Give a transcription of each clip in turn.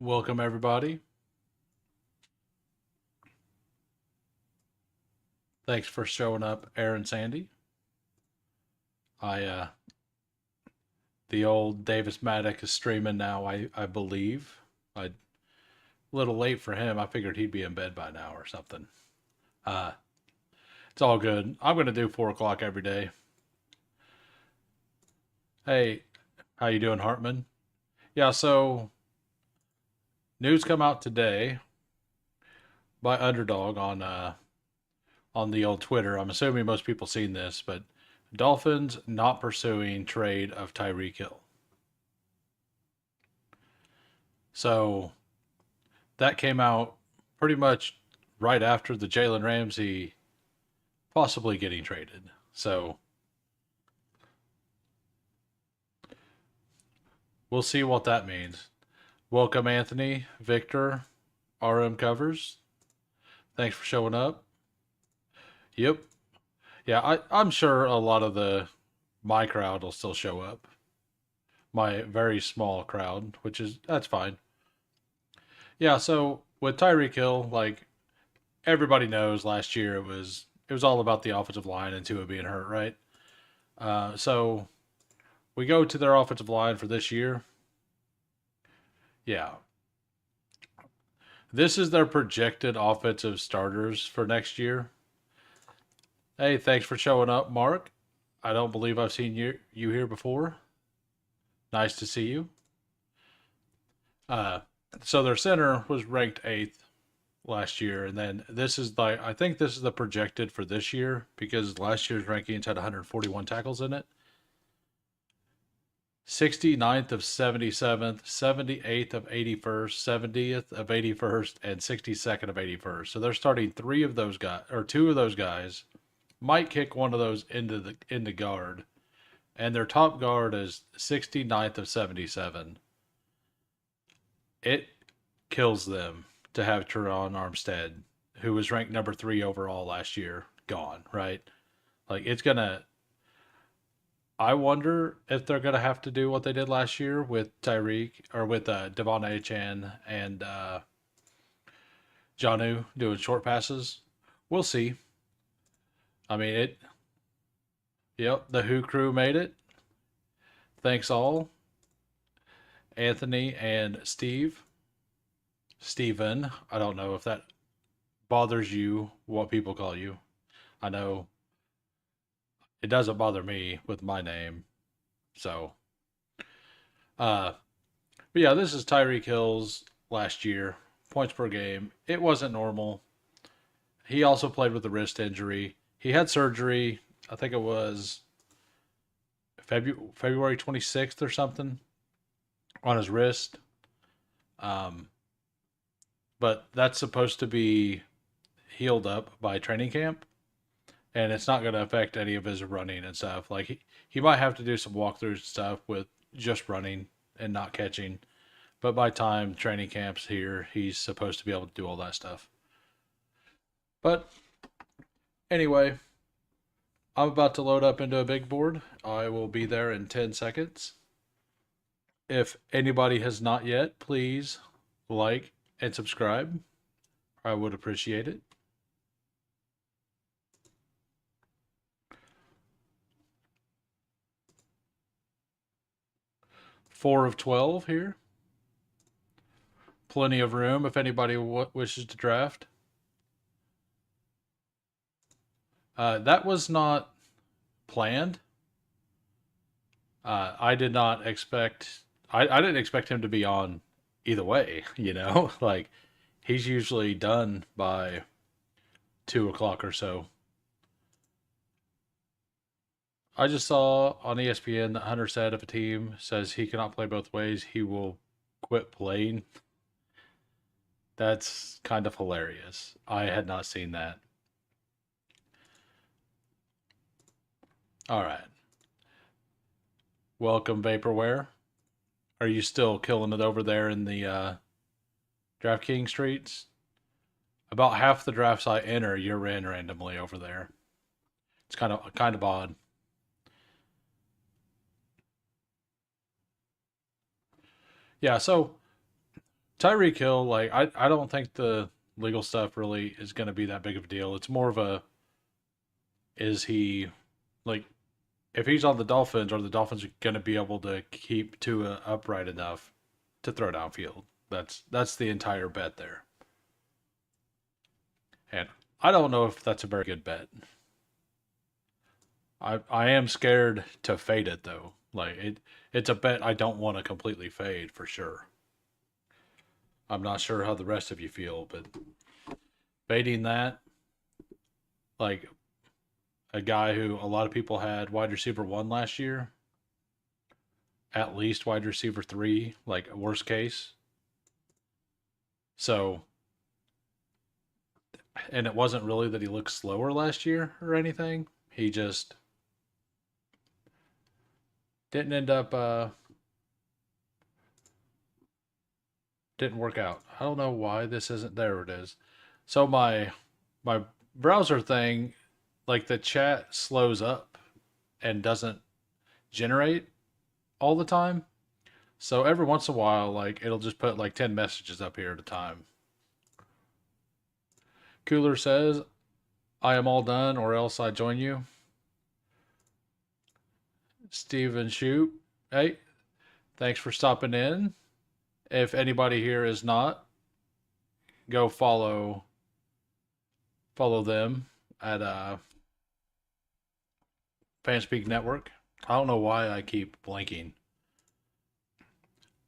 Welcome everybody. Thanks for showing up, Aaron Sandy. I the old Davis Maddock is streaming now, I believe. I a little late for him. I figured he'd be in bed by now or something. Uh it's all good. I'm gonna do 4 o'clock every day. Hey, how you doing, Hartman? Yeah, so news come out today by Underdog on the old Twitter. I'm assuming most people seen this, but Dolphins not pursuing trade of Tyreek Hill. So that came out pretty much right after the Jalen Ramsey possibly getting traded. So we'll see what that means. Welcome, Anthony, Victor, RM Covers. Thanks for showing up. Yep. Yeah, I'm sure a lot of my crowd will still show up. My very small crowd, which is that's fine. Yeah, so with Tyreek Hill, like everybody knows last year it was all about the offensive line and Tua being hurt, right? So we go to their offensive line for this year. Yeah. This is their projected offensive starters for next year. Hey, thanks for showing up, Mark. I don't believe I've seen you here before. Nice to see you. Uh, so their center was ranked eighth last year, and then this is like I think this is the projected for this year because last year's rankings had 141 tackles in it. 69th of 77th, 78th of 81st, 70th of 81st, and 62nd of 81st. So they're starting three of those guys, or two of those guys, might kick one of those into guard. And their top guard is 69th of 77. It kills them to have Teron Armstead, who was ranked number 3 overall last year, gone, right? Like it's gonna I wonder if they're going to have to do what they did last year with Tyreek or with Devon Achan and Janu doing short passes. We'll see. I mean, yep, the Who crew made it. Thanks all. Anthony and Steve. Steven. I don't know if that bothers you, what people call you. I know it doesn't bother me with my name. So, uh, but yeah, this is Tyreek Hill's last year. Points per game. It wasn't normal. He also played with a wrist injury. He had surgery, I think it was February 26th or something on his wrist. Um, but that's supposed to be healed up by training camp. And it's not going to affect any of his running and stuff. Like he might have to do some walkthrough stuff with just running and not catching. But by time training camp's here, he's supposed to be able to do all that stuff. But anyway, I'm about to load up into a big board. I will be there in 10 seconds. If anybody has not yet, please like and subscribe. I would appreciate it. 4 of 12 here. Plenty of room if anybody wishes to draft. That was not planned. I did not expect. I didn't expect him to be on either way. Like he's usually done by 2 o'clock or so. I just saw on ESPN that Hunter said if a team says he cannot play both ways, he will quit playing. That's kind of hilarious. I had not seen that. All right. Welcome, Vaporware. Are you still killing it over there in the DraftKings streets? About half the drafts I enter, you're in randomly over there. It's kind of odd. Yeah, so Tyreek Hill, like I don't think the legal stuff really is going to be that big of a deal. It's more of a, is he, like, if he's on the Dolphins, are the Dolphins going to be able to keep Tua upright enough to throw downfield? That's the entire bet there. And I don't know if that's a very good bet. I am scared to fade it though. Like it's a bet I don't want to completely fade for sure. I'm not sure how the rest of you feel, but fading that, like a guy who a lot of people had wide receiver 1 last year, at least wide receiver 3, like worst case. So, and it wasn't really that he looked slower last year or anything. He just didn't end up didn't work out. I don't know why this isn't there. It is. So my browser thing, like the chat slows up and doesn't generate all the time. So every once in a while, like it'll just put like 10 messages up here at a time. Cooler says, I am all done or else I join you. Steven Shoot, hey, thanks for stopping in. If anybody here is not, go follow them at Fanspeak Network. I don't know why I keep blinking.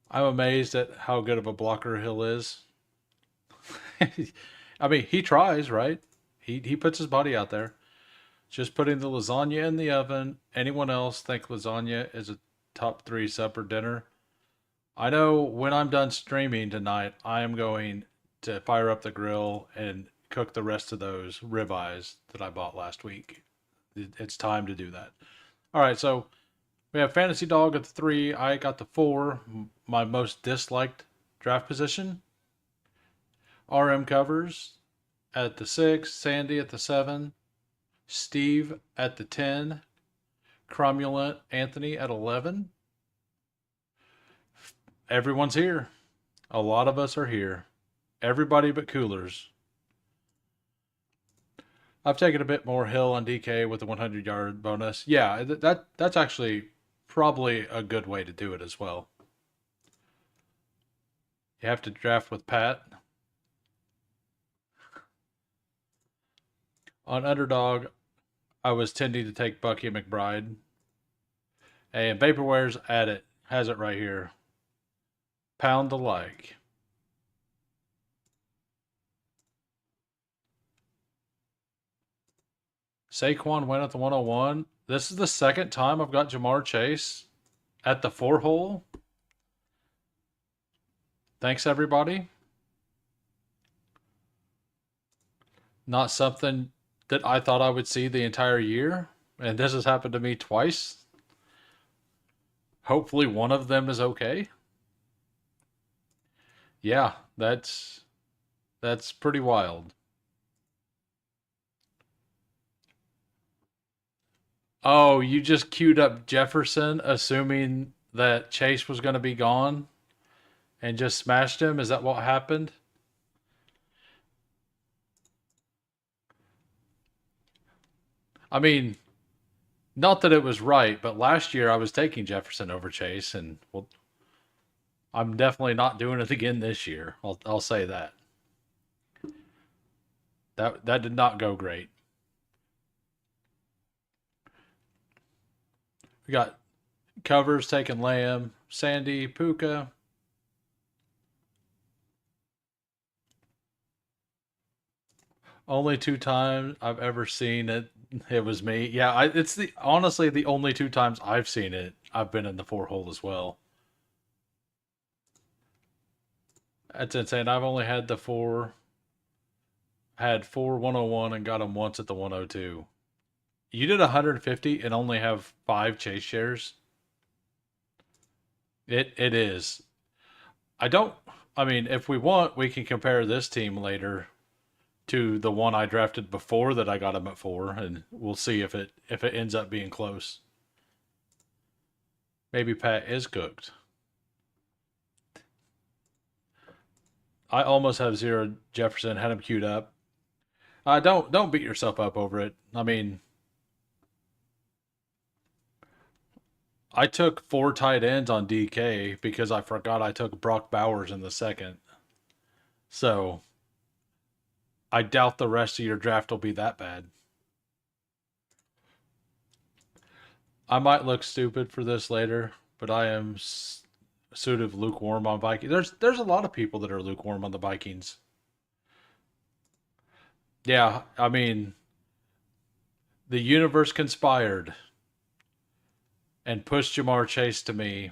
I'm amazed at how good of a blocker Hill is. I mean, he tries, right? He puts his body out there. Just putting the lasagna in the oven. Anyone else think lasagna is a top 3 supper dinner? I know when I'm done streaming tonight, I am going to fire up the grill and cook the rest of those ribeyes that I bought last week. It's time to do that. All right, so we have Fantasy Dog at the 3. I got the 4, my most disliked draft position. RM Covers at the 6, Sandy at the 7, Steve at the 10, Cromulent Anthony at 11. Everyone's here. A lot of us are here. Everybody but Coolers. I've taken a bit more Hill on DK with the 100-yard bonus. Yeah, that's actually probably a good way to do it as well. You have to draft with Pat. On Underdog, I was tending to take Bucky McBride. And Vaporware's at it. Has it right here. Pound the like. Saquon went at the 101. This is the second time I've got Jamar Chase at the 4 hole. Thanks, everybody. Not something that I thought I would see the entire year. And this has happened to me twice. Hopefully one of them is okay. Yeah, that's pretty wild. Oh, you just queued up Jefferson assuming that Chase was going to be gone and just smashed him? Is that what happened? I mean, not that it was right, but last year I was taking Jefferson over Chase, and well, I'm definitely not doing it again this year. I'll say that. That did not go great. We got Covers taking Lamb, Sandy, Puka. Only 2 times I've ever seen it. It was me. Yeah, it's the honestly the only 2 times I've seen it. I've been in the 4 hole as well. That's insane. I've only had the 4, had 4 101 and got them once at the 102. You did 150 and only have 5 chase shares. It is. I don't. I mean, if we want, we can compare this team later to the one I drafted before that I got him at 4, and we'll see if it ends up being close. Maybe Pat is cooked. I almost have zero Jefferson, had him queued up. Don't beat yourself up over it. I mean, I took 4 tight ends on DK because I forgot I took Brock Bowers in the second. So I doubt the rest of your draft will be that bad. I might look stupid for this later, but I am sort of lukewarm on Vikings. There's a lot of people that are lukewarm on the Vikings. Yeah, I mean, the universe conspired and pushed Jamar Chase to me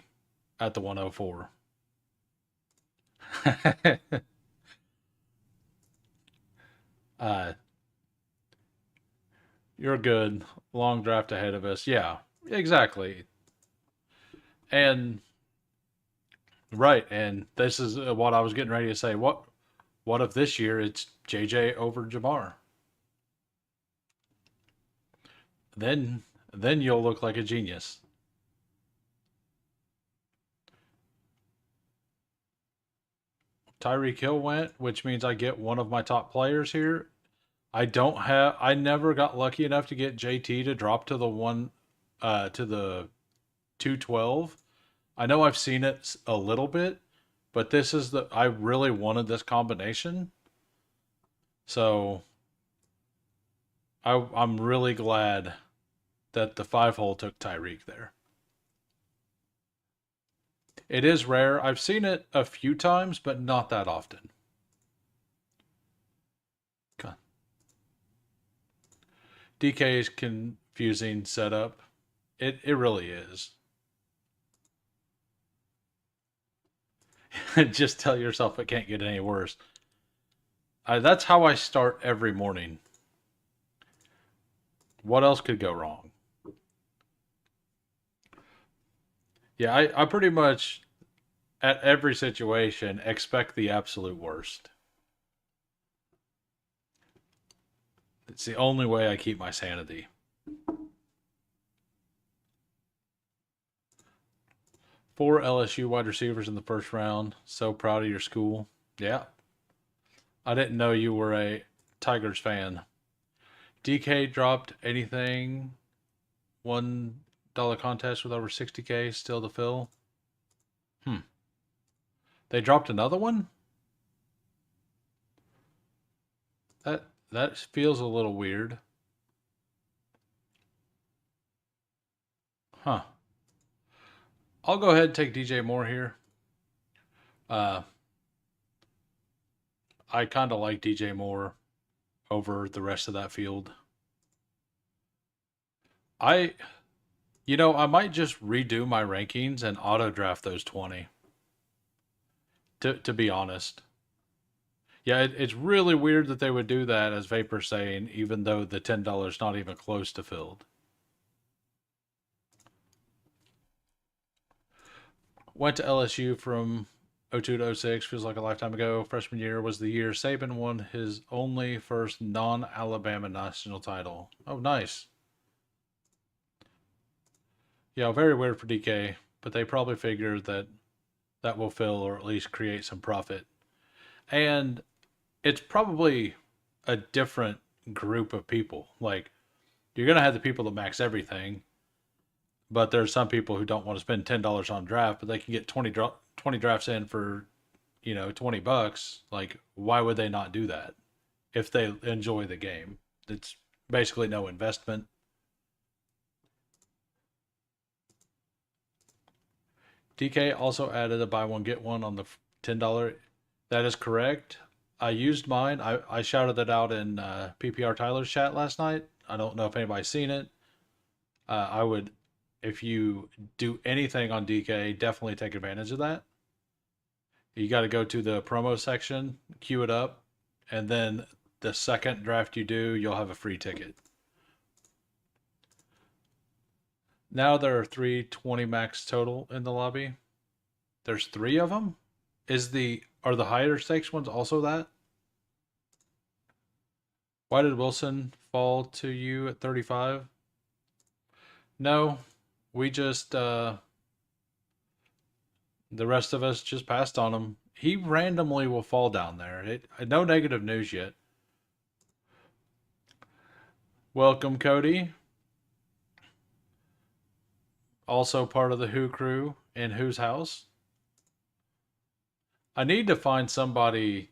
at the 104. uh, you're good. Long draft ahead of us. Yeah, exactly. And right, and this is what I was getting ready to say. What if this year it's JJ over Jamar? Then then you'll look like a genius. Tyreek Hill went, which means I get one of my top players here. I never got lucky enough to get JT to drop to the 212. I know I've seen it a little bit, but I really wanted this combination. So I'm really glad that the 5 hole took Tyreek there. It is rare. I've seen it a few times, but not that often. Okay. DK is confusing setup. It really is. Just tell yourself it can't get any worse. That's how I start every morning. What else could go wrong? Yeah, I pretty much at every situation expect the absolute worst. It's the only way I keep my sanity. 4 LSU wide receivers in the first round. So proud of your school. Yeah. I didn't know you were a Tigers fan. DK dropped anything. $1 contest with over 60K still to fill. Hmm. They dropped another one? That feels a little weird. Huh. I'll go ahead and take DJ Moore here. Uh, I kind of like DJ Moore over the rest of that field. I, I might just redo my rankings and auto draft those 20. To be honest, yeah, it's really weird that they would do that, as Vapor's saying, even though the $10 not even close to filled. Went to LSU from '02 to '06. Feels like a lifetime ago. Freshman year was the year Saban won his only first non-Alabama national title. Oh, nice. Yeah, very weird for DK, but they probably figured that that will fill or at least create some profit. And it's probably a different group of people. Like, you're going to have the people that max everything, but there's some people who don't want to spend $10 on draft, but they can get 20 drafts in for, $20. Like, why would they not do that if they enjoy the game? It's basically no investment. DK also added a buy one get one on the $10. That is correct. I used mine. I shouted it out in PPR Tyler's chat last night. I don't know if anybody's seen it. I would, if you do anything on DK, definitely take advantage of that. You got to go to the promo section, queue it up, and then the second draft you do, you'll have a free ticket. Now there are 320 max total in the lobby. There's 3 of them. Are the higher stakes ones also that? Why did Wilson fall to you at 35? No, we just the rest of us just passed on him. he randomly will fall down there. No negative news yet. Welcome, Cody. Also part of the Who crew in Who's house. I need to find somebody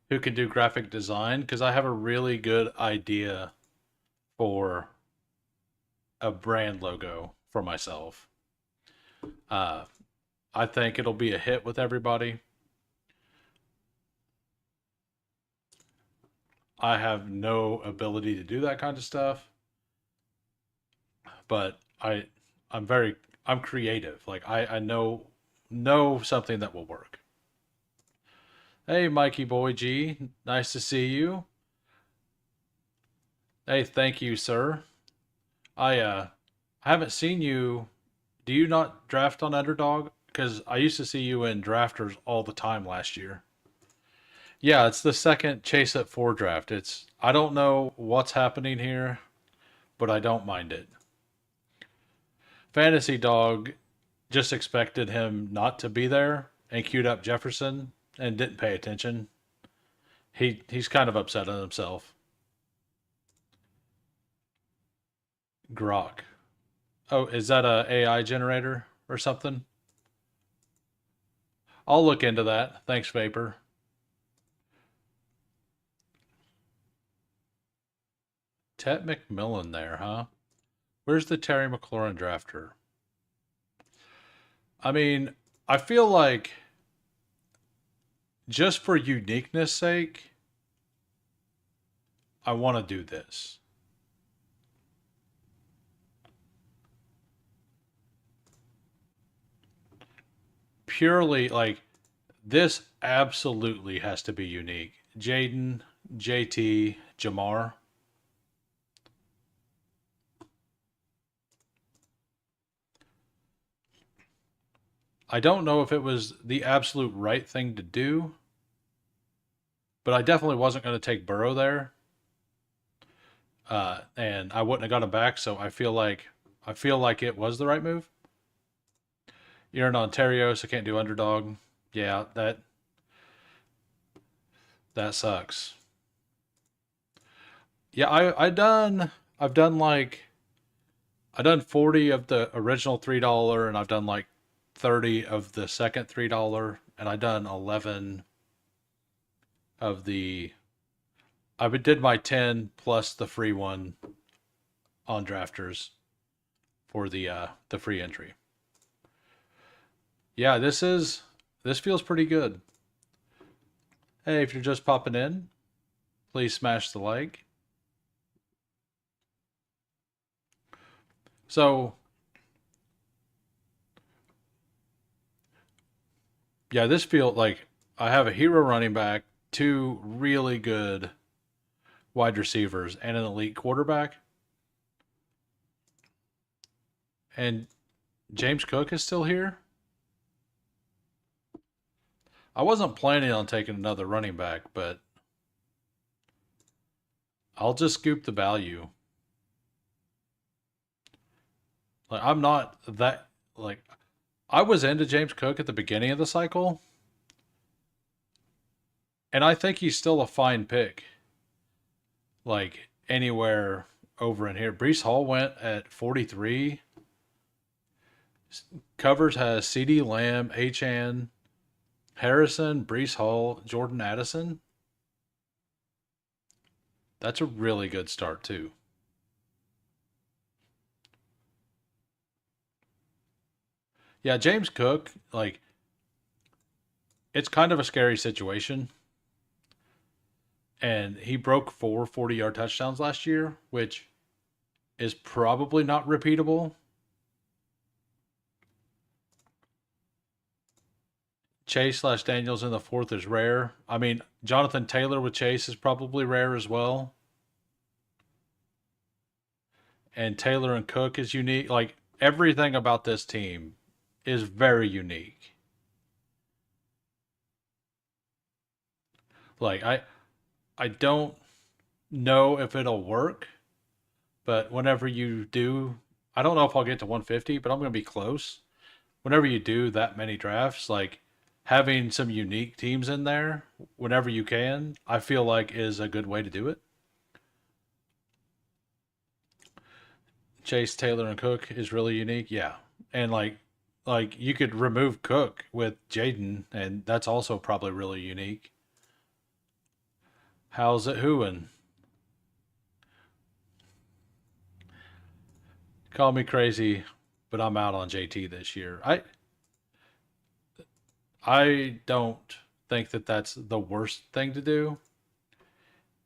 who can do graphic design because I have a really good idea for a brand logo for myself. Uh, I think it'll be a hit with everybody. I have no ability to do that kind of stuff, but I'm creative. Like I know something that will work. Hey, Mikey Boy G, nice to see you. Hey, thank you, sir. I haven't seen you. Do you not draft on Underdog? Because I used to see you in drafters all the time last year. Yeah, it's the second Chase at 4 draft. I don't know what's happening here, but I don't mind it. Fantasy Dog just expected him not to be there and queued up Jefferson and didn't pay attention. He's kind of upset at himself. Grok. Oh, is that a AI generator or something? I'll look into that. Thanks, Vapor. Tet McMillan there, huh? Where's the Terry McLaurin drafter? I mean, I feel like just for uniqueness sake, I want to do this. Purely like this absolutely has to be unique. Jaden, JT, Jamar. I don't know if it was the absolute right thing to do, but I definitely wasn't going to take Burrow there. And I wouldn't have got him back, so I feel like it was the right move. You're in Ontario, so can't do underdog. Yeah, that sucks. Yeah, I've done 40 of the original $3 and I've done like 30 of the second $3 and I've done 11 of the I did my 10 plus the free one on drafters for the free entry. Yeah, this feels pretty good. Hey, if you're just popping in, please smash the like. So, yeah, this feels like I have a hero running back, two really good wide receivers, and an elite quarterback. And James Cook is still here. I wasn't planning on taking another running back, but I'll just scoop the value. Like I'm not that like I was into James Cook at the beginning of the cycle, and I think he's still a fine pick. Like anywhere over in here. Brees Hall went at 43. Covers has CD Lamb, Achan, Harrison, Brees Hall, Jordan Addison. That's a really good start too. Yeah, James Cook, like it's kind of a scary situation. And he broke 4 40-yard touchdowns last year, which is probably not repeatable. Chase slash Daniels in the fourth is rare. I mean, Jonathan Taylor with Chase is probably rare as well. And Taylor and Cook is unique. Like everything about this team is very unique. Like I don't know if it'll work, but whenever you do, I don't know if I'll get to 150, but I'm going to be close. Whenever you do that many drafts, like having some unique teams in there whenever you can, I feel like is a good way to do it. Chase, Taylor, and Cook is really unique. Yeah, and like you could remove Cook with Jaden, and that's also probably really unique. How's it hooing? Call me crazy, but I'm out on JT this year. I don't think that that's the worst thing to do.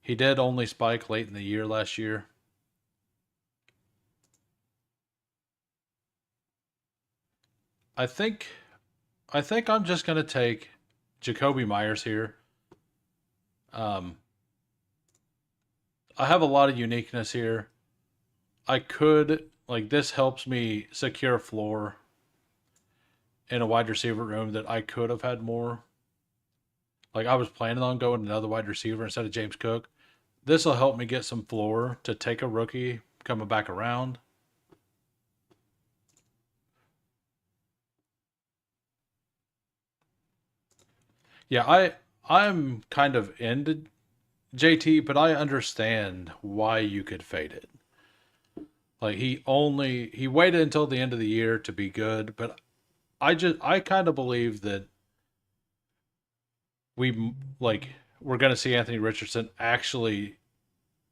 He did only spike late in the year last year. I think I think I'm just gonna take Jacoby Myers here. Um, I have a lot of uniqueness here. I could like this helps me secure floor in a wide receiver room that I could have had more. Like I was planning on going another wide receiver instead of James Cook. This will help me get some floor to take a rookie coming back around. Yeah, I'm kind of into JT, but I understand why you could fade it. Like he waited until the end of the year to be good, but I kind of believe that like we're going to see Anthony Richardson actually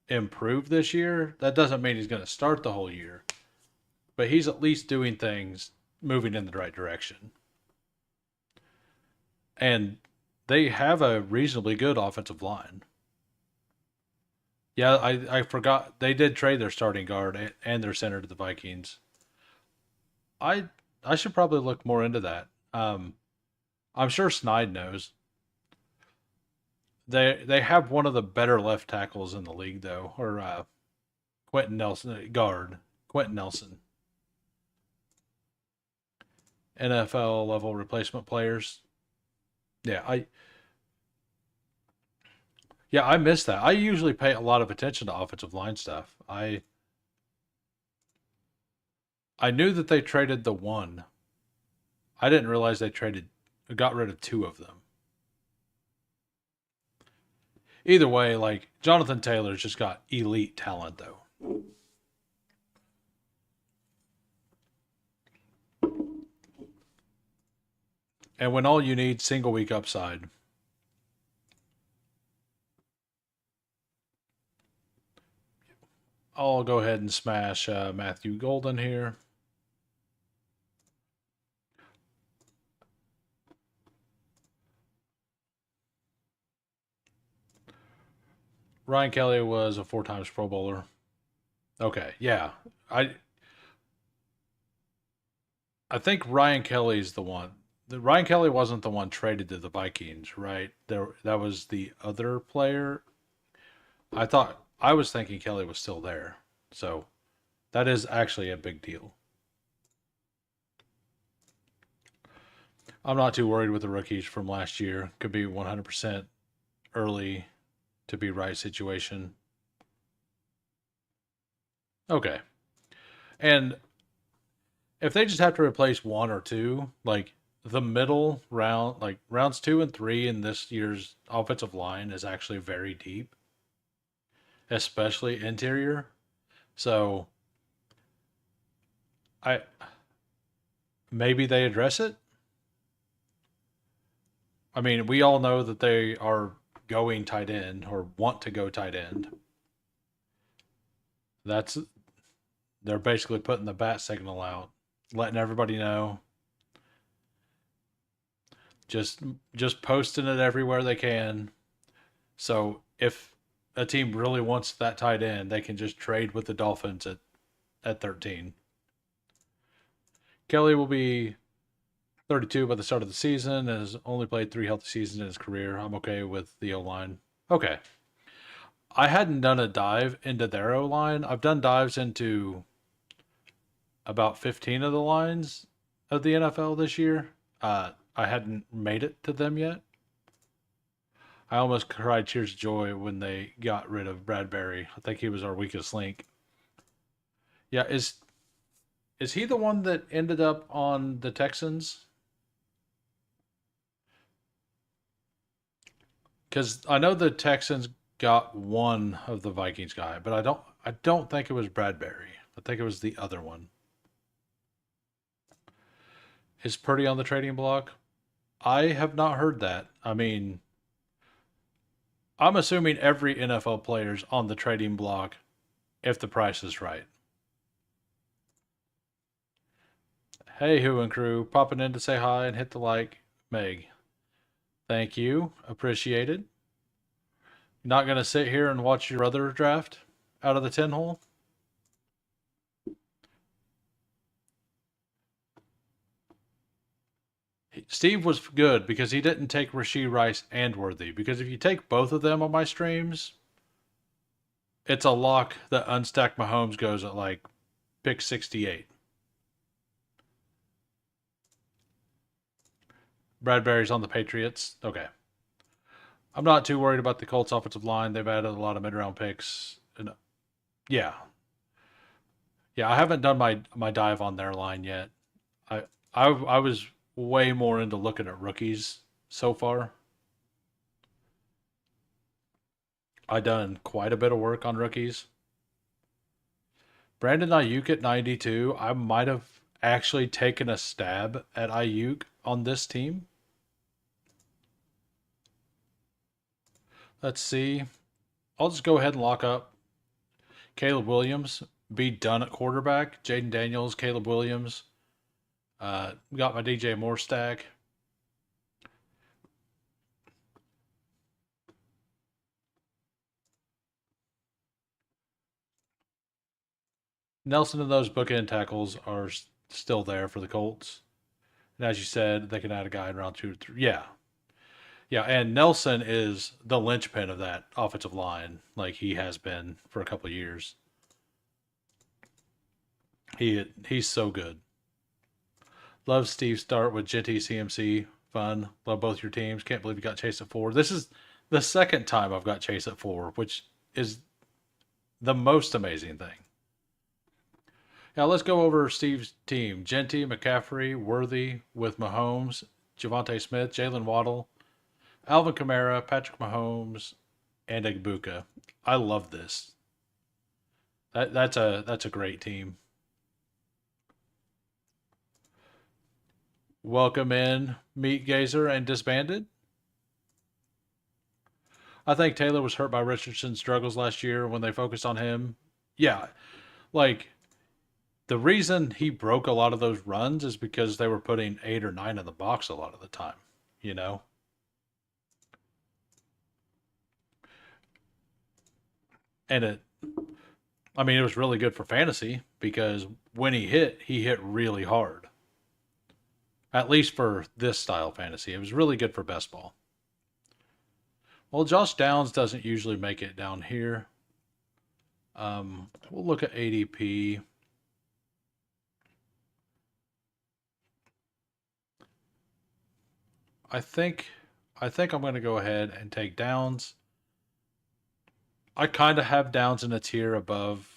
improve this year. That doesn't mean he's going to start the whole year, but he's at least doing things moving in the right direction. And they have a reasonably good offensive line. Yeah, I forgot they did trade their starting guard and their center to the Vikings. I I should probably look more into that. I'm sure Snide knows. They have one of the better left tackles in the league though, or Quentin Nelson guard Quentin Nelson, NFL level replacement players. Yeah, I miss that. I usually pay a lot of attention to offensive line stuff. I knew that they traded the one. I didn't realize they traded got rid of two of them. Either way, like Jonathan Taylor's just got elite talent though. And when all you need single week upside, I'll go ahead and smash Matthew Golden here. Ryan Kelly was a four times Pro Bowler. Okay, yeah. I I think Ryan Kelly's the one. Ryan Kelly wasn't the one traded to the Vikings, right? That was the other player. I was thinking Kelly was still there. So that is actually a big deal. I'm not too worried with the rookies from last year. Could be 100% early to be right situation. Okay. And if they just have to replace one or two, like the middle round, like rounds 2 and 3 in this year's offensive line is actually very deep, especially interior. So I maybe they address it. I mean, we all know that they are going tight end or want to go tight end. That's they're basically putting the bat signal out, letting everybody know. Just just posting it everywhere they can. So if a team really wants that tight end, they can just trade with the Dolphins at 13. Kelly will be 32 by the start of the season and has only played 3 healthy seasons in his career. I'm okay with the O line. Okay. I hadn't done a dive into their O line. I've done dives into about 15 of the lines of the NFL this year. I hadn't made it to them yet. I almost cried tears of joy when they got rid of Bradbury. I think he was our weakest link. Yeah, is he the one that ended up on the Texans? Because I know the Texans got one of the Vikings guy, but I don't think it was Bradbury. I think it was the other one. Is Purdy on the trading block? I have not heard that. I mean, I'm assuming every NFL player's on the trading block if the price is right. Hey, Who and Crew, popping in to say hi and hit the like. Meg, thank you. Appreciated. Not going to sit here and watch your other draft out of the 10 hole? Steve was good because he didn't take Rasheed Rice and Worthy. Because if you take both of them on my streams, it's a lock that Unstacked Mahomes goes at like pick 68. Bradbury's on the Patriots. Okay. I'm not too worried about the Colts offensive line. They've added a lot of mid-round picks. And yeah. Yeah, I haven't done my dive on their line yet. I was way more into looking at rookies so far. I done quite a bit of work on rookies. Brandon Ayuk at 92. I might have actually taken a stab at Ayuk on this team. Let's see. I'll just go ahead and lock up Caleb Williams. Be done at quarterback. Jaden Daniels, Caleb Williams. Got my DJ Moore stack. Nelson and those bookend tackles are still there for the Colts. And as you said, they can add a guy in round 2 or 3. Yeah. Yeah, and Nelson is the linchpin of that offensive line, like he has been for a couple of years. He's so good. Love Steve's start with Genty CMC. Fun. Love both your teams. Can't believe you got Chase at 4. This is the second time I've got Chase at 4, which is the most amazing thing. Now let's go over Steve's team. Genty, McCaffrey, Worthy with Mahomes, Javonte Smith, Jalen Waddle, Alvin Kamara, Patrick Mahomes, and Egbuka. I love this. That's a great team. Welcome in Meat Gazer and Disbanded. I think Taylor was hurt by Richardson's struggles last year when they focused on him. Yeah, like the reason he broke a lot of those runs is because they were putting 8 or 9 in the box a lot of the time, you know? And it was really good for fantasy because when he hit really hard. At least for this style fantasy. It was really good for best ball. Well, Josh Downs doesn't usually make it down here. We'll look at ADP. I think I'm going to go ahead and take Downs. I kind of have Downs in a tier above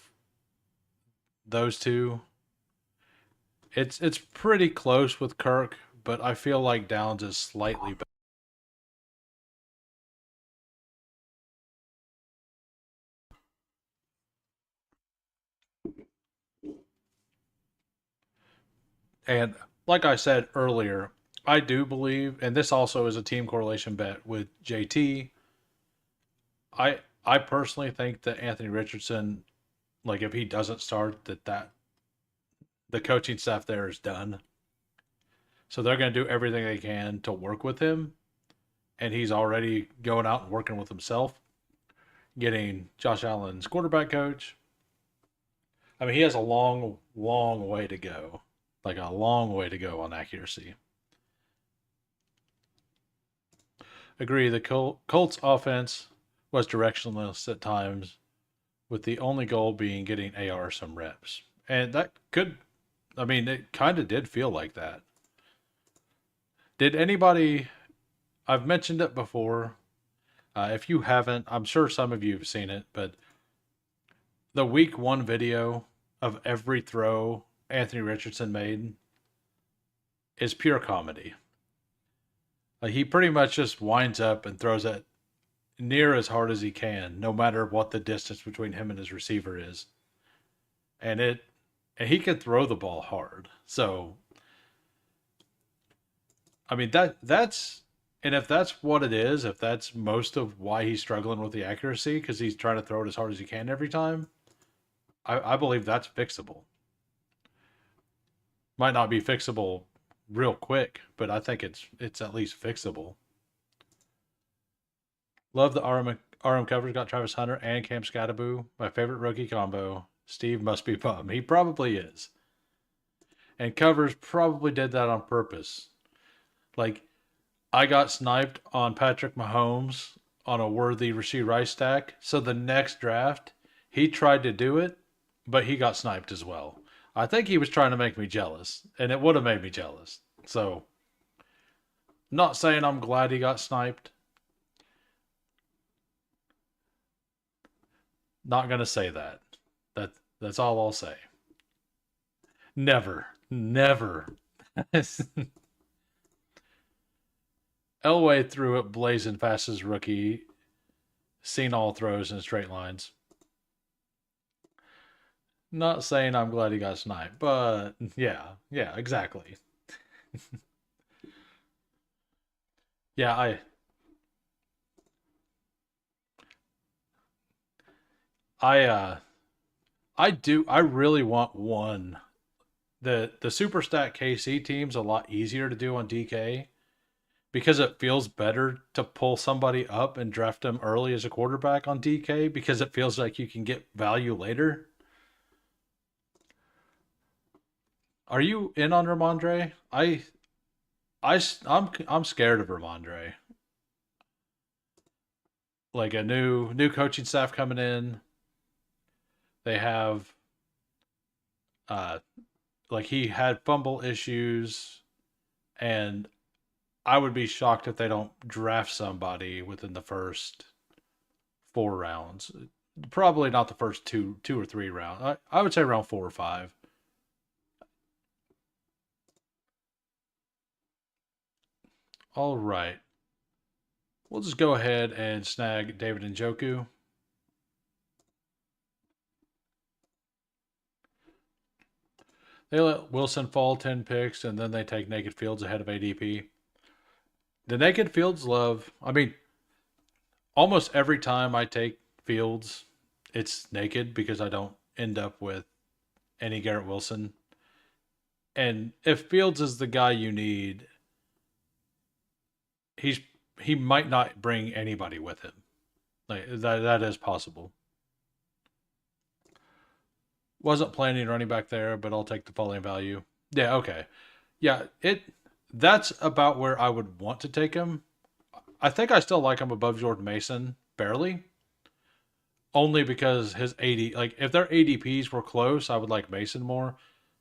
those two. It's pretty close with Kirk, but I feel like Downs is slightly better. And like I said earlier, I do believe, and this also is a team correlation bet with JT. I personally think that Anthony Richardson, like if he doesn't start, that the coaching staff there is done. So they're going to do everything they can to work with him, and he's already going out and working with himself, getting Josh Allen's quarterback coach. I mean, he has a long, long way to go, like a long way to go on accuracy. Agree. The Colts offense was directionless at times, with the only goal being getting AR some reps. And that could, I mean, it kind of did feel like that. Did anybody, I've mentioned it before. If you haven't, I'm sure some of you have seen it, but the week 1 video of every throw Anthony Richardson made is pure comedy. He pretty much just winds up and throws it near as hard as he can, no matter what the distance between him and his receiver is. And it and he can throw the ball hard. So I mean that's and if that's what it is, if that's most of why he's struggling with the accuracy, because he's trying to throw it as hard as he can every time, I believe that's fixable. Might not be fixable real quick, but I think it's at least fixable. Love the RM covers. Got Travis Hunter and Cam Scattaboo. My favorite rookie combo. Steve must be bummed. He probably is. And covers probably did that on purpose. Like, I got sniped on Patrick Mahomes on a worthy Rasheed Rice stack. So the next draft, he tried to do it, but he got sniped as well. I think he was trying to make me jealous, and it would have made me jealous. So, not saying I'm glad he got sniped. Not gonna say that. That's all I'll say. Never, never. Elway threw it blazing fast as rookie. Seen all throws in straight lines. Not saying I'm glad he got sniped, but yeah, exactly. Yeah, I I really want one. The super stat KC team's a lot easier to do on DK because it feels better to pull somebody up and draft them early as a quarterback on DK because it feels like you can get value later. Are you in on Ramondre? I'm scared of Ramondre. Like a new coaching staff coming in. They have uh like he had fumble issues, and I would be shocked if they don't draft somebody within the first 4 rounds. Probably not the first two or three rounds. I would say around 4 or 5. All right. We'll just go ahead and snag David Njoku. They let Wilson fall 10 picks, and then they take Naked Fields ahead of ADP. The Naked Fields love, I mean, almost every time I take Fields, it's naked because I don't end up with any Garrett Wilson. And if Fields is the guy you need, he's he might not bring anybody with him. Like that is possible. Wasn't planning running back there, but I'll take the falling value. Yeah, okay. Yeah, that's about where I would want to take him. I think I still like him above Jordan Mason, barely. Only because his 80, like if their ADPs were close, I would like Mason more.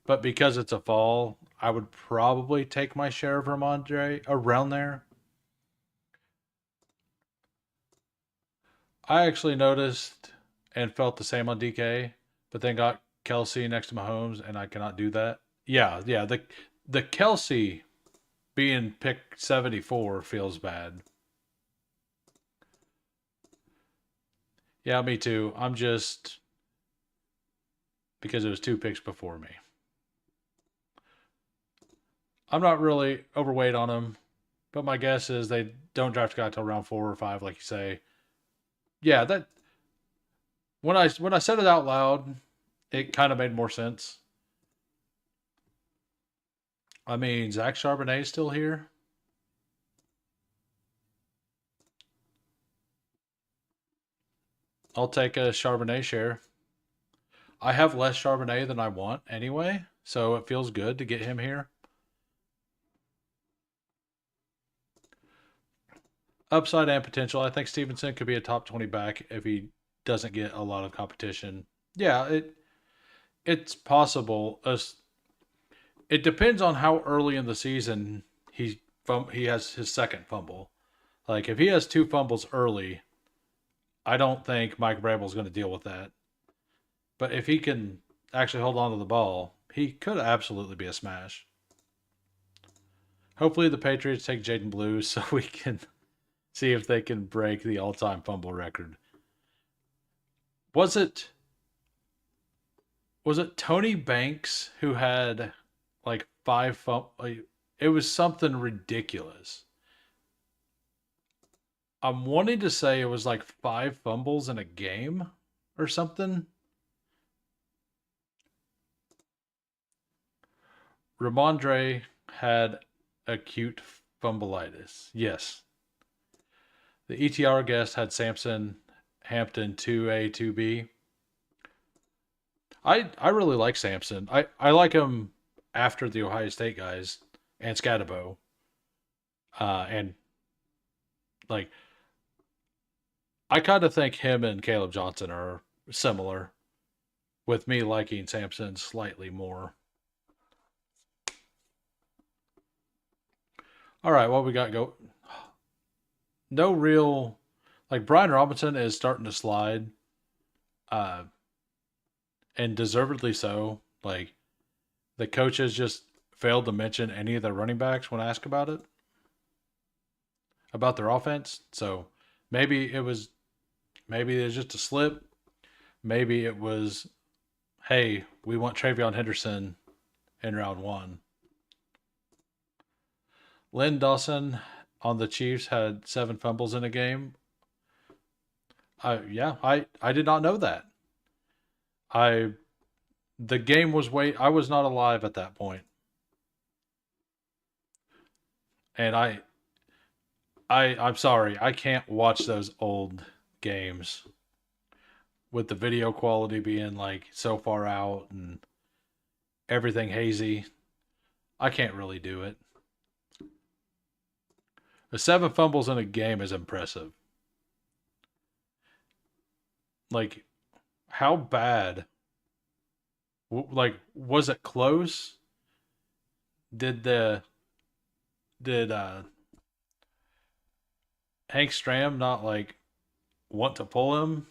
But because it's a fall, I would probably take my share of Ramondre around there. I actually noticed and felt the same on DK, but then got Kelsey next to Mahomes, and I cannot do that. Yeah. The Kelsey being picked 74 feels bad. Yeah, me too. I'm just because it was 2 picks before me. I'm not really overweight on them, but my guess is they don't draft a guy till round 4 or 5, like you say. Yeah, that when I said it out loud, it kind of made more sense. I mean, Zach Charbonnet's still here. I'll take a Charbonnet share. I have less Charbonnet than I want anyway, so it feels good to get him here. Upside and potential. I think Stevenson could be a top 20 back if he doesn't get a lot of competition. Yeah, it's possible. It depends on how early in the season he has his second fumble. Like if he has 2 fumbles early, I don't think Mike Vrabel's going to deal with that. But if he can actually hold on to the ball, he could absolutely be a smash. Hopefully the Patriots take Jaden Blue so we can See if they can break the all-time fumble record. Was it was it Tony Banks who had like like, it was something ridiculous. I'm wanting to say it was like 5 fumbles in a game or something. Ramondre had acute fumbleitis. Yes. The ETR guest had Samson Hampton 2A, 2B. I really like Samson. I like him after the Ohio State guys and Scatabo. And like I kind of think him and Caleb Johnson are similar, with me liking Samson slightly more. All right, what we got go? No real like Brian Robinson is starting to slide, uh, and deservedly so. Like the coaches just failed to mention any of their running backs when asked about their offense. So maybe it was maybe it was just a slip. Maybe it was, hey, we want Travion Henderson in round one. Lynn Dawson on the Chiefs had 7 fumbles in a game. I did not know that. I the game was I was not alive at that point, and I'm sorry, I can't watch those old games with the video quality being like so far out and everything hazy. I can't really do it. The 7 fumbles in a game is impressive. Like, how bad? Like, was it close? Did the did Hank Stram not like want to pull him?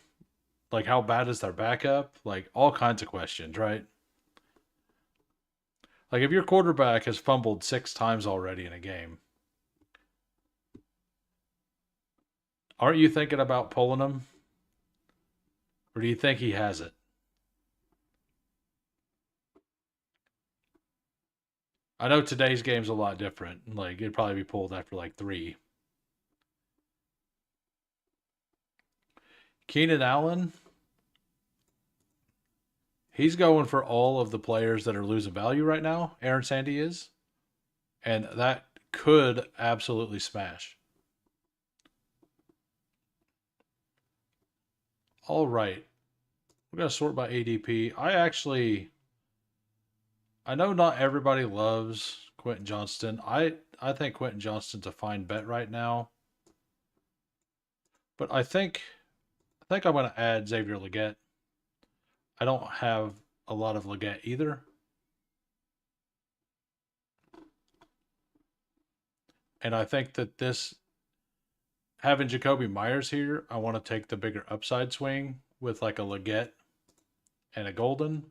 Like, how bad is their backup? Like, all kinds of questions, right? Like, if your quarterback has fumbled 6 times already in a game, aren't you thinking about pulling him? Or do you think he has it? I know today's game's a lot different. Like, it'd probably be pulled after like 3. Keenan Allen, he's going for all of the players that are losing value right now. Aaron Sandy is. And that could absolutely smash. All right. We're going to sort by ADP. I know not everybody loves Quentin Johnston. I think Quentin Johnston's a fine bet right now. But I think I'm going to add Xavier Legette. I don't have a lot of Legette either. And I think that this having Jacoby Myers here, I want to take the bigger upside swing with like a Legette and a Golden.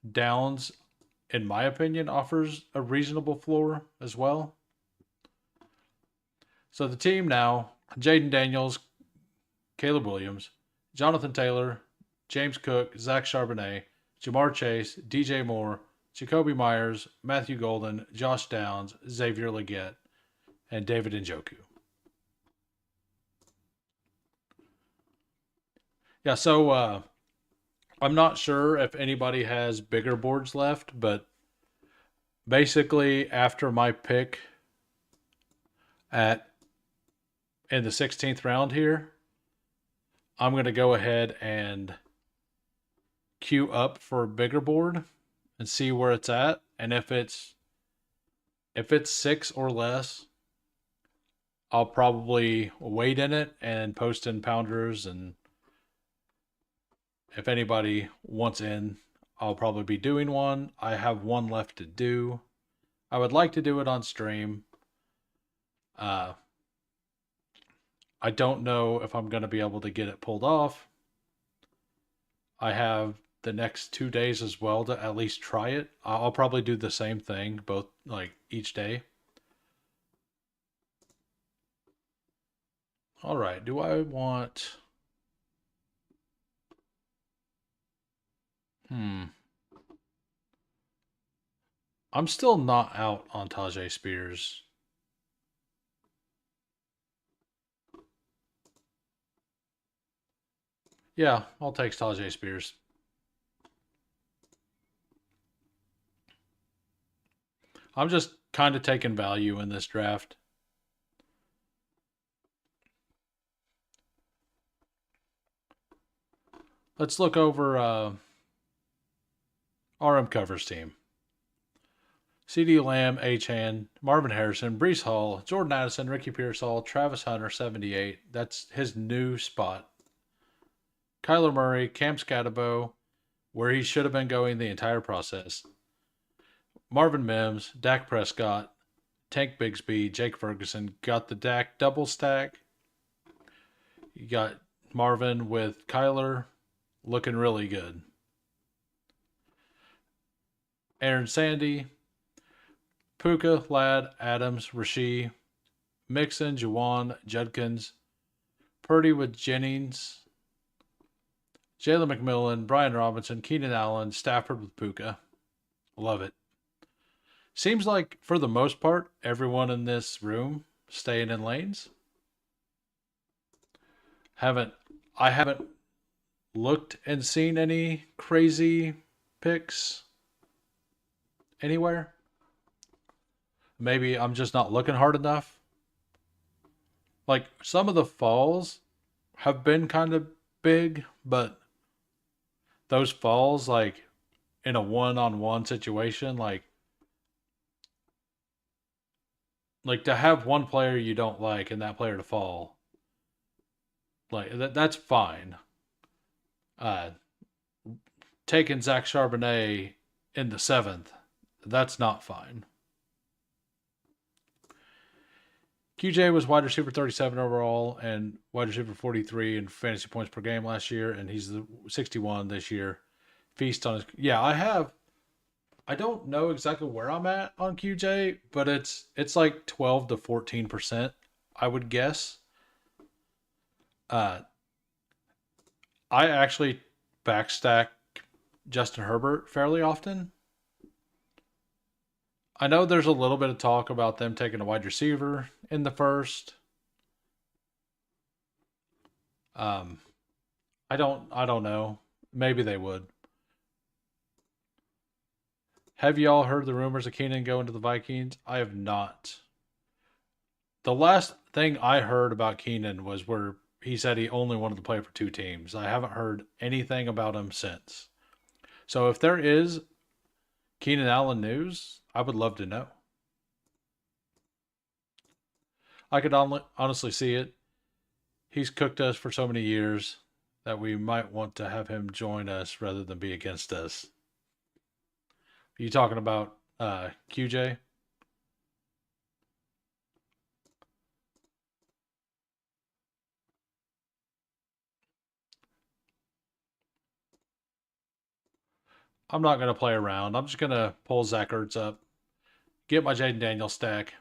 Downs, in my opinion, offers a reasonable floor as well. So the team now, Jaden Daniels, Caleb Williams, Jonathan Taylor, James Cook, Zach Charbonnet, Jamar Chase, DJ Moore, Jacoby Myers, Matthew Golden, Josh Downs, Xavier Legette, and David Njoku. Yeah, so I'm not sure if anybody has bigger boards left, but basically after my pick at in the 16th round here, I'm going to go ahead and queue up for a bigger board and see where it's at. And if it's 6 or less, I'll probably wait in it and post in pounders. And if anybody wants in, I'll probably be doing one. I have one left to do. I would like to do it on stream. Uh, I don't know if I'm going to be able to get it pulled off. I have the next 2 days as well to at least try it. I'll probably do the same thing both like each day. All right. Do I want? Hmm. I'm still not out on Tajay Spears. Yeah, I'll take Tajay Spears. I'm just kind of taking value in this draft. Let's look over RM covers team. CD Lamb, Chan, Marvin Harrison, Brees Hall, Jordan Addison, Ricky Pearsall, Travis Hunter, 78. That's his new spot. Kyler Murray, Cam Scatabo, where he should have been going the entire process. Marvin Mims, Dak Prescott, Tank Bigsby, Jake Ferguson. Got the Dak double stack. You got Marvin with Kyler looking really good. Aaron Sandy, Puka, Ladd, Adams, Rasheed, Mixon, Juwan, Judkins, Purdy with Jennings, Jalen McMillan, Brian Robinson, Keenan Allen, Stafford with Puka. Love it. Seems like for the most part, everyone in this room staying in lanes. Haven't I haven't looked and seen any crazy picks anywhere. Maybe I'm just not looking hard enough. Like some of the falls have been kind of big, but those falls like in a one-on-one situation like to have one player you don't like and that player to fall, like that's fine. Uh Taking Zach Charbonnet in the 7th, that's not fine. QJ was wide receiver 37 overall and wide receiver 43 in fantasy points per game last year, and he's the 61 this year. Feast on his. Yeah, I have. I don't know exactly where I'm at on QJ, but it's like 12 to 14%, I would guess. Uh, I actually backstack Justin Herbert fairly often. I know there's a little bit of talk about them taking a wide receiver in the first. Um, I don't know. Maybe they would. Have y'all heard the rumors of Keenan going to the Vikings? I have not. The last thing I heard about Keenan was where he said he only wanted to play for two teams. I haven't heard anything about him since. So if there is Keenan Allen news, I would love to know. I could honestly see it. He's cooked us for so many years that we might want to have him join us rather than be against us. Are you talking about QJ? I'm not going to play around. I'm just going to pull Zach Ertz up, get my Jaden Daniels stack.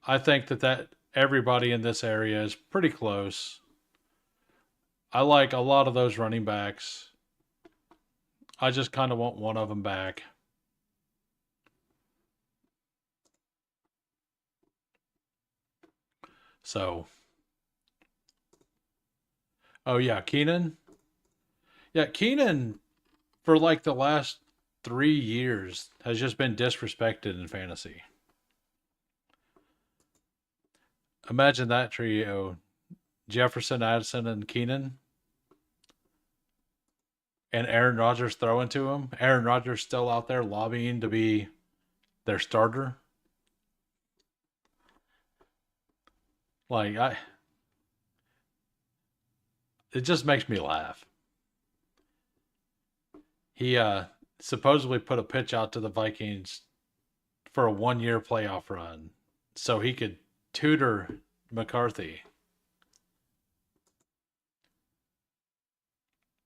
I think that everybody in this area is pretty close. I like a lot of those running backs. I just kind of want one of them back. So, oh yeah, Keenan. Yeah, Keenan for like the last 3 years has just been disrespected in fantasy. Imagine that trio: Jefferson, Addison, and Keenan, and Aaron Rodgers throwing to him. Aaron Rodgers still out there lobbying to be their starter. Like it just makes me laugh. He supposedly put a pitch out to the Vikings for a 1 year playoff run so he could tutor McCarthy.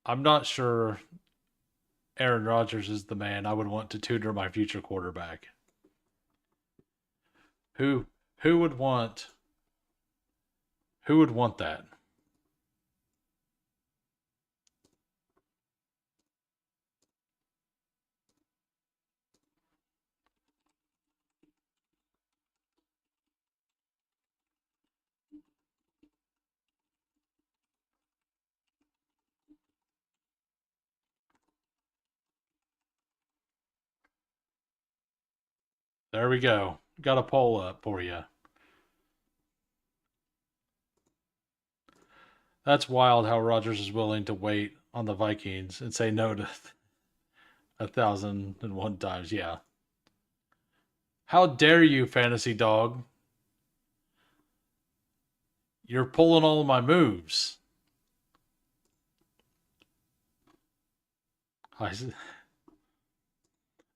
I'm not sure Aaron Rodgers is the man I would want to tutor my future quarterback. Who who would want Who would want that? There we go. Got a poll up for you. That's wild how Rodgers is willing to wait on the Vikings and say no to 1,001 times. Yeah. How dare you, fantasy dog? You're pulling all of my moves.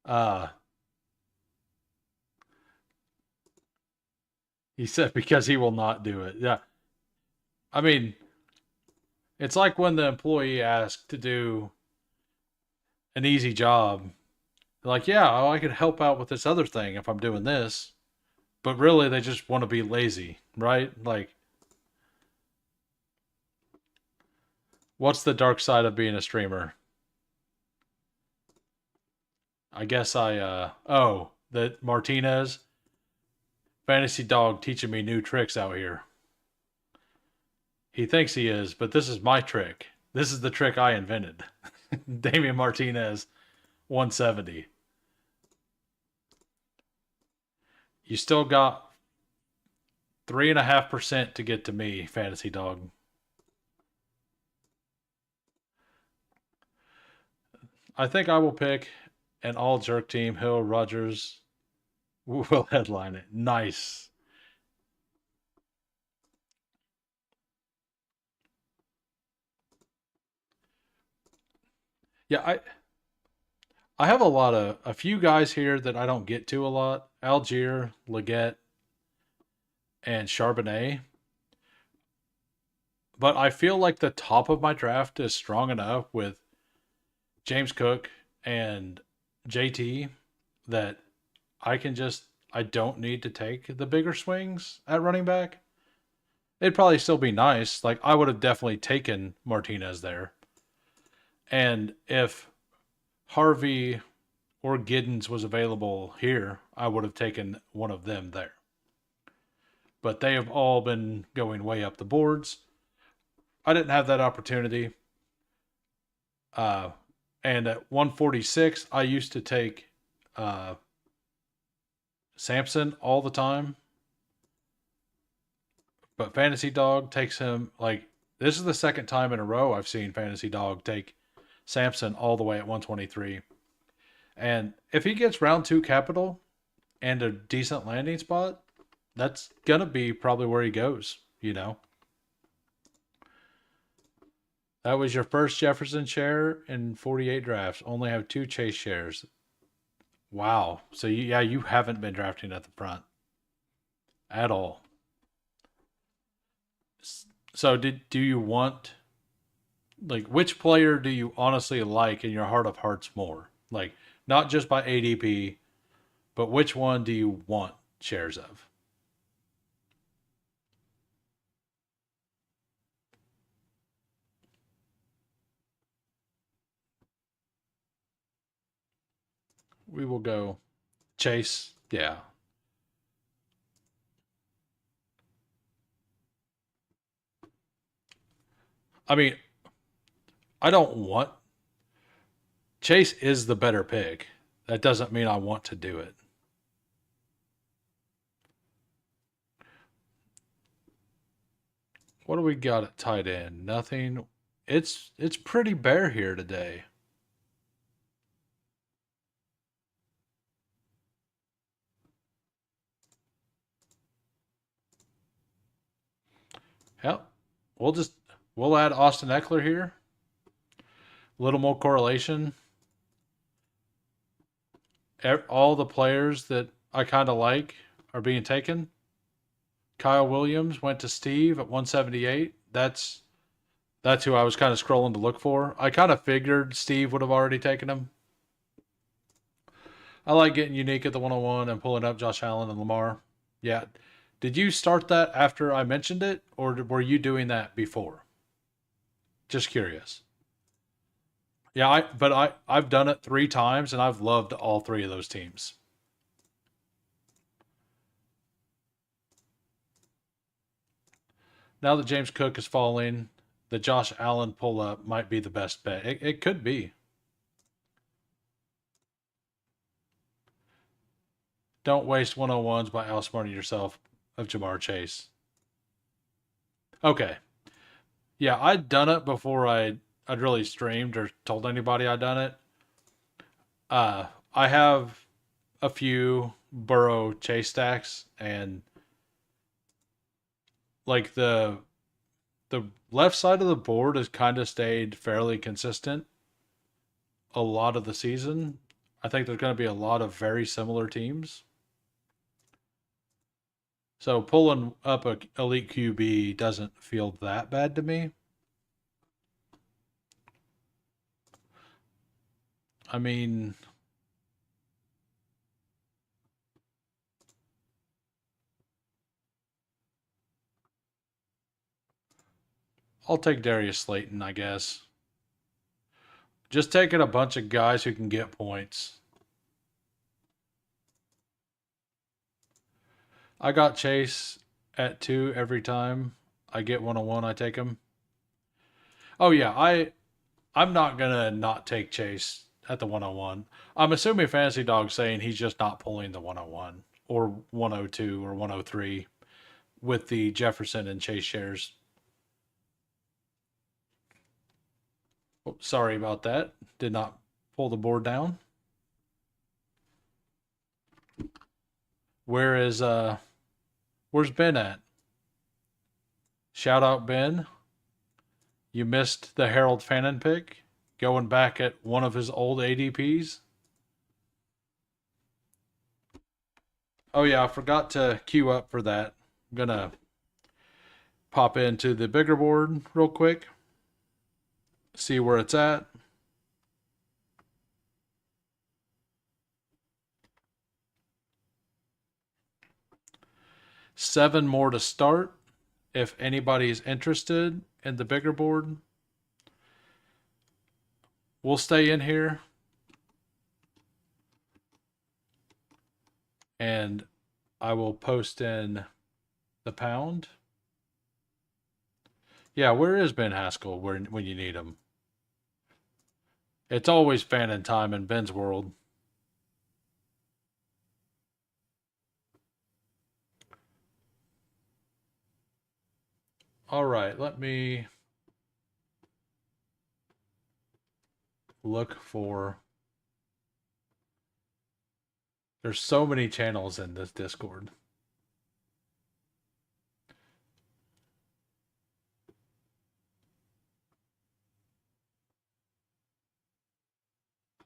Uh, he said because he will not do it. Yeah. I mean, it's like when the employee asked to do an easy job. Like, yeah, oh, I could help out with this other thing if I'm doing this. But really, they just want to be lazy, right? Like, what's the dark side of being a streamer? I guess that Martinez, fantasy dog teaching me new tricks out here. He thinks he is, but this is my trick. This is the trick I invented. Damian Martinez, 170. You still got 3.5% to get to me, fantasy dog. I think I will pick an all jerk team. Hill, Rogers will headline it. Nice. Yeah, I have a few guys here that I don't get to a lot. Algier, Leggett, and Charbonnet. But I feel like the top of my draft is strong enough with James Cook and JT that I don't need to take the bigger swings at running back. It'd probably still be nice. Like I would have definitely taken Martinez there. And if Harvey or Giddens was available here, I would have taken one of them there. But they have all been going way up the boards. I didn't have that opportunity. Uh, and at 146, I used to take uh, Samson all the time. But Fantasy Dog takes him like this is the second time in a row I've seen Fantasy Dog take Samson all the way at 123. And if he gets round two capital and a decent landing spot, that's gonna be probably where he goes, you know. That was your first Jefferson share in 48 drafts. Only have 2 Chase shares. Wow. So you haven't been drafting at the front at all. So do you want like which player do you honestly like in your heart of hearts more? Like not just by ADP, but which one do you want shares of? We will go Chase. Yeah. I mean, I don't want Chase is the better pick. That doesn't mean I want to do it. What do we got at tight end? Nothing. It's pretty bare here today. Yep. We'll just we'll add Austin Eckler here. A little more correlation. All the players that I kind of like are being taken. Kyle Williams went to Steve at 178. That's who I was kind of scrolling to look for. I kind of figured Steve would have already taken him. I like getting unique at the 101 and pulling up Josh Allen and Lamar. Yeah. Did you start that after I mentioned it, or were you doing that before? Just curious. Yeah, I've done it 3 times and I've loved all three of those teams. Now that James Cook is falling, the Josh Allen pull up might be the best bet. It could be. Don't waste 101s by outsmarting yourself of Jamar Chase. Okay. Yeah, I'd done it before I'd really streamed or told anybody I'd done it. I have a few Burrow Chase stacks, and like the left side of the board has kind of stayed fairly consistent a lot of the season. I think there's going to be a lot of very similar teams. So pulling up a elite QB doesn't feel that bad to me. I mean, I'll take Darius Slayton, I guess. Just taking a bunch of guys who can get points. I got Chase at 2 every time I get 101. I take him. Oh yeah, I'm not gonna not take Chase at the 101. I'm assuming Fantasy Dog's saying he's just not pulling the 101 or 102 or 103 with the Jefferson and Chase shares. Oh, sorry about that. Did not pull the board down. Where is where's Ben at? Shout out Ben. You missed the Harold Fannin pick. Going back at one of his old ADPs. Oh yeah, I forgot to queue up for that. I'm gonna pop into the bigger board real quick. See where it's at. Seven more to start. If anybody's interested in the bigger board, we'll stay in here and I will post in the pound. Yeah, where is Ben Haskell when you need him? It's always fan in time in Ben's world. All right, let me look for. There's so many channels in this Discord.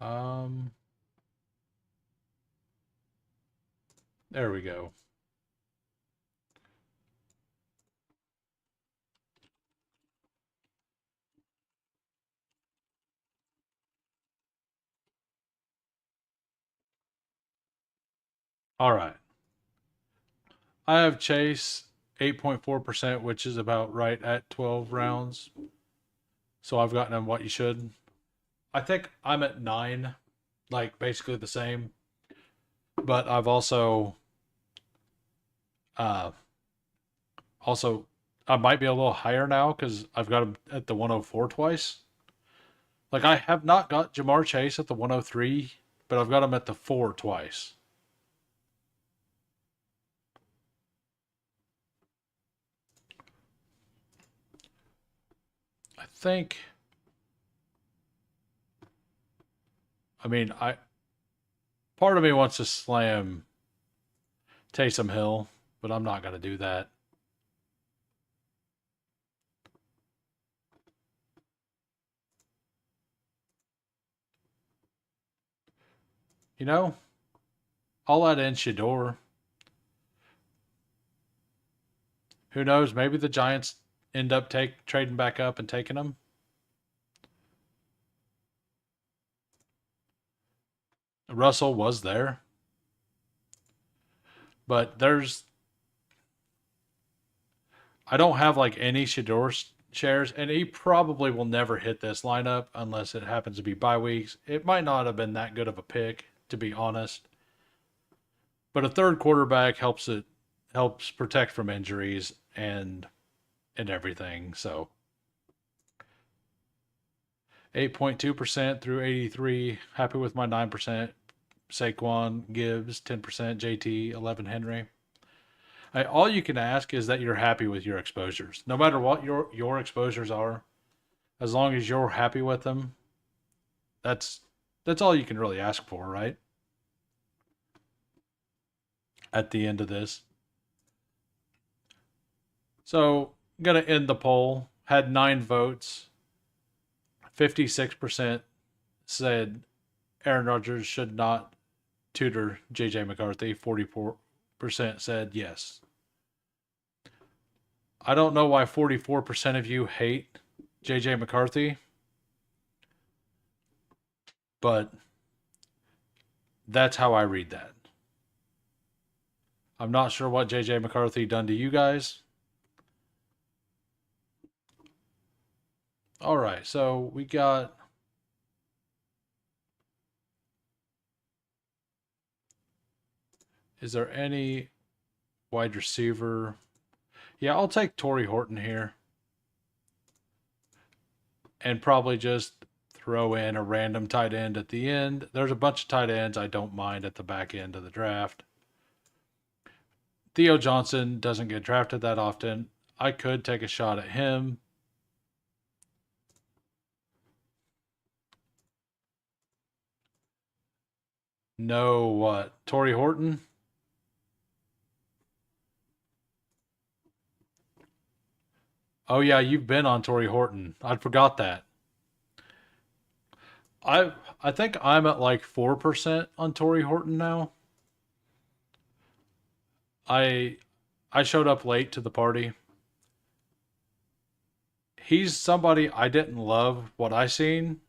Um, there we go. All right. I have Chase 8.4%, which is about right at 12 rounds. So I've gotten him what you should. I think I'm at 9, like basically the same. But I've uh also I might be a little higher now because I've got him at the 104 twice. Like I have not got Jamar Chase at the 103, but I've got him at the 4 twice. I think. I mean, I part of me wants to slam Taysom Hill, but I'm not going to do that. You know, I'll add in Shador. Who knows? Maybe the Giants end up trading back up and taking him. Russell was there, but there's I don't have like any Shador shares, and he probably will never hit this lineup unless it happens to be bye weeks. It might not have been that good of a pick, to be honest. But a third quarterback helps protect from injuries and everything. So 8.2% through 83. Happy with my 9%. Saquon, Gibbs, 10%, JT, 11 Henry. All you can ask is that you're happy with your exposures. No matter what your exposures are, as long as you're happy with them, that's all you can really ask for, right? At the end of this. So, I'm going to end the poll. Had 9 votes. 56% said Aaron Rodgers should not tutor JJ McCarthy. 44% said yes. I don't know why 44% of you hate JJ McCarthy, but that's how I read that. I'm not sure what JJ McCarthy done to you guys. All right, so we got is there any wide receiver? Yeah, I'll take Torrey Horton here. And probably just throw in a random tight end at the end. There's a bunch of tight ends I don't mind at the back end of the draft. Theo Johnson doesn't get drafted that often. I could take a shot at him. No, what? Torrey Horton? Oh yeah, you've been on Torrey Horton. I forgot that. I think I'm at like 4% on Torrey Horton now. I I showed up late to the party. He's somebody I didn't love what I seen,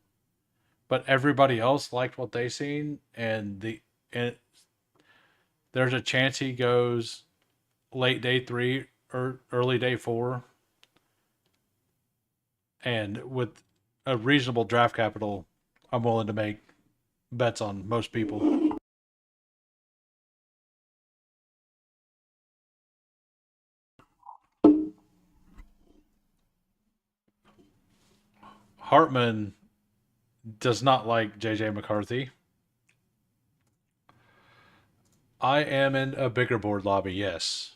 but everybody else liked what they seen, and there's a chance he goes late day 3 or early day 4, and with a reasonable draft capital, I'm willing to make bets on most people. Hartman does not like JJ McCarthy. I am in a bigger board lobby, yes.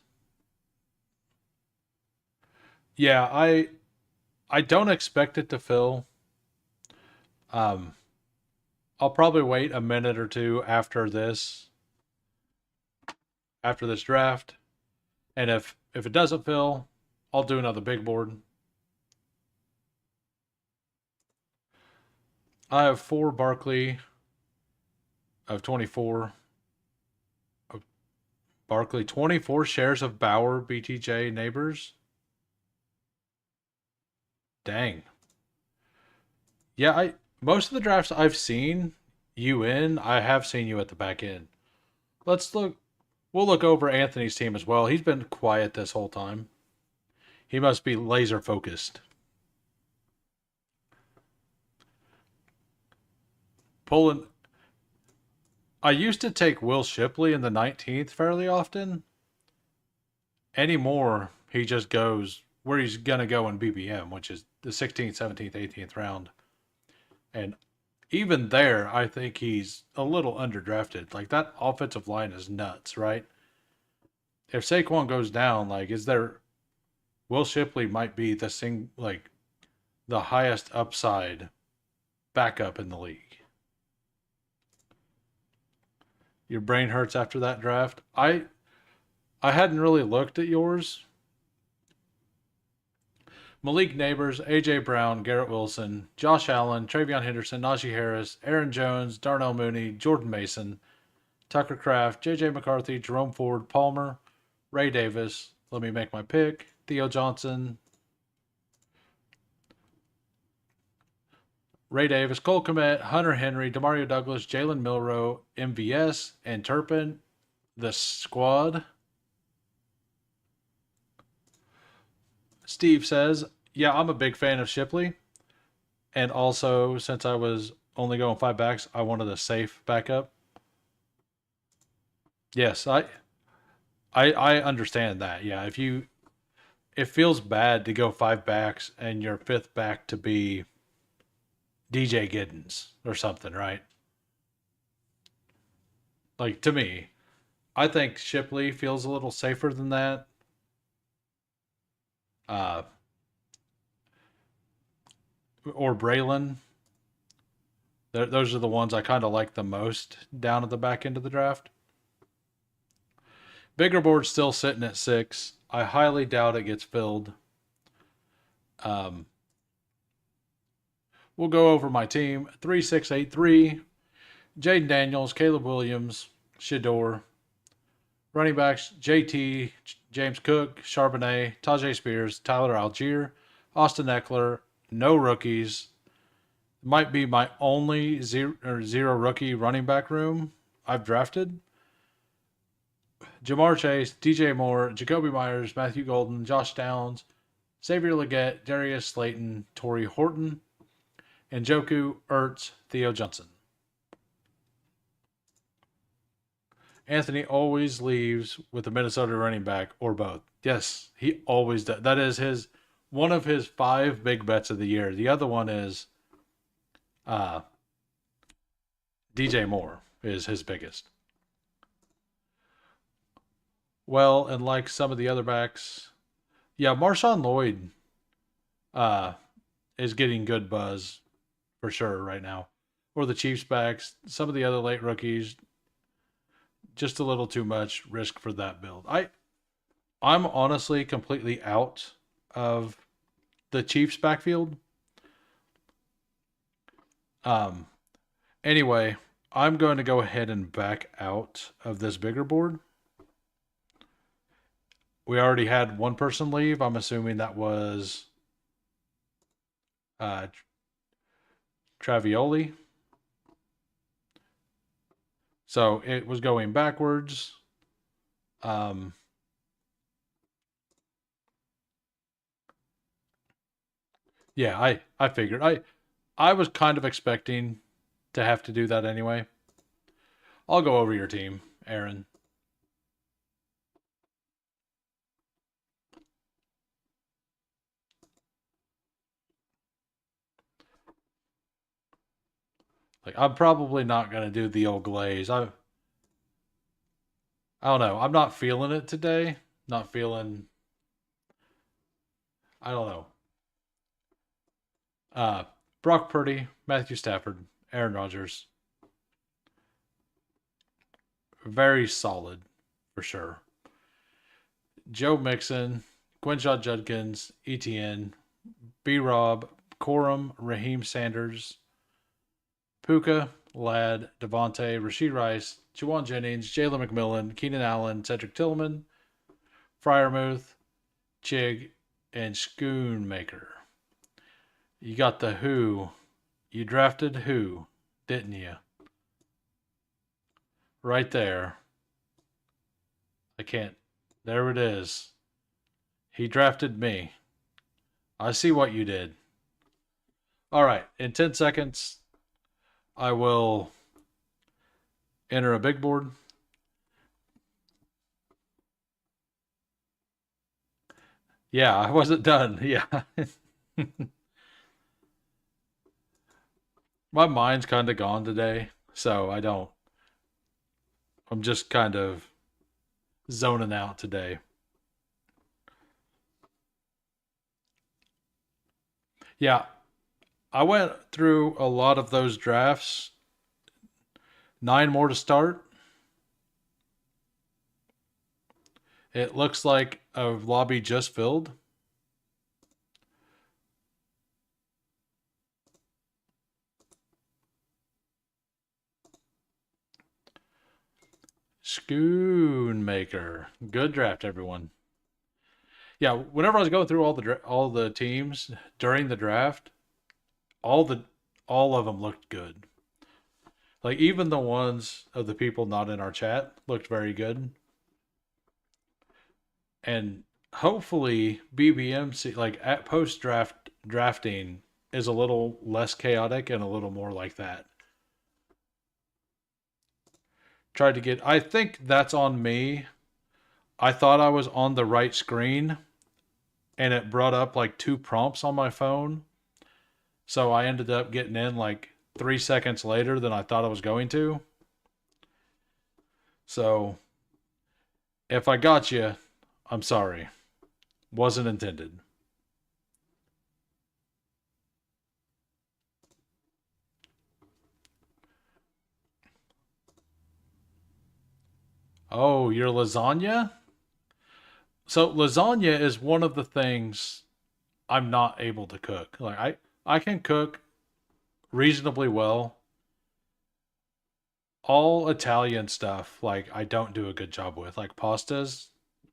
Yeah, I don't expect it to fill. Um, I'll probably wait a minute or two after this draft, and if it doesn't fill, I'll do another big board. I have 4 Barkley of 24 of Barkley, 24 shares of Bauer BTJ Neighbors. Dang. Yeah, I most of the drafts I've seen you in, I have seen you at the back end. Let's look. We'll look over Anthony's team as well. He's been quiet this whole time. He must be laser focused. Pulling. I used to take Will Shipley in the 19th fairly often. Anymore, he just goes where he's gonna go in BBM, which is the 16th, 17th, 18th round. And even there, I think he's a little underdrafted. Like that offensive line is nuts, right? If Saquon goes down, like is there Will Shipley might be the highest upside backup in the league. Your brain hurts after that draft. I hadn't really looked at yours. Malik Neighbors, AJ Brown, Garrett Wilson, Josh Allen, Travion Henderson, Najee Harris, Aaron Jones, Darnell Mooney, Jordan Mason, Tucker Kraft, JJ McCarthy, Jerome Ford, Palmer, Ray Davis. Let me make my pick. Theo Johnson, Ray Davis, Cole Kmet, Hunter Henry, Demario Douglas, Jalen Milrow, MVS, and Turpin. The squad. Steve says, "Yeah, I'm a big fan of Shipley, and also since I was only going 5 backs, I wanted a safe backup." Yes, I understand that. Yeah, if you it feels bad to go 5 backs and your fifth back to be DJ Giddens or something, right? Like to me, I think Shipley feels a little safer than that. Uh, or Braylon. Those are the ones I kind of like the most down at the back end of the draft. Bigger board's still sitting at 6. I highly doubt it gets filled. Um, we'll go over my team 3683. Jaden Daniels, Caleb Williams, Shador. Running backs JT, James Cook, Charbonnet, Tajay Spears, Tyler Algier, Austin Eckler. No rookies. Might be my only zero rookie running back room I've drafted. Jamar Chase, DJ Moore, Jacoby Myers, Matthew Golden, Josh Downs, Xavier Legette, Darius Slayton, Torrey Horton, and Njoku, Ertz, Theo Johnson. Anthony always leaves with the Minnesota running back or both. Yes, he always does. That is his one of his 5 big bets of the year. The other one is uh, DJ Moore is his biggest. Well, and like some of the other backs, yeah, Marshawn Lloyd uh, is getting good buzz for sure right now. Or the Chiefs backs, some of the other late rookies, just a little too much risk for that build. I'm honestly completely out of the Chiefs backfield. Um, anyway, I'm going to go ahead and back out of this bigger board. We already had one person leave. I'm assuming that was uh, Travioli. So it was going backwards. Um, yeah, I figured. I was kind of expecting to have to do that anyway. I'll go over your team, Aaron. Like I'm probably not gonna do the old glaze. I don't know. I'm not feeling it today. Not feeling. I don't know. Uh, Brock Purdy, Matthew Stafford, Aaron Rodgers, very solid for sure. Joe Mixon, Quinshot Judkins, ETN, B Rob, Corum, Raheem Sanders, Puka, Ladd, Devontae, Rasheed Rice, Juwan Jennings, Jalen McMillan, Keenan Allen, Cedric Tillman, Fryermuth, Chig, and Schoonmaker. You got the who. You drafted who, didn't you? Right there. I can't. There it is. He drafted me. I see what you did. All right. In 10 seconds, I will enter a big board. Yeah, I wasn't done. Yeah. My mind's kind of gone today, so I don't. I'm just kind of zoning out today. Yeah, I went through a lot of those drafts. 9 more to start. It looks like a lobby just filled. Schoonmaker. Good draft, everyone. Yeah, whenever I was going through all the teams during the draft, all the all of them looked good. Like even the ones of the people not in our chat looked very good. And hopefully BBMC, like at post drafting, is a little less chaotic and a little more like that. Tried to get, I think that's on me. I thought I was on the right screen and it brought up like two prompts on my phone. So I ended up getting in like 3 seconds later than I thought I was going to. So if I got you, I'm sorry. Wasn't intended. Oh, your lasagna? So lasagna is one of the things I'm not able to cook. Like I can cook reasonably well. All Italian stuff, like I don't do a good job with. Like pastas,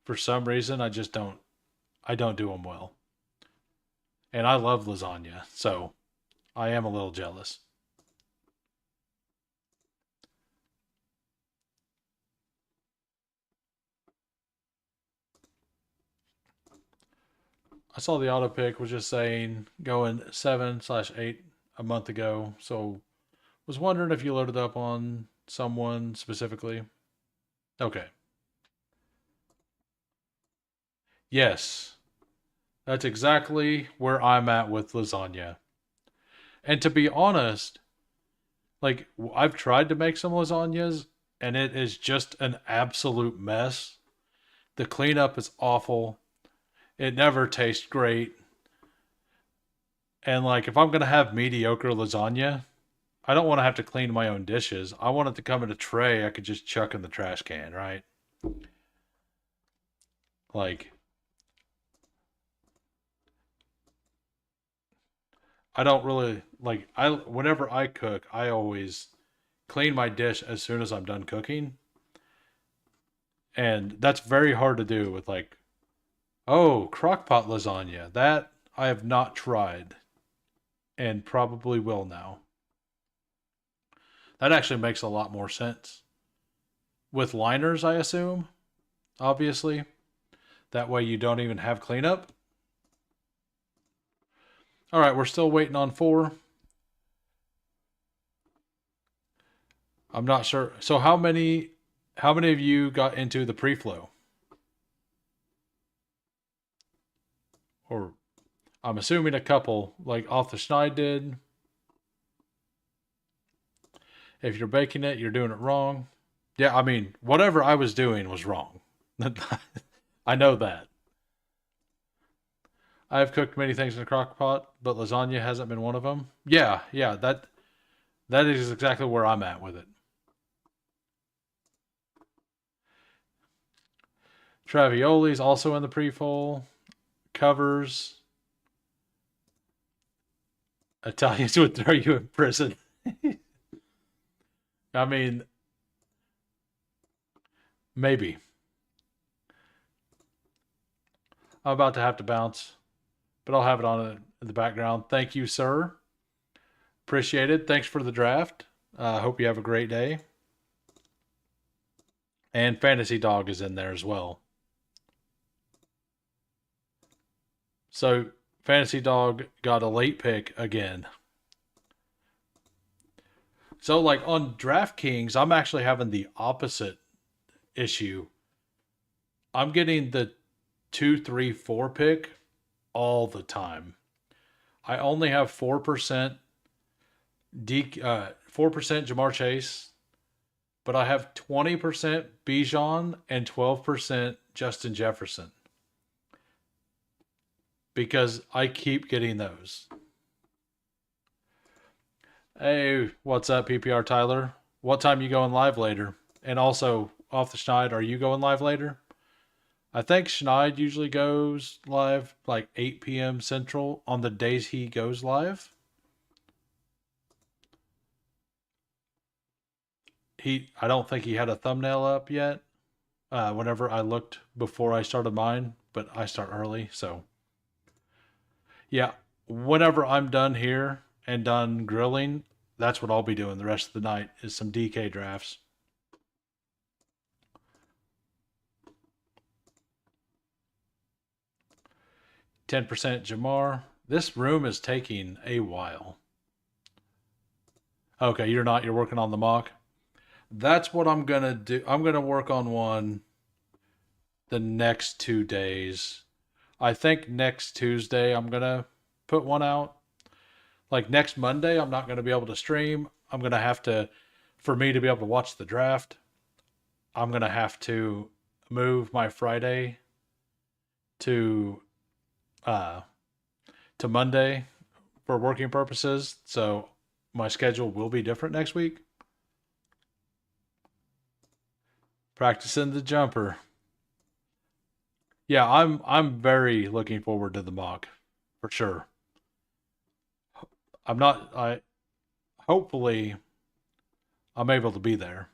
for some reason, I don't do them well. And I love lasagna, so I am a little jealous. I saw the auto pick was just saying going 7/8 a month ago, so was wondering if you loaded up on someone specifically. Okay. Yes, that's exactly where I'm at with lasagna. And to be honest, like I've tried to make some lasagnas and it is just an absolute mess. The cleanup is awful. It never tastes great. And like if I'm going to have mediocre lasagna, I don't want to have to clean my own dishes. I want it to come in a tray I could just chuck in the trash can, right? Like I don't really like I whenever I cook, I always clean my dish as soon as I'm done cooking. And that's very hard to do with like, oh, crockpot lasagna. That I have not tried and probably will now. That actually makes a lot more sense. With liners, I assume, obviously. That way you don't even have cleanup. All right, we're still waiting on four. I'm not sure. So how many of you got into the pre-flow? Or I'm assuming a couple, like off the schneid did. If you're baking it, you're doing it wrong. Yeah, I mean, whatever I was doing was wrong. I know that. I've cooked many things in a crock pot, but lasagna hasn't been one of them. Yeah, yeah, that is exactly where I'm at with it. Travioli's also in the pre-fold. Covers. Italians would throw you in prison. I mean, maybe. I'm about to have to bounce, but I'll have it on in the background. Thank you, sir. Appreciate it. Thanks for the draft. Hope you have a great day. And Fantasy Dog is in there as well. So Fantasy Dog got a late pick again. So like on DraftKings, I'm actually having the opposite issue. I'm getting the 2, 3, 4 pick all the time. I only have 4% 4% Jamar Chase, but I have 20% Bijan and 12% Justin Jefferson because I keep getting those. Hey, what's up, PPR Tyler? What time you going live later? And also, off the schneid, are you going live later? I think Schneid usually goes live like 8 p.m. Central on the days he goes live. I don't think he had a thumbnail up yet. Whenever I looked before I started mine, but I start early, so yeah. Whenever I'm done here and done grilling, that's what I'll be doing the rest of the night is some DK drafts. 10% Jamar. This room is taking a while. Okay, you're not. You're working on the mock. That's what I'm going to do. I'm going to work on one the next 2 days. I think next Tuesday I'm going to put one out. Like next Monday, I'm not going to be able to stream. I'm going to have to, for me to be able to watch the draft, I'm going to have to move my Friday to uh to Monday for working purposes. So my schedule will be different next week. Practicing the jumper. Yeah, I'm very looking forward to the mock for sure. I'm not I hopefully I'm able to be there.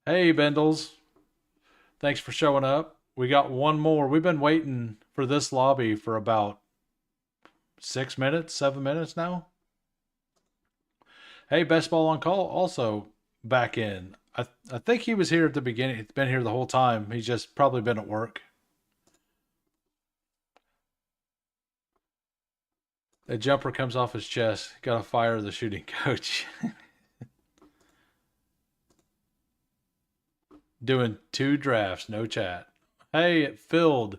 Hey Bendels, thanks for showing up. We got one more. We've been waiting for this lobby for about 6 minutes, 7 minutes now. Hey, Best Ball on Call also back in. I think he was here at the beginning. He's been here the whole time. He's just probably been at work. A jumper comes off his chest. Gotta fire the shooting coach. Doing 2 drafts, no chat. Hey, it filled.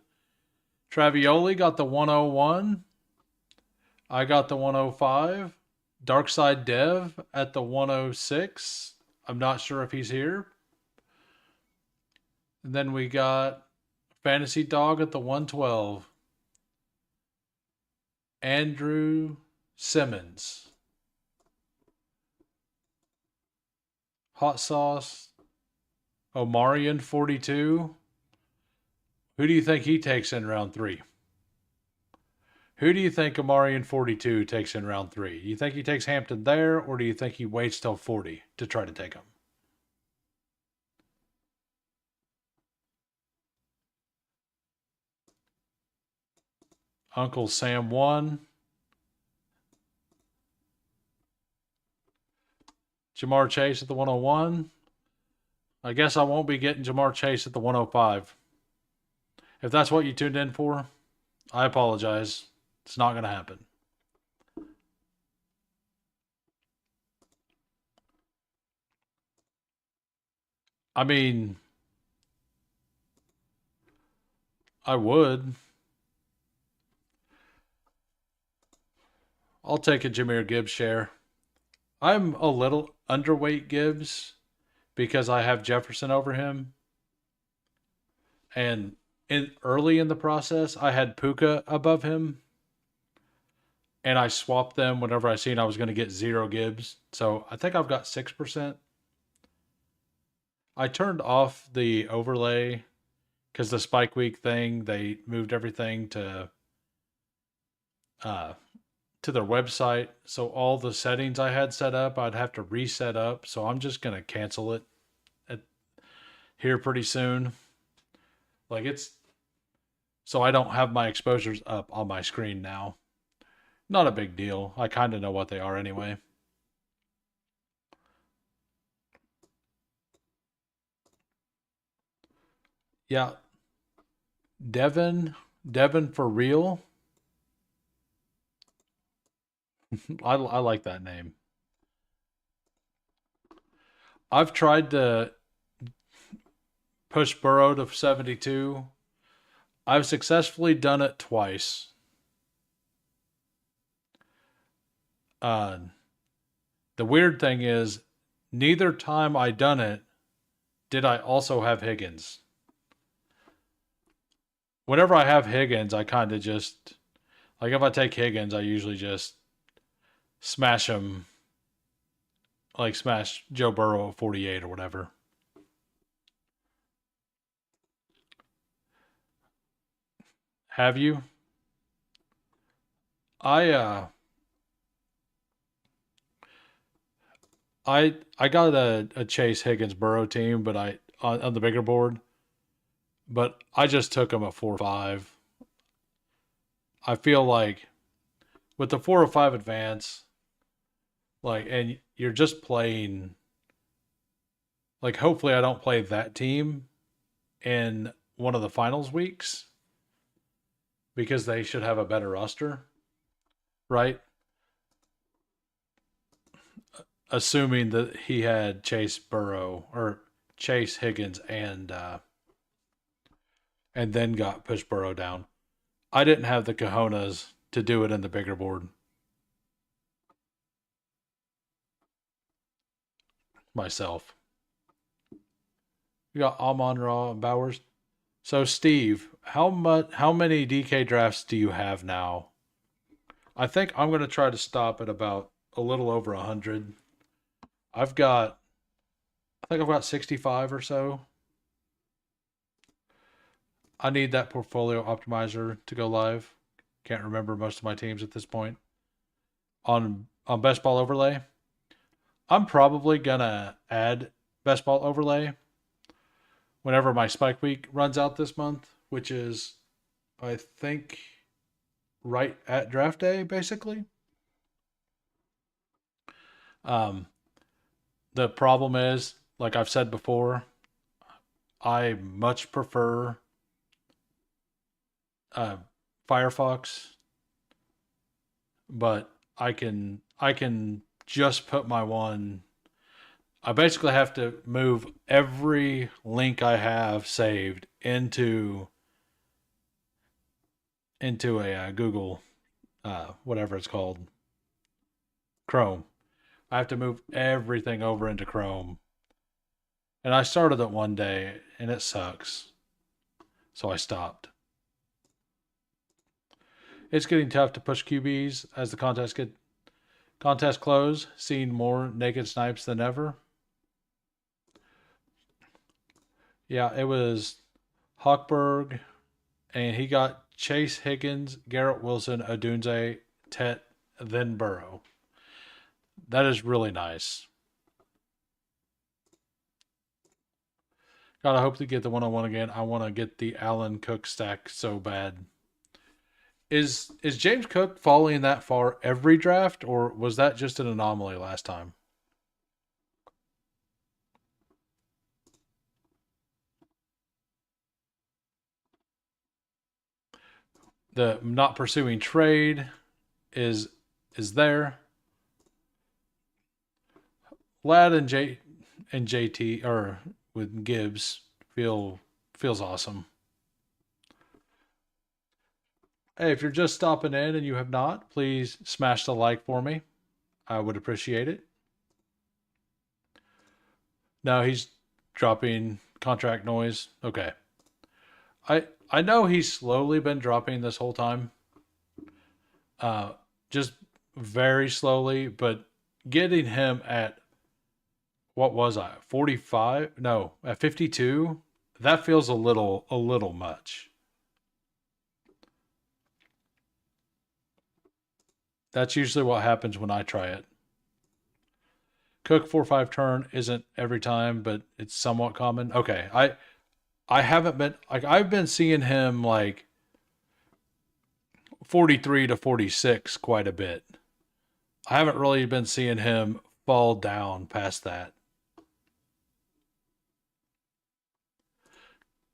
Travioli got the 101. I got the 105. Darkside Dev at the 106. I'm not sure if he's here. And then we got Fantasy Dog at the 112. Andrew Simmons. Hot Sauce. Omarion 42. Who do you think he takes in round 3? Who do you think Omarion 42 takes in round 3? You think he takes Hampton there, or do you think he waits till 40 to try to take him? Uncle Sam 1. Jamar Chase at the 101. I guess I won't be getting Jamar Chase at the 105. If that's what you tuned in for, I apologize. It's not going to happen. I mean, I would. I'll take a Jahmyr Gibbs share. I'm a little underweight Gibbs because I have Jefferson over him. And early in the process, I had Puka above him. And I swapped them whenever I seen I was going to get 0 Gibbs. So I think I've got 6%. I turned off the overlay because the Spike Week thing, they moved everything to their website. So all the settings I had set up, I'd have to reset up. So I'm just going to cancel it here pretty soon. Like it's, so I don't have my exposures up on my screen now. Not a big deal. I kind of know what they are anyway. Yeah. Devin for real. I like that name. I've tried to push Burrow to 72. I've successfully done it twice. The weird thing is, neither time I done it did I also have Higgins. Whenever I have Higgins, I kind of just, like if I take Higgins, I usually just smash him, like smash Joe Burrow at 48 or whatever. Have you? I I got a Chase Higgins Burrow team, but I on the bigger board, but I just took him at 4 or 5. I feel like with the 4 or 5 advance, like, and you're just playing, like, hopefully I don't play that team in one of the finals weeks. because they should have a better roster, right? Assuming that he had Chase Burrow or Chase Higgins and then got pushed Burrow down. I didn't have the cojones to do it in the bigger board myself. You got Amon Ra and Bowers. So Steve, how many DK drafts do you have now? I think I'm going to try to stop at about a little over 100. I've got I think I've got 65 or so. I need that portfolio optimizer to go live. Can't remember most of my teams at this point. On best ball overlay, I'm probably gonna add best ball overlay whenever my spike week runs out this month, which is I think right at draft day, basically. Um, the problem is, like I've said before, I much prefer uh, Firefox, but I can just put my one. I basically have to move every link I have saved into a Google whatever it's called, Chrome. I have to move everything over into Chrome. And I started it one day and it sucks. So I stopped. It's getting tough to push QBs as the contest close, seeing more naked snipes than ever. Yeah, it was Hochberg, and he got Chase Higgins, Garrett Wilson, Odunze, Tet, then Burrow. That is really nice. God, I hope to get the 101 again. I want to get the Allen Cook stack so bad. Is James Cook falling that far every draft, or was that just an anomaly last time? The not pursuing trade is there. Ladd and JT or with Gibbs feels awesome. Hey, if you're just stopping in and you have not, please smash the like for me. I would appreciate it. No, he's dropping contract noise. Okay. I know he's slowly been dropping this whole time. Just very slowly, but getting him at what was I? 45? No, at 52. That feels a little much. That's usually what happens when I try it. Cook 4-5 turn isn't every time, but it's somewhat common. Okay, I haven't been like I've been seeing him like 43 to 46 quite a bit. I haven't really been seeing him fall down past that.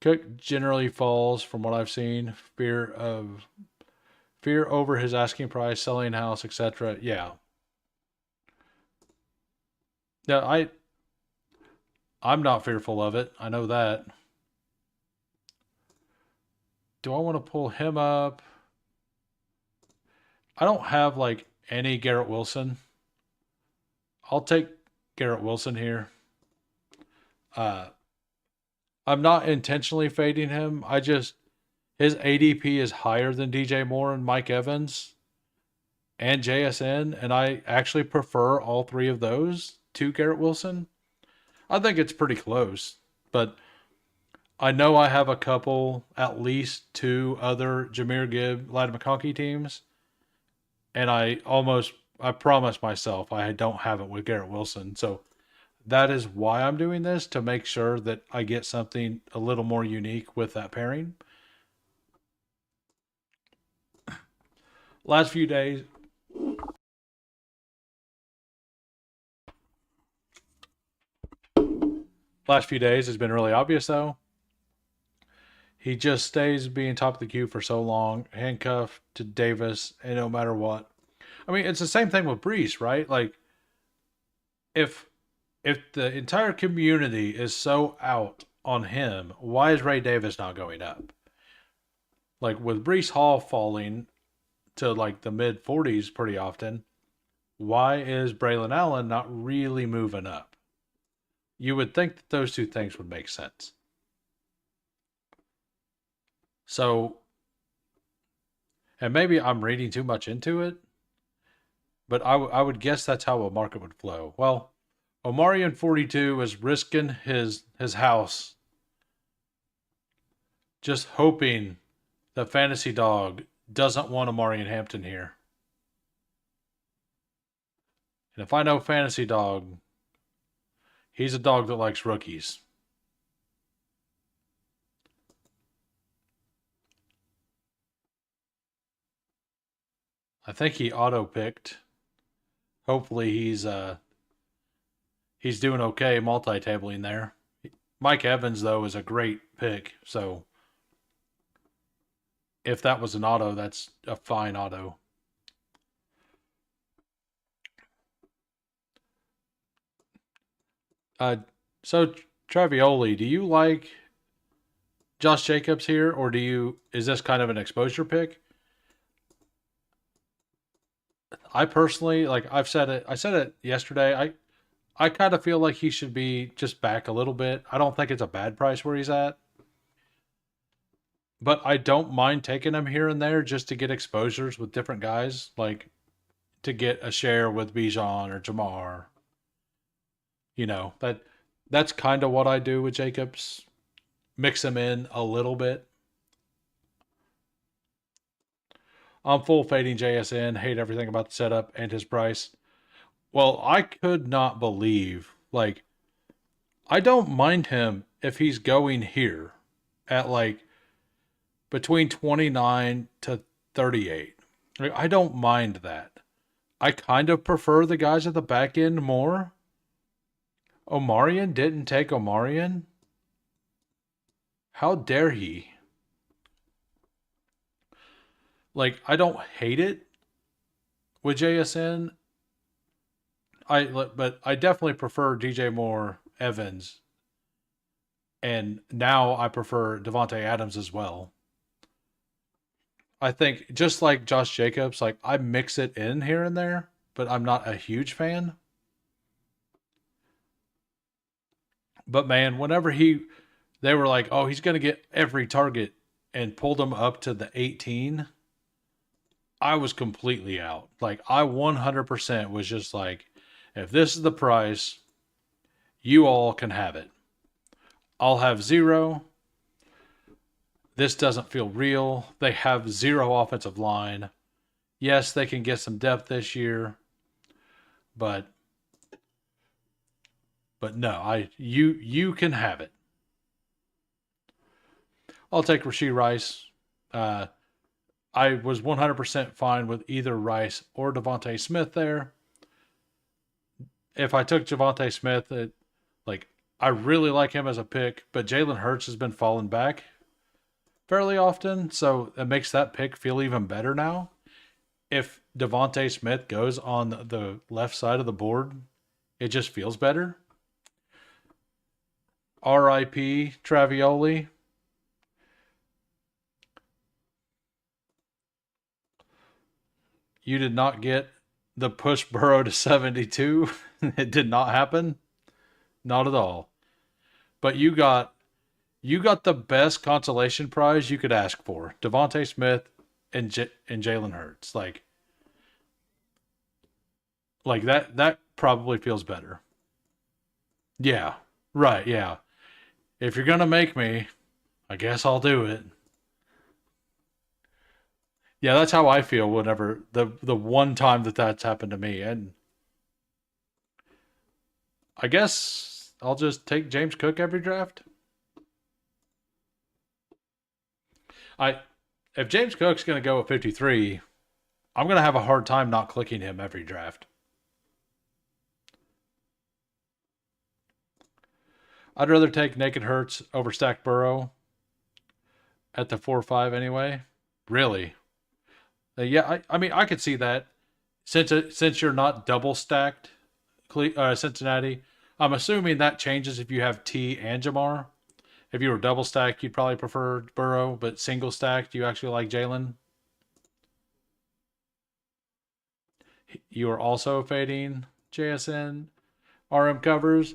Cook generally falls from what I've seen. Fear over his asking price, selling house, etc. Yeah. Yeah, I'm not fearful of it. I know that. Do I want to pull him up? I don't have like any Garrett Wilson. I'll take Garrett Wilson here. Uh, I'm not intentionally fading him. I just his ADP is higher than DJ Moore and Mike Evans and JSN, and I actually prefer all three of those to Garrett Wilson. I think it's pretty close, but I know I have a couple, at least two other Jameer Gibb, Ladd McConkey teams, and I promised myself I don't have it with Garrett Wilson. So that is why I'm doing this, to make sure that I get something a little more unique with that pairing. Last few days, last few days has been really obvious though. He just stays being top of the queue for so long, handcuffed to Davis, and no matter what. I mean, it's the same thing with Brees, right? Like if the entire community is so out on him, why is Ray Davis not going up? Like with Brees Hall falling to like the mid 40s pretty often, why is Braylon Allen not really moving up? You would think that those two things would make sense. So, and maybe I'm reading too much into it, but I would guess that's how a market would flow. Well, Omarion 42 is risking his house, just hoping that Fantasy Dog doesn't want Omarion Hampton here. And if I know Fantasy Dog, he's a dog that likes rookies. I think he auto picked. Hopefully he's doing okay multi-tabling there. Mike Evans though is a great pick, so if that was an auto, that's a fine auto. Uh, so Travioli, do you like Josh Jacobs here, or is this kind of an exposure pick? I personally like I've said it. I said it yesterday. I kind of feel like he should be just back a little bit. I don't think it's a bad price where he's at, but I don't mind taking him here and there just to get exposures with different guys, like to get a share with Bijan or Jamar. That's kind of what I do with Jacobs. Mix him in a little bit. I'm full fading JSN. Hate everything about the setup and his price. Well, I could not believe I don't mind him if he's going here at like between 29 to 38. Like, I don't mind that. I kind of prefer the guys at the back end more. Omarion didn't take Omarion. How dare he? Like, I don't hate it with JSN. But I definitely prefer DJ Moore, Evans, and now I prefer Devontae Adams as well. I think just like Josh Jacobs, like I mix it in here and there, but I'm not a huge fan. But man, whenever they were like, "Oh, he's going to get every target," and pulled him up to the 18, I was completely out. Like I 100% was just like, if this is the price, you all can have it. I'll have zero. This doesn't feel real. They have zero offensive line. Yes, they can get some depth this year, but no, you can have it. I'll take Rashee Rice. Uh, I was 100% fine with either Rice or Devontae Smith there. If I took Devontae Smith, like I really like him as a pick, but Jalen Hurts has been falling back fairly often, so it makes that pick feel even better now. If Devontae Smith goes on the left side of the board, it just feels better. R.I.P. Travioli. You did not get the push Burrow to 72. It did not happen. Not at all. But you got the best consolation prize you could ask for. Devontae Smith and Jalen Hurts. Like that probably feels better. Yeah. Right, yeah. If you're gonna make me, I guess I'll do it. Yeah, that's how I feel whenever the one time that's happened to me, and I guess I'll just take James Cook every draft. I If James Cook's gonna go at 53, I'm gonna have a hard time not clicking him every draft. I'd rather take naked Hurts over stacked Burrow. at the 4-5 anyway. Really? Yeah, I mean, I could see that since you're not double stacked, Cincinnati. I'm assuming that changes if you have T and Jamar. If you were double stacked, you'd probably prefer Burrow, but single stacked, you actually like Jalen. You are also fading JSN. RM covers.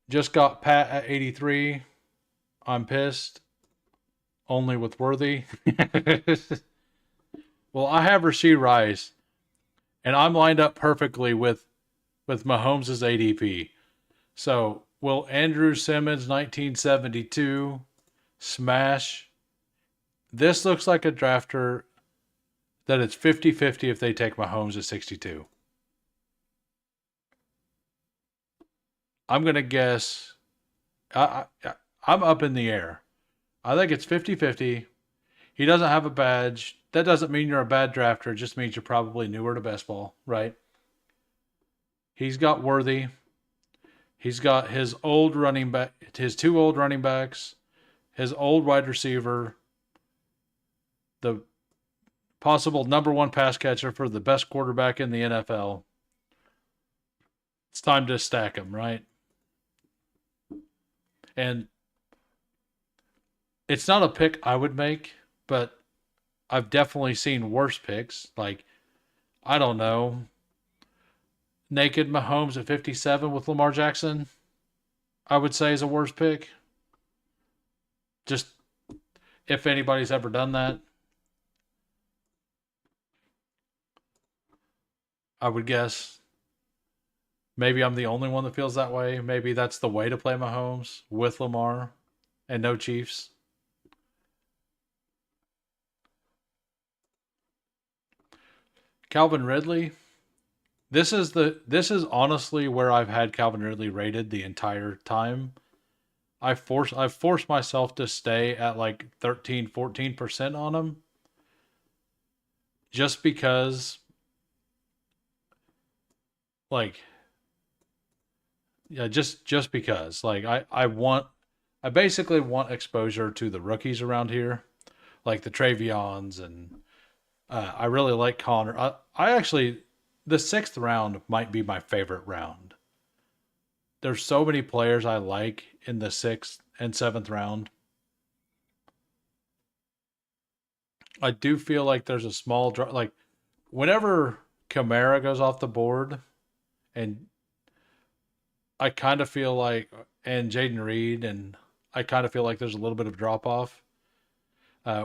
Just got Pat at 83. I'm pissed. Only with Worthy. Well, I have Rasheed Rice, and I'm lined up perfectly with Mahomes' ADP. So, will Andrew Simmons 1972 smash? This looks like a drafter that it's 50-50 if they take Mahomes at 62. I'm going to guess I'm up in the air. I think it's 50-50. He doesn't have a badge. That doesn't mean you're a bad drafter. It just means you're probably newer to baseball, right? He's got Worthy. He's got his old running back, his two old running backs, his old wide receiver, the possible number one pass catcher for the best quarterback in the NFL. It's time to stack him, right? And it's not a pick I would make, but I've definitely seen worse picks. Like, I don't know, naked Mahomes at 57 with Lamar Jackson, I would say is a worse pick. Just if anybody's ever done that, I would guess. Maybe I'm the only one that feels that way. Maybe that's the way to play Mahomes with Lamar and no Chiefs. Calvin Ridley. This is honestly where I've had Calvin Ridley rated the entire time. I've forced myself to stay at like 13-14% on him just because, like, yeah, just because, like, I basically want exposure to the rookies around here, like the Travions, and I really like Connor. I actually, the sixth round might be my favorite round. There's so many players I like in the sixth and seventh round. I do feel like there's a small drop. Like, whenever Kamara goes off the board, and I kind of feel like, and Jaden Reed, and I kind of feel like there's a little bit of drop off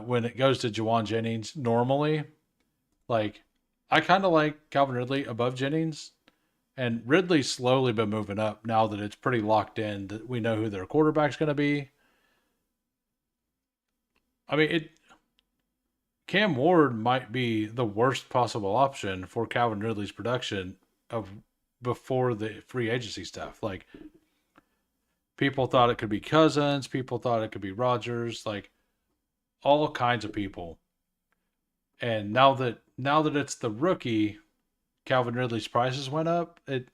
when it goes to Jawan Jennings. Normally, like, I kind of like Calvin Ridley above Jennings, and Ridley's slowly been moving up now that it's pretty locked in that we know who their quarterback's going to be. I mean, it Cam Ward might be the worst possible option for Calvin Ridley's production of before the free agency stuff. Like, people thought it could be Cousins, people thought it could be Rodgers, like all kinds of people. And now that it's the rookie, Calvin Ridley's prices went up. It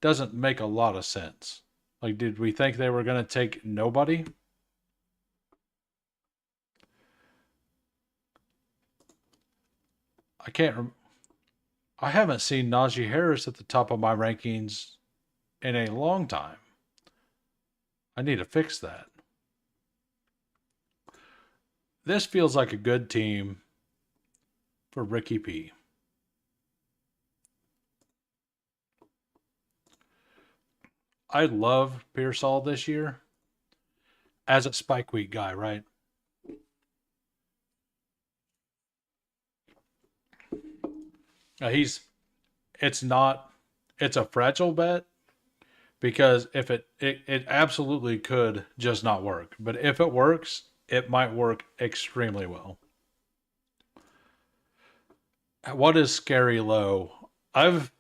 doesn't make a lot of sense. Like, did we think they were going to take nobody? I can't. I haven't seen Najee Harris at the top of my rankings in a long time. I need to fix that. This feels like a good team for Ricky P. I love Pearsall this year as a spike week guy, right? He's it's not it's a fragile bet because if it absolutely could just not work. But if it works, it might work extremely well. What is scary low? I've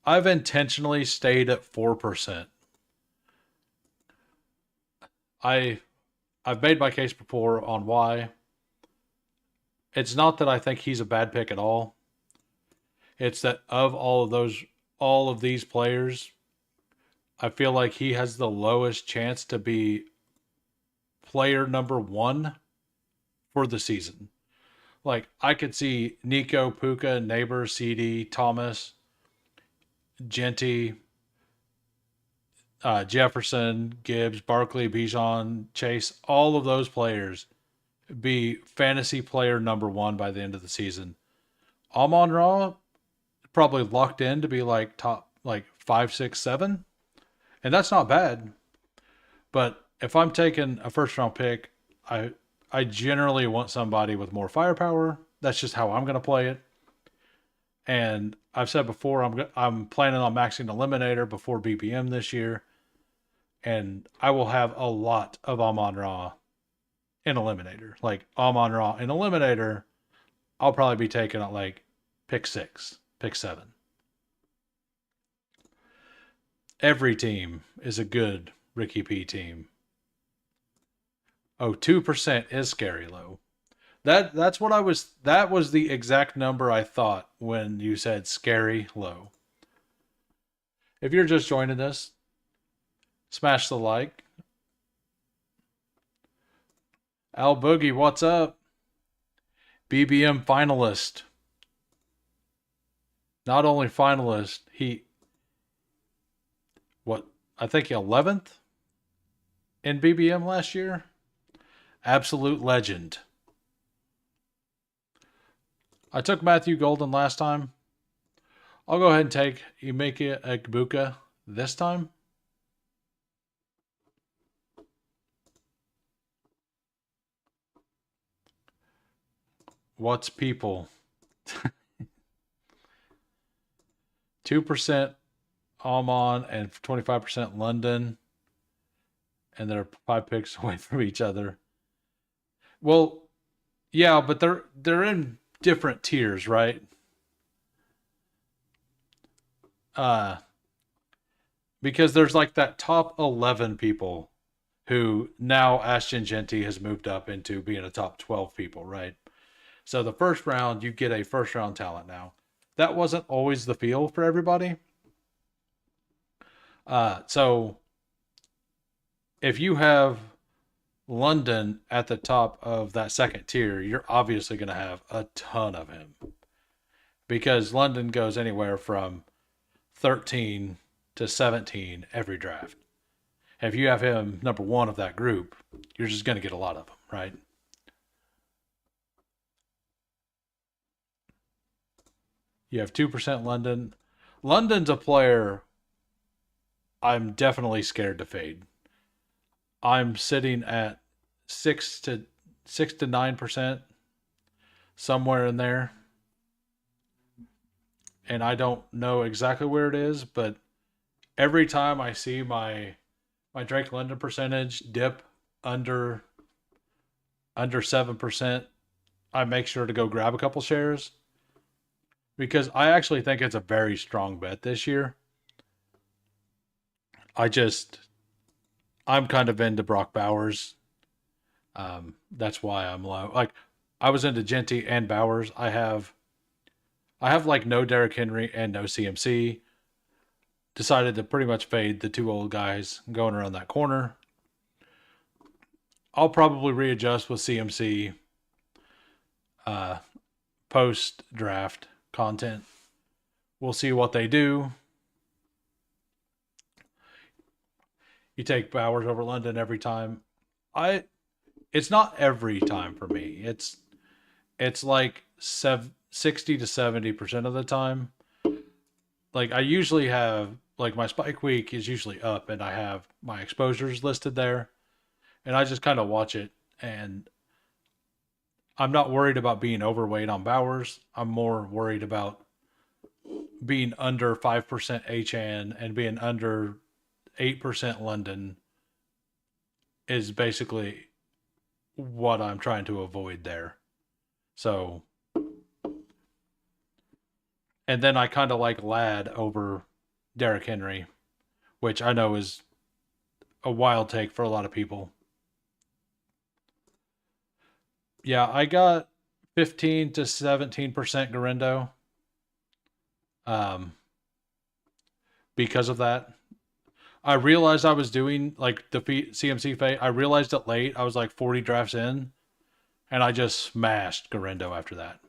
intentionally stayed at 4%. I I've made my case before on why. It's not that I think he's a bad pick at all. It's that of all of these players, I feel like he has the lowest chance to be player number one for the season. Like I could see Nico, Puka, Neighbor, CD, Thomas, Genty, Jefferson, Gibbs, Barkley, Bijan, Chase, all of those players be fantasy player number one by the end of the season. Amon Ra probably locked in to be like top like 5, 6, 7, and that's not bad. But if I'm taking a first round pick, I generally want somebody with more firepower. That's just how I'm going to play it. And I've said before, I'm planning on maxing Eliminator before BPM this year, and I will have a lot of Amon Ra in Eliminator. Like Amon Ra in Eliminator, I'll probably be taking at like pick 6, pick 7. Every team is a good Ricky P team. Oh, 2% is scary low. That's what I was. That was the exact number I thought when you said scary low. If you're just joining us, smash the like. Al Boogie, what's up? BBM finalist. Not only finalist, I think 11th in BBM last year. Absolute legend. I took Matthew Golden last time. I'll go ahead and take Emeka Egbuka this time. What's people? 2% Almond and 25% London. And they're 5 picks away from each other. Well, yeah, but they're in different tiers, right? Because there's like that top 11 people who now Ashton Genty has moved up into being a top 12 people, right? So the first round, you get a first round talent now. That wasn't always the feel for everybody. So if you have London at the top of that second tier, you're obviously going to have a ton of him. Because London goes anywhere from 13 to 17 every draft. And if you have him number one of that group, you're just going to get a lot of them, right? You have 2% London. London's a player I'm definitely scared to fade. I'm sitting at 6 to 9%, somewhere in there. And I don't know exactly where it is, but every time I see my Drake London percentage dip under 7%, I make sure to go grab a couple shares because I actually think it's a very strong bet this year. I'm kind of into Brock Bowers. That's why I'm low. Like I was into Genty and Bowers. I have like no Derrick Henry and no CMC. Decided to pretty much fade the two old guys going around that corner. I'll probably readjust with CMC post draft content. We'll see what they do. You take Bowers over London every time. It's not every time for me. It's like 60 to 70% of the time. Like I usually have like my spike week is usually up and I have my exposures listed there and I just kind of watch it and I'm not worried about being overweight on Bowers. I'm more worried about being under 5% HN and being under 8% London is basically what I'm trying to avoid there. So, and then I kind of like Ladd over Derrick Henry, which I know is a wild take for a lot of people. Yeah, I got 15 to 17% Garindo because of that. I realized I was doing like the CMC fade. I realized it late. I was like 40 drafts in. and I just smashed Garindo after that.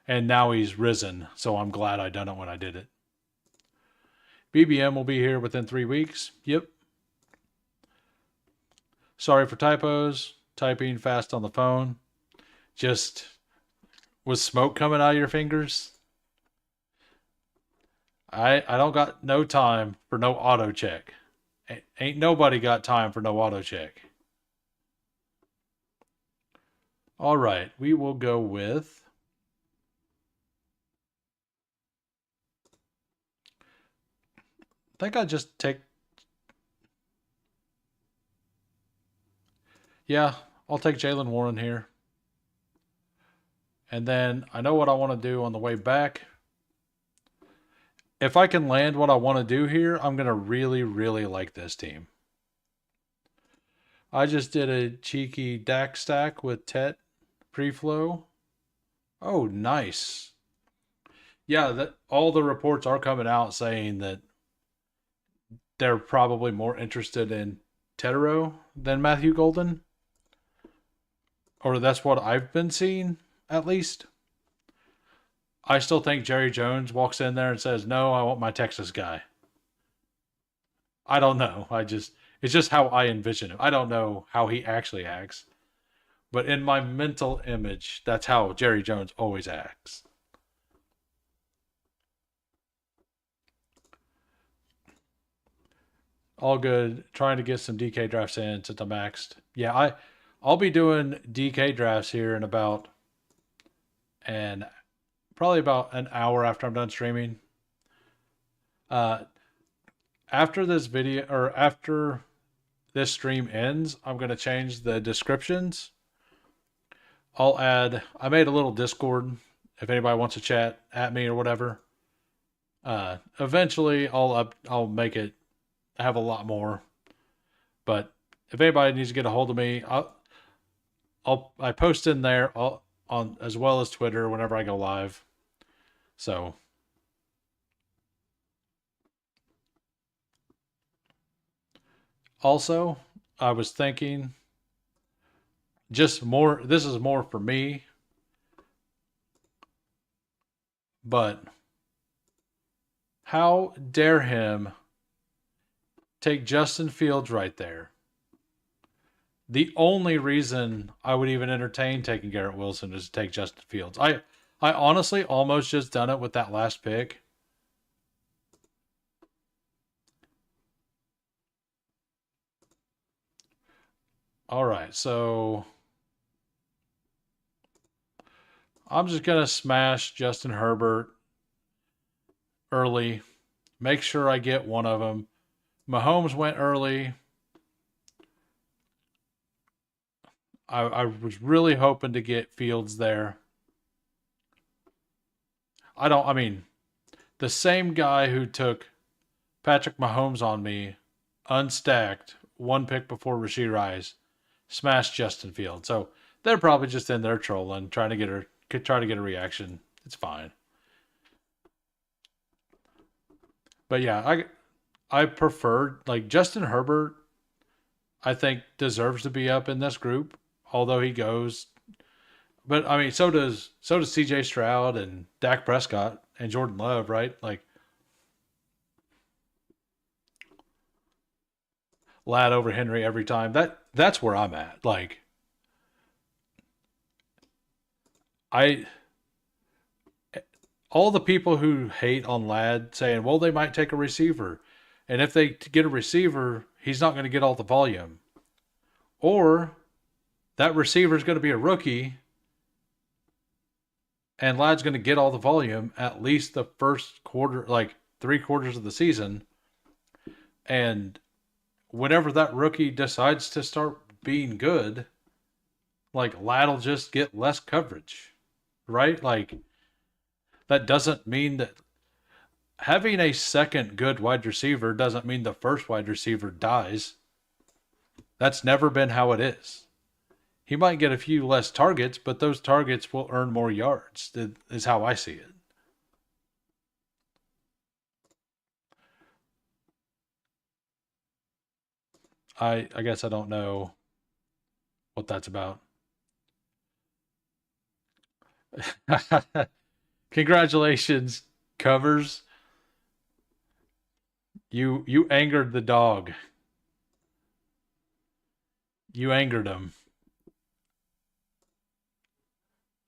And now he's risen, so I'm glad I done it when I did it. BBM will be here within 3 weeks. Yep. Sorry for typos. Typing fast on the phone. Just with smoke coming out of your fingers. I don't got no time for no auto check. Ain't nobody got time for no auto check. All right, we will go with I think I just take yeah, I'll take Jalen Warren here. And then I know what I want to do on the way back. If I can land what I want to do here, I'm going to really, really like this team. I just did a cheeky DAC stack with Tet pre-flow. Oh, nice. Yeah, that all the reports are coming out saying that they're probably more interested in Tetero than Matthew Golden. Or that's what I've been seeing, at least. I still think Jerry Jones walks in there and says, "No, I want my Texas guy." I don't know. It's just how I envision him. I don't know how he actually acts, but in my mental image, that's how Jerry Jones always acts. All good. Trying to get some DK drafts in since I'm maxed. Yeah, I'll be doing DK drafts here in about and probably about an hour after I'm done streaming. Uh, after this video or after this stream ends, I'm gonna change the descriptions. I made a little Discord if anybody wants to chat at me or whatever. Eventually I'll make it have a lot more. But if anybody needs to get a hold of me, I post in there on as well as Twitter whenever I go live. So also, I was thinking just more this is more for me, but how dare him take Justin Fields right there? The only reason I would even entertain taking Garrett Wilson is to take Justin Fields. I honestly almost just done it with that last pick. All right, so I'm just going to smash Justin Herbert early. Make sure I get one of them. Mahomes went early. I was really hoping to get Fields there. I mean, the same guy who took Patrick Mahomes on me, unstacked, one pick before Rashee Rice, smashed Justin Fields. So they're probably just in there trolling, trying to get a reaction. It's fine. But yeah, I prefer like Justin Herbert. I think deserves to be up in this group, although he goes. But I mean, so does C.J. Stroud and Dak Prescott and Jordan Love, right? Like Lad over Henry every time. That's where I'm at. Like I all the people who hate on Lad saying, well, they might take a receiver. And if they get a receiver, he's not going to get all the volume. Or that receiver is going to be a rookie and Lad's going to get all the volume at least the first quarter, like 3 quarters of the season. And whenever that rookie decides to start being good, like Lad'll just get less coverage, right? Like that doesn't mean that having a second good wide receiver doesn't mean the first wide receiver dies. That's never been how it is. He might get a few less targets, but those targets will earn more yards, is how I see it. I guess I don't know what that's about. Congratulations, covers. You angered the dog. You angered him.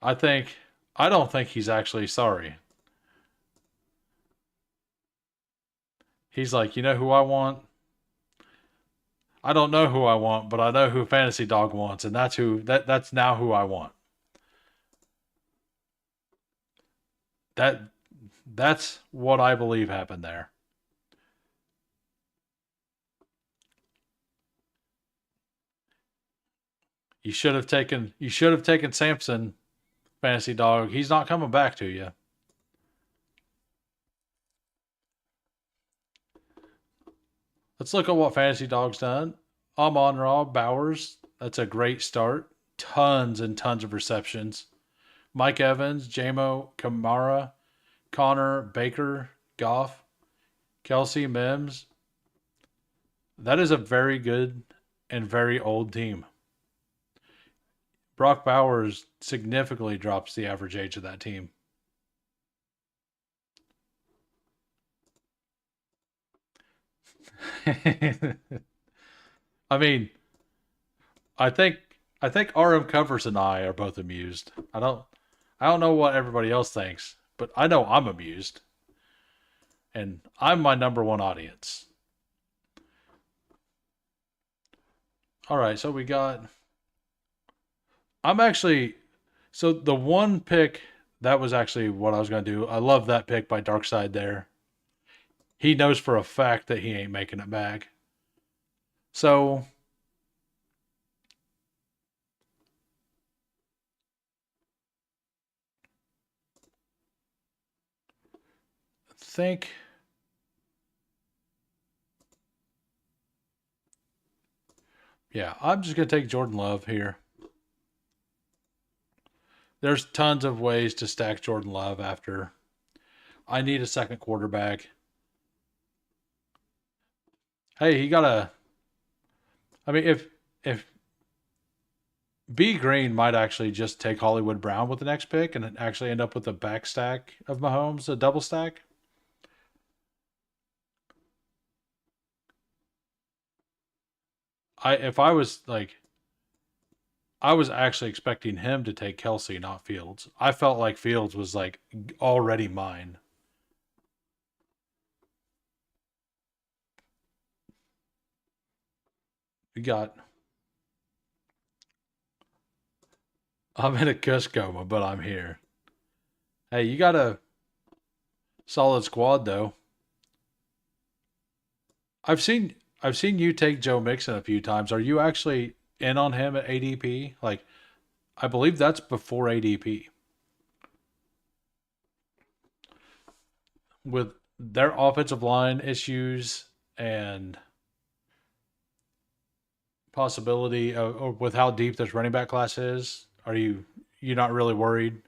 I think I don't think he's actually sorry. He's like, you know who I want? I don't know who I want, but I know who Fantasy Dog wants, and that's now who I want. That that's what I believe happened there. You should have taken Samson, Fantasy Dog. He's not coming back to you. Let's look at what Fantasy Dog's done. Amon Ra Bowers, that's a great start. Tons and tons of receptions. Mike Evans, Jamo Kamara, Connor Baker, Goff, Kelsey Mims. That is a very good and very old team. Brock Bowers significantly drops the average age of that team. I mean, I think I think RM Covers and I are both amused. I don't know what everybody else thinks, but I know I'm amused, and I'm my number one audience. All right, so we got. I'm actually so the one pick that was actually what I was going to do. I love that pick by Darkside there. He knows for a fact that he ain't making it back. So think, yeah, I'm just going to take Jordan Love here. There's tons of ways to stack Jordan Love after. I need a second quarterback. Hey, he got a. I mean, if B Green might actually just take Hollywood Brown with the next pick and actually end up with a back stack of Mahomes, a double stack. If I was like I was actually expecting him to take Kelsey, not Fields. I felt like Fields was like already mine. We got. I'm in a cuss coma, but I'm here. Hey, you got a solid squad though. I've seen you take Joe Mixon a few times. Are you actually in on him at ADP? Like I believe that's before ADP. With their offensive line issues and possibility of, or with how deep this running back class is, are you not really worried?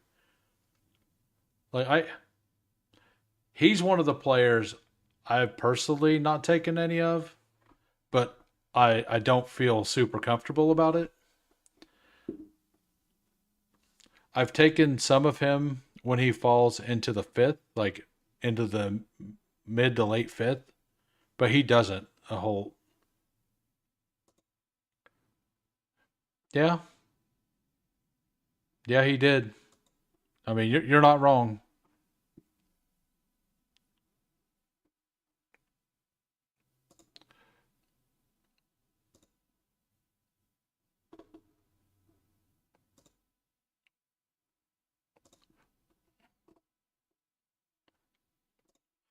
Like he's one of the players I've personally not taken any of, but I don't feel super comfortable about it. I've taken some of him when he falls into the fifth, like into the mid to late fifth, but he doesn't a whole. Yeah, yeah, he did. I mean, you're not wrong.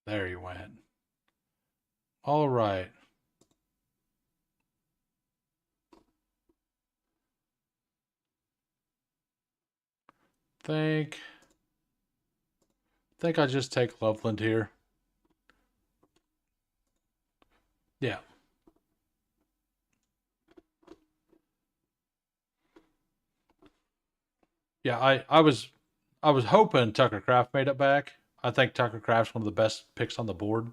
There he went. All right. Think think I just take Loveland here. Yeah, yeah. I was hoping Tucker Craft made it back. I think Tucker Craft's one of the best picks on the board,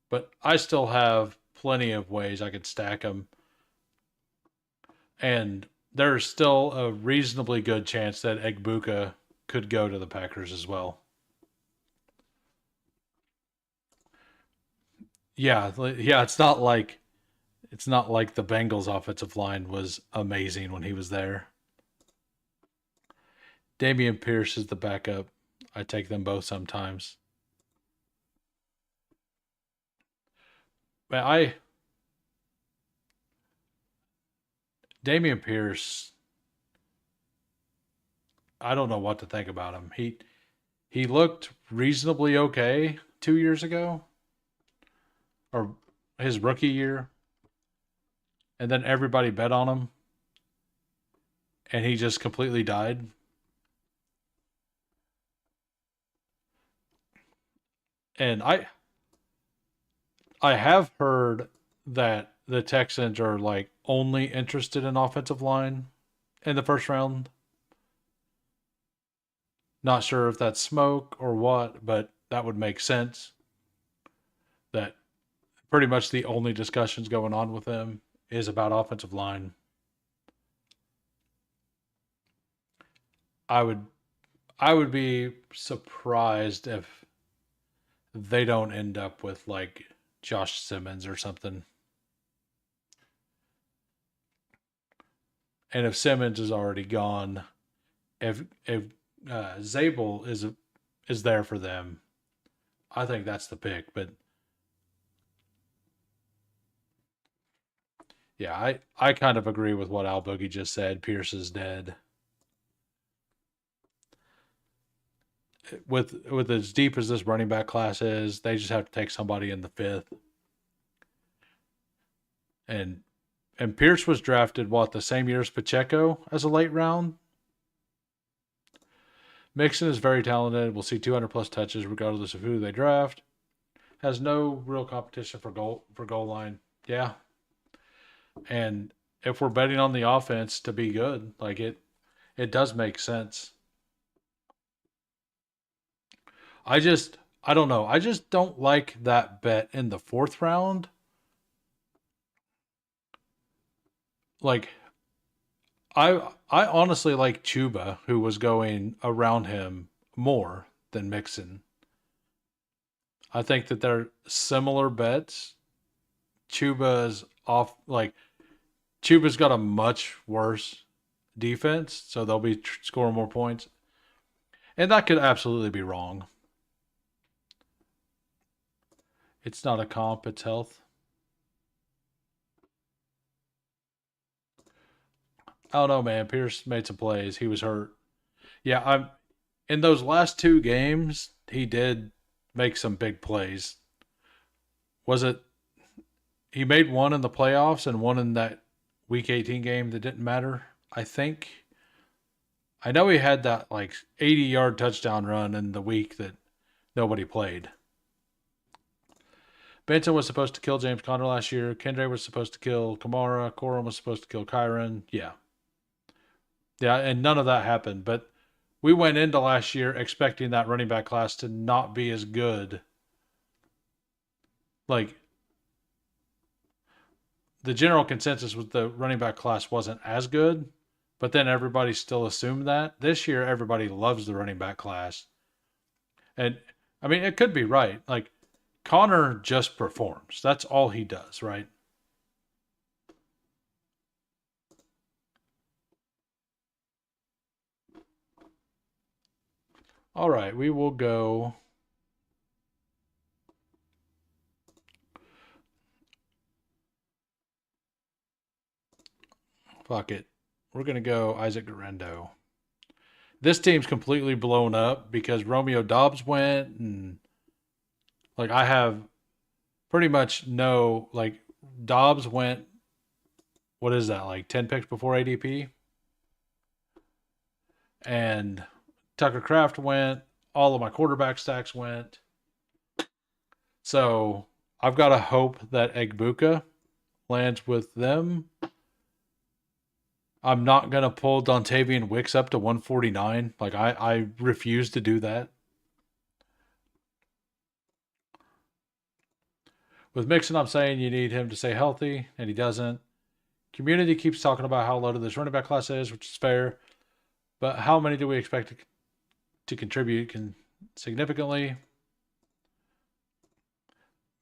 but I still have plenty of ways I could stack him, and there's still a reasonably good chance that Egbuka could go to the Packers as well. Yeah, yeah, it's not like the Bengals offensive line was amazing when he was there. Damian Pierce is the backup. I take them both sometimes. But I Damian Pierce, I don't know what to think about him. He looked reasonably okay 2 years ago, or his rookie year, and then everybody bet on him, and he just completely died. And I have heard that the Texans are like only interested in offensive line in the first round. Not sure if that's smoke or what, but that would make sense. That pretty much the only discussions going on with them is about offensive line. I would I would be surprised if they don't end up with like Josh Simmons or something. And if Simmons is already gone, if Zabel is there for them, I think that's the pick. But yeah, I kind of agree with what Al Boogie just said. Pierce is dead. With as deep as this running back class is, they just have to take somebody in the fifth. And Pierce was drafted what the same year as Pacheco as a late round. Mixon is very talented. We'll see 200 plus touches regardless of who they draft. Has no real competition for goal line. Yeah, and if we're betting on the offense to be good, like it does make sense. I don't know. I just don't like that bet in the fourth round. Like I honestly like Chuba, who was going around him more than Mixon. I think that they're similar bets. Chuba's off like Chuba's got a much worse defense, so they'll be scoring more points. And that could absolutely be wrong. It's not a comp, it's health. I don't know, man. Pierce made some plays. He was hurt. Yeah, I'm in those last two games, he did make some big plays. Was it he made one in the playoffs and one in that week 18 game that didn't matter, I think. I know he had that like 80-yard touchdown run in the week that nobody played. Benson was supposed to kill James Conner last year. Kendre was supposed to kill Kamara. Corum was supposed to kill Kyron. Yeah. Yeah, and none of that happened. But we went into last year expecting that running back class to not be as good. Like, the general consensus was the running back class wasn't as good, but then everybody still assumed that. This year, everybody loves the running back class. And, I mean, it could be right. Like, Connor just performs. That's all he does, right? All right, we will go. Fuck it. We're going to go Isaac Garendo. This team's completely blown up because Romeo Dobbs went, and like I have pretty much no, like, Dobbs went, what is that, like 10 picks before ADP? And Tucker Kraft went. All of my quarterback stacks went. So I've got to hope that Egbuka lands with them. I'm not going to pull Dontavian Wicks up to 149. Like, I refuse to do that. With Mixon, I'm saying you need him to stay healthy, and he doesn't. Community keeps talking about how loaded this running back class is, which is fair. But how many do we expect to contribute significantly.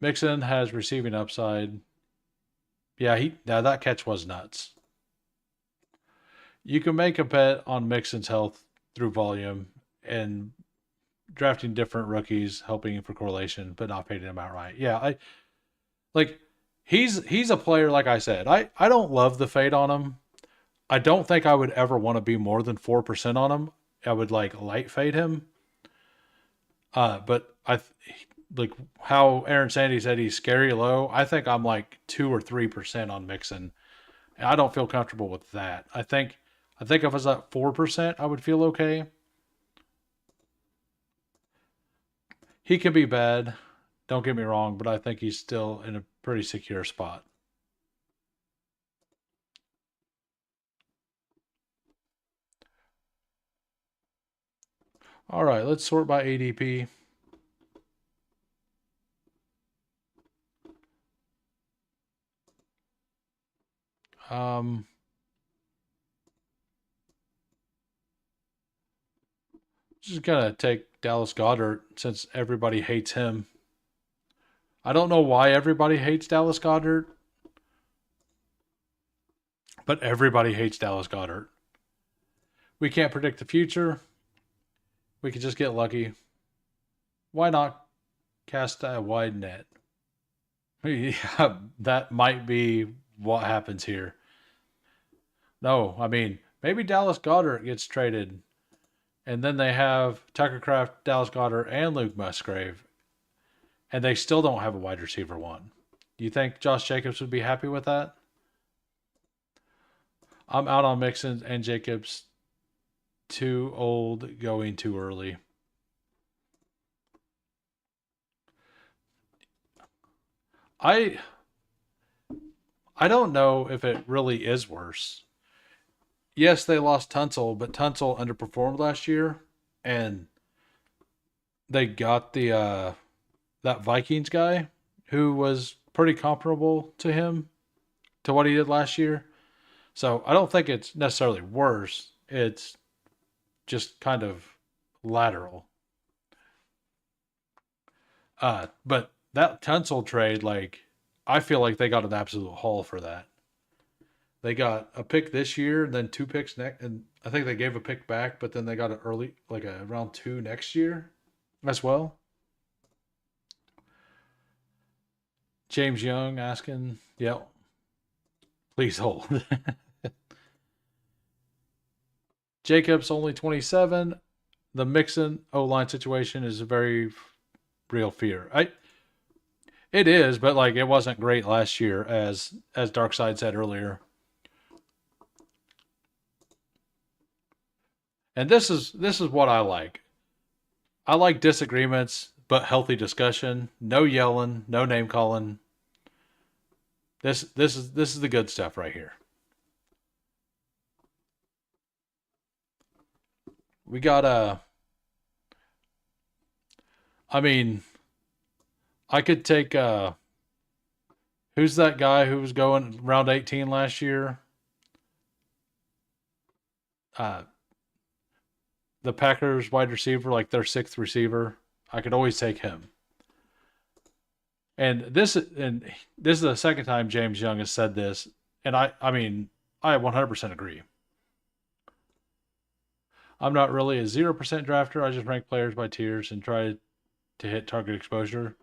Mixon has receiving upside. Yeah, that catch was nuts. You can make a bet on Mixon's health through volume and drafting different rookies, helping for correlation, but not paying him outright. Yeah, I like he's a player, like I said. I don't love the fade on him. I don't think I would ever want to be more than 4% on him. I would like light fade him. But like how Aaron Sandy said he's scary low. I think I'm like 2 or 3% on Mixon. And I don't feel comfortable with that. I think if I was at 4%, I would feel okay. He can be bad. Don't get me wrong, but I think he's still in a pretty secure spot. All right, let's sort by ADP. Just gotta take Dallas Goddard since everybody hates him. I don't know why everybody hates Dallas Goddard, but everybody hates Dallas Goddard. We can't predict the future. We could just get lucky. Why not cast a wide net? Yeah, that might be what happens here. No, I mean, maybe Dallas Goddard gets traded, and then they have Tucker Craft, Dallas Goddard, and Luke Musgrave, and they still don't have a wide receiver one. Do you think Josh Jacobs would be happy with that? I'm out on Mixon and Jacobs. Too old, going too early. I I don't know if it really is worse. Yes, they lost Tunsil, but Tunsil underperformed last year, and they got the that Vikings guy who was pretty comparable to him to what he did last year. So I don't think it's necessarily worse. It's just kind of lateral. But that Tunsil trade, like, I feel like they got an absolute haul for that. They got a pick this year, then 2 picks next, and I think they gave a pick back, but then they got an early, like a round 2 next year as well. James Young asking, yeah, please hold. Jacobs only 27. The Mixon O line situation is a very real fear. It is, but like it wasn't great last year, as Darkside said earlier. And this is what I like. I like disagreements, but healthy discussion. No yelling, no name calling. This is the good stuff right here. We got I mean, I could take who's that guy who was going round 18 last year? Uh the Packers wide receiver, like their sixth receiver. I could always take him. And this is the second time James Young has said this, and I mean I 100% agree. I'm not really a 0% drafter. I just rank players by tiers and try to hit target exposure.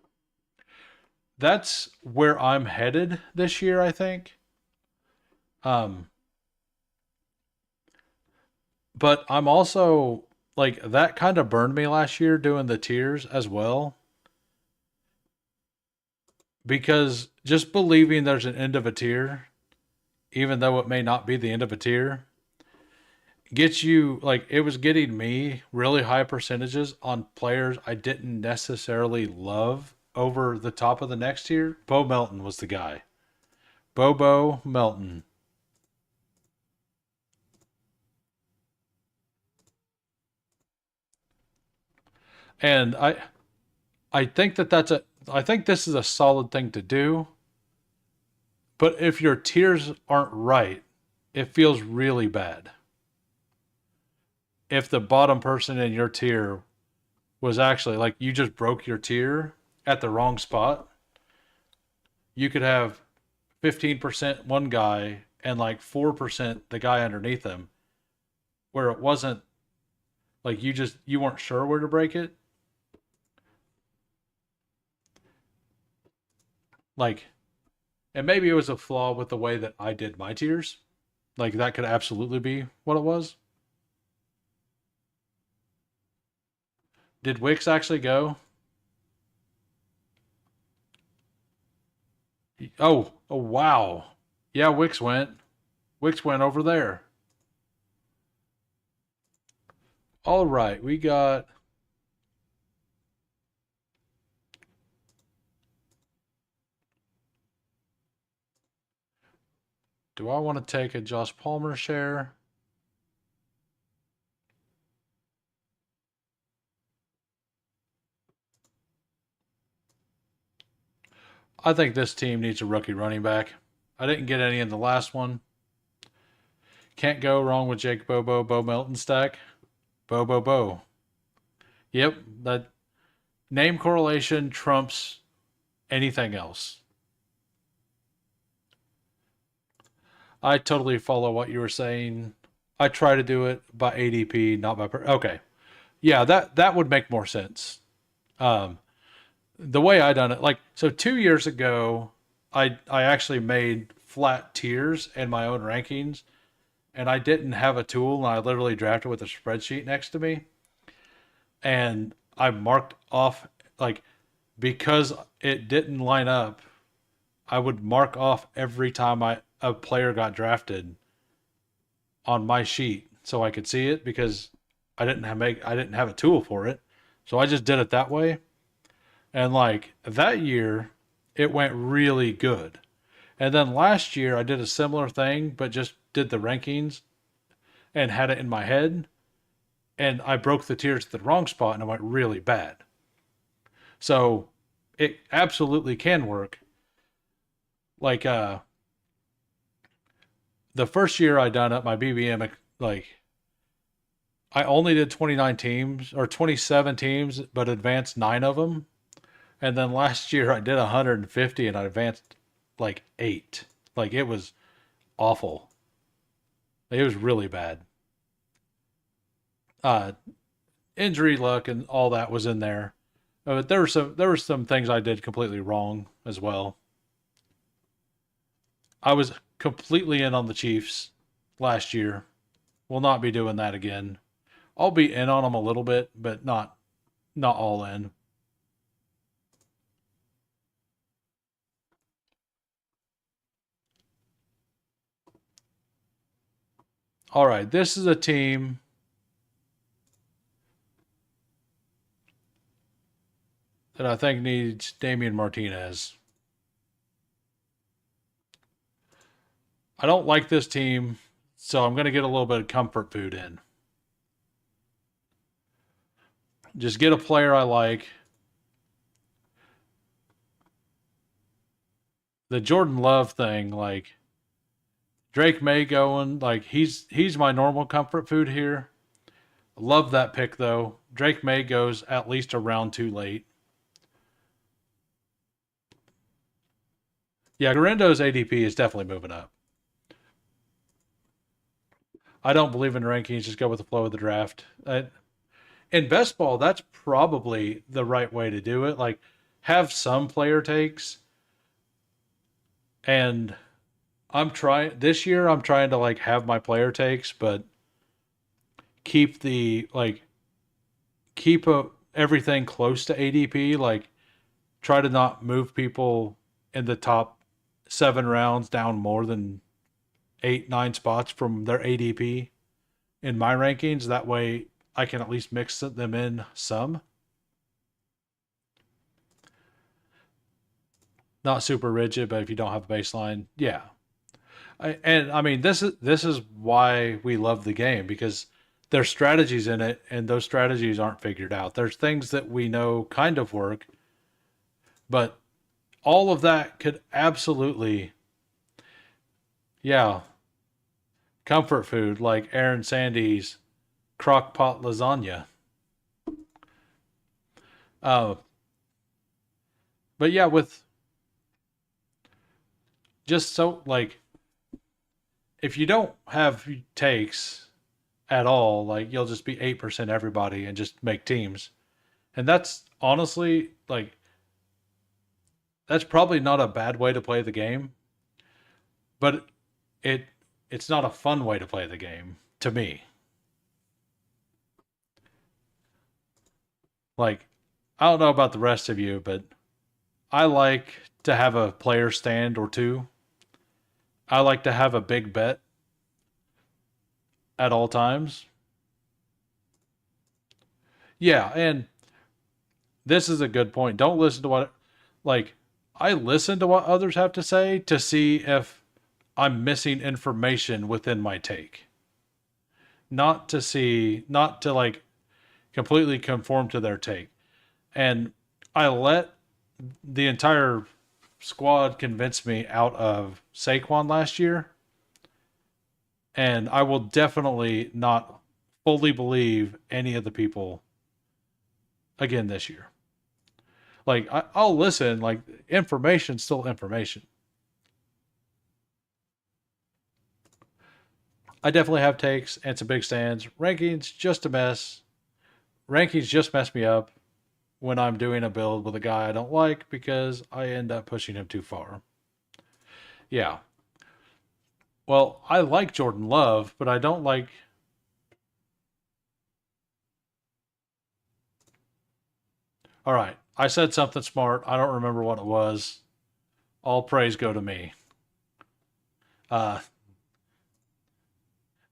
That's where I'm headed this year, I think. Um, but I'm also like that kind of burned me last year doing the tiers as well because just believing there's an end of a tier, even though it may not be the end of a tier, gets you like it was getting me really high percentages on players I didn't necessarily love over the top of the next tier. Bo Melton was the guy. Bobo Melton. And I think I think this is a solid thing to do. But if your tiers aren't right, it feels really bad. if the bottom person in your tier was actually like you just broke your tier at the wrong spot, you could have 15% one guy and like 4% the guy underneath him, where it wasn't like you weren't sure where to break it. Like, and maybe it was a flaw with the way that I did my tiers. Like that could absolutely be what it was. Did Wix actually go? Oh wow. Yeah, Wix went. Wix went over there. All right, we got. Do I want to take a Josh Palmer share? I think this team needs a rookie running back. I didn't get any in the last one. Can't go wrong with Jake Bobo, Bo Melton stack. Bo. Yep, that name correlation trumps anything else. I totally follow what you were saying. I try to do it by ADP, not by okay. Yeah, that would make more sense. Um, the way I done it, like so, 2 years ago, I actually made flat tiers in my own rankings, and I didn't have a tool, and I literally drafted with a spreadsheet next to me, and I marked off like because it didn't line up. I would mark off every time a player got drafted on my sheet so I could see it because I didn't have a tool for it. So I just did it that way. And like that year it went really good. And then last year I did a similar thing but just did the rankings and had it in my head and I broke the tiers at the wrong spot and it went really bad. So it absolutely can work. Like the first year I done it, my BBM like I only did 29 teams or 27 teams, but advanced 9 of them. And then last year I did 150 and I advanced like 8. Like it was awful. It was really bad. Uh, Injury luck and all that was in there. But there were some things I did completely wrong as well. I was completely in on the Chiefs last year. Will not be doing that again. I'll be in on them a little bit, but not all in. All right, this is a team that I think needs Damian Martinez. I don't like this team, so I'm going to get a little bit of comfort food in. Just get a player I like. The Jordan Love thing, like Drake May going, like he's my normal comfort food here. Love that pick though. Drake May goes at least a round too late. Yeah, Garendo's ADP is definitely moving up. I don't believe in rankings. Just go with the flow of the draft. In best ball, that's probably the right way to do it. Like, have some player takes, and I'm trying this year. I'm trying to like have my player takes, but keep the like keep everything close to ADP. Like, try to not move people in the top 7 rounds down more than 8, 9 spots from their ADP in my rankings. That way, I can at least mix them in some. Not super rigid, but if you don't have a baseline, yeah. And I mean, this is why we love the game because there's strategies in it, and those strategies aren't figured out. There's things that we know kind of work, but all of that could absolutely, yeah, comfort food like Aaron Sandy's crock pot lasagna. Uh, but yeah, with just so like if you don't have takes at all, like you'll just be 8% everybody and just make teams. And that's honestly like that's probably not a bad way to play the game, but it it's not a fun way to play the game to me. Like I don't know about the rest of you, but I like to have a player stand or two. I like to have a big bet at all times. Yeah, and this is a good point. Don't listen to what like I listen to what others have to say to see if I'm missing information within my take. Not to see, not to like completely conform to their take. And I let the entire squad convince me out of Saquon last year. And I will definitely not fully believe any of the people again this year. Like, I'll listen, like, information's still information. I definitely have takes and some big stands. Rankings, just a mess. Rankings just mess me up when I'm doing a build with a guy I don't like because I end up pushing him too far. Yeah. Well, I like Jordan Love, but I don't like. All right. I said something smart. I don't remember what it was. All praise go to me. Uh,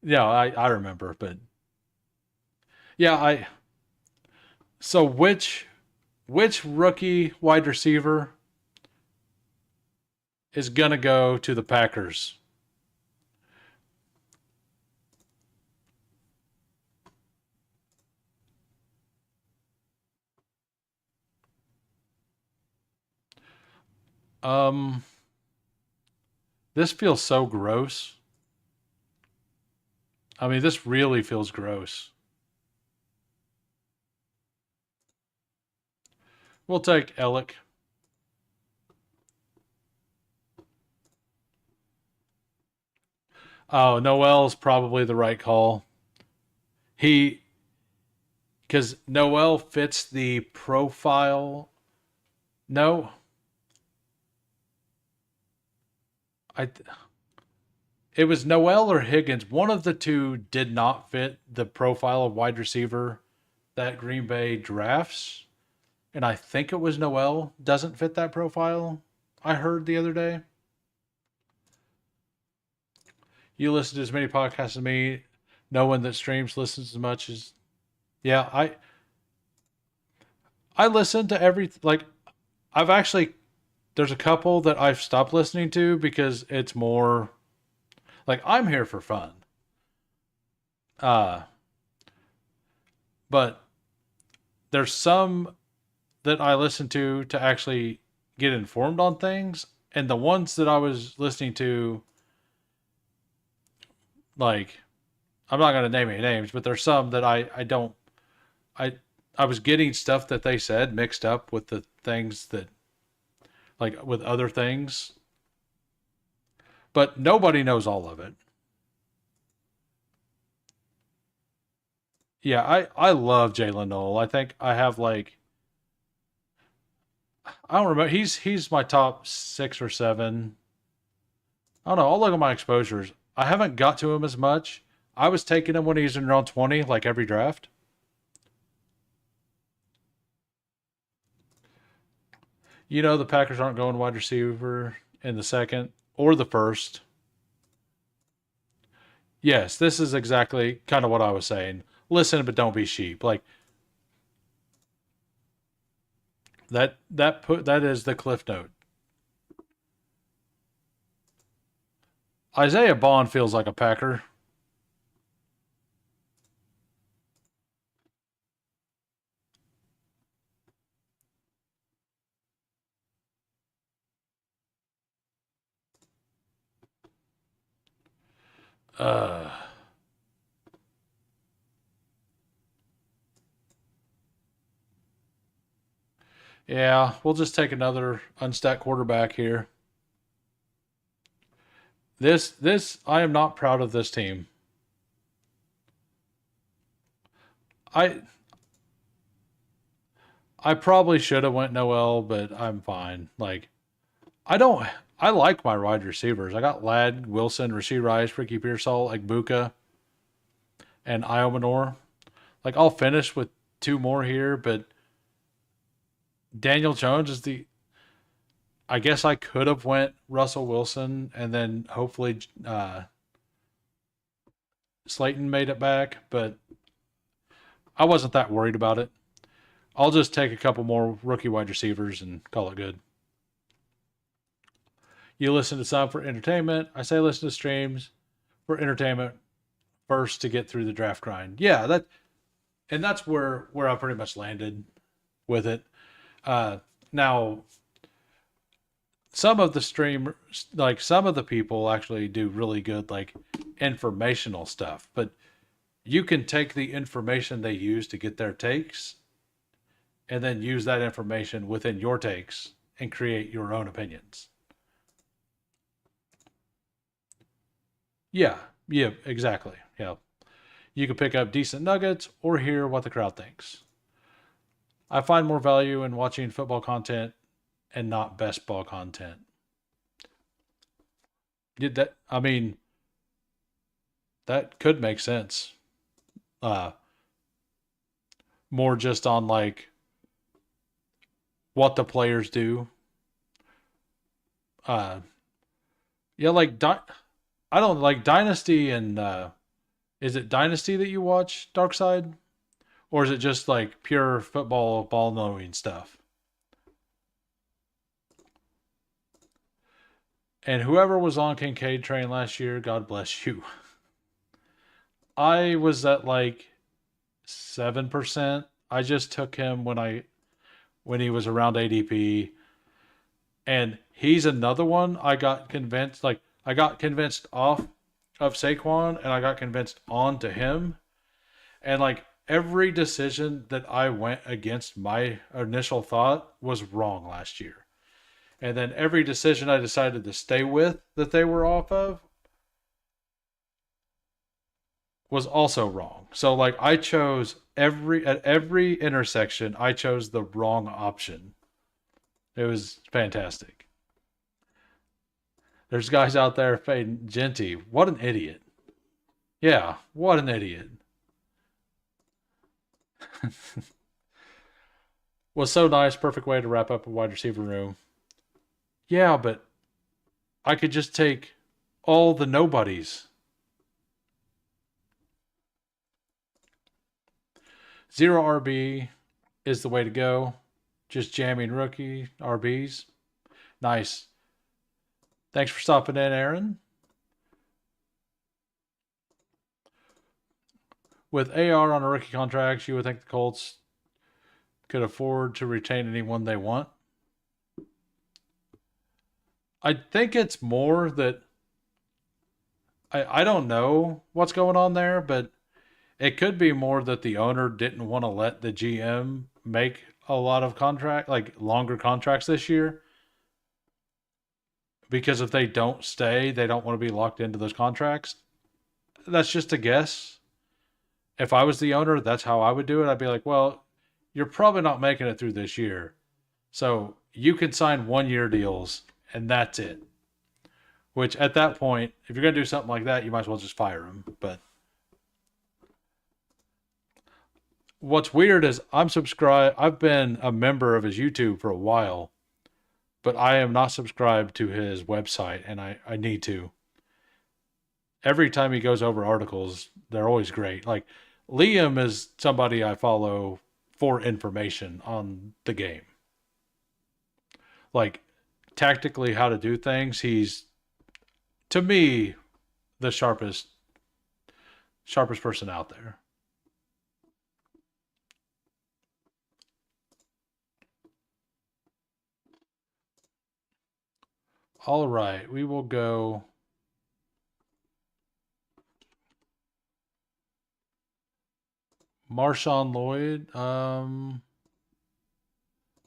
yeah, I remember, but yeah, so which rookie wide receiver is gonna go to the Packers? Um, this feels so gross. I mean, this really feels gross. We'll take Ellick. Oh, Noel's probably the right call. He because Noel fits the profile. No, I it was Noel or Higgins. One of the two did not fit the profile of wide receiver that Green Bay drafts, and I think it was Noel doesn't fit that profile. I heard the other day. You listen to as many podcasts as me. No one that streams listens as much as yeah. I listen to every like I've actually there's a couple that I've stopped listening to because it's more like I'm here for fun. Uh but there's some that I listen to actually get informed on things and the ones that I was listening to like I'm not going to name any names, but there's some that I don't I I was getting stuff that they said mixed up with the things that like with other things, but nobody knows all of it. Yeah, I love Jalen Noel. I think I have like I don't remember. He's my top 6 or 7. I don't know. I'll look at my exposures. I haven't got to him as much. I was taking him when he was in round 20, like every draft. You know the Packers aren't going wide receiver in the second or the first. Yes, this is exactly kind of what I was saying. Listen, but don't be sheep. Like that is the cliff note. Isaiah Bond feels like a Packer. Uh Yeah, we'll just take another unstacked quarterback here. This I am not proud of this team. I I probably should have went Noel, but I'm fine. Like I don't I like my wide receivers. I got Ladd, Wilson, Rasheed Rice, Ricky Pearsall, Egbuka, and Iomanor. Like I'll finish with two more here, but Daniel Jones is the. I guess I could have went Russell Wilson and then hopefully Slayton made it back, but I wasn't that worried about it. I'll just take a couple more rookie wide receivers and call it good. You listen to some for entertainment. I say listen to streams for entertainment first to get through the draft grind. Yeah, that's where I pretty much landed with it. Uh, Now some of the stream like some of the people actually do really good like informational stuff, but you can take the information they use to get their takes and then use that information within your takes and create your own opinions. Yeah, yeah, exactly. Yeah. You can pick up decent nuggets or hear what the crowd thinks. I find more value in watching football content and not best ball content. Did that I mean that could make sense. Uh More just on like what the players do. Uh yeah, I don't like Dynasty and is it Dynasty that you watch Dark Side? Or is it just like pure football ball knowing stuff? And whoever was on Kincaid train last year, God bless you. I was at like 7%. I just took him when he was around ADP, and he's another one I got convinced like I got convinced off of Saquon and I got convinced on to him, and like every decision that I went against my initial thought was wrong last year. And then every decision I decided to stay with that they were off of was also wrong. So like I chose at every intersection I chose the wrong option. It was fantastic. There's guys out there fading Genty. What an idiot. Yeah, what an idiot. Was so nice, perfect way to wrap up a wide receiver room. Yeah, but I could just take all the nobodies. Zero RB is the way to go. Just jamming rookie RBs. Nice. Thanks for stopping in, Aaron. With AR on a rookie contract, you would think the Colts could afford to retain anyone they want. I think it's more that I don't know what's going on there, but it could be more that the owner didn't want to let the GM make a lot of longer contracts this year, because if they don't stay, they don't want to be locked into those contracts. That's just a guess. If I was the owner, that's how I would do it. I'd be like, well, you're probably not making it through this year. So you can sign 1 year deals and that's it. Which at that point, if you're going to do something like that, you might as well just fire him. But what's weird is I've been a member of his YouTube for a while, but I am not subscribed to his website and I need to. Every time he goes over articles, they're always great. Like Liam is somebody I follow for information on the game. Like tactically how to do things, he's to me the sharpest person out there. All right, we will go Marshawn Lloyd.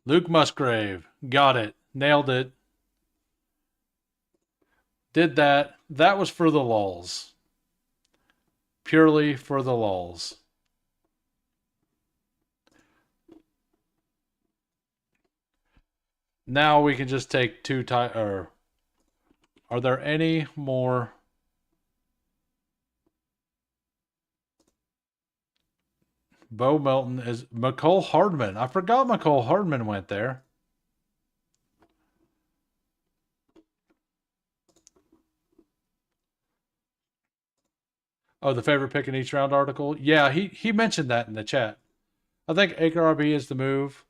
Luke Musgrave. Got it. Nailed it. Did that. That was for the lulz. Purely for the lulz. Now we can just take two or are there any more? Bo Melton is McCole Hardman. I forgot McCole Hardman went there. Oh, the favorite pick in each round article. Yeah, he mentioned that in the chat. I think AKRB is the move.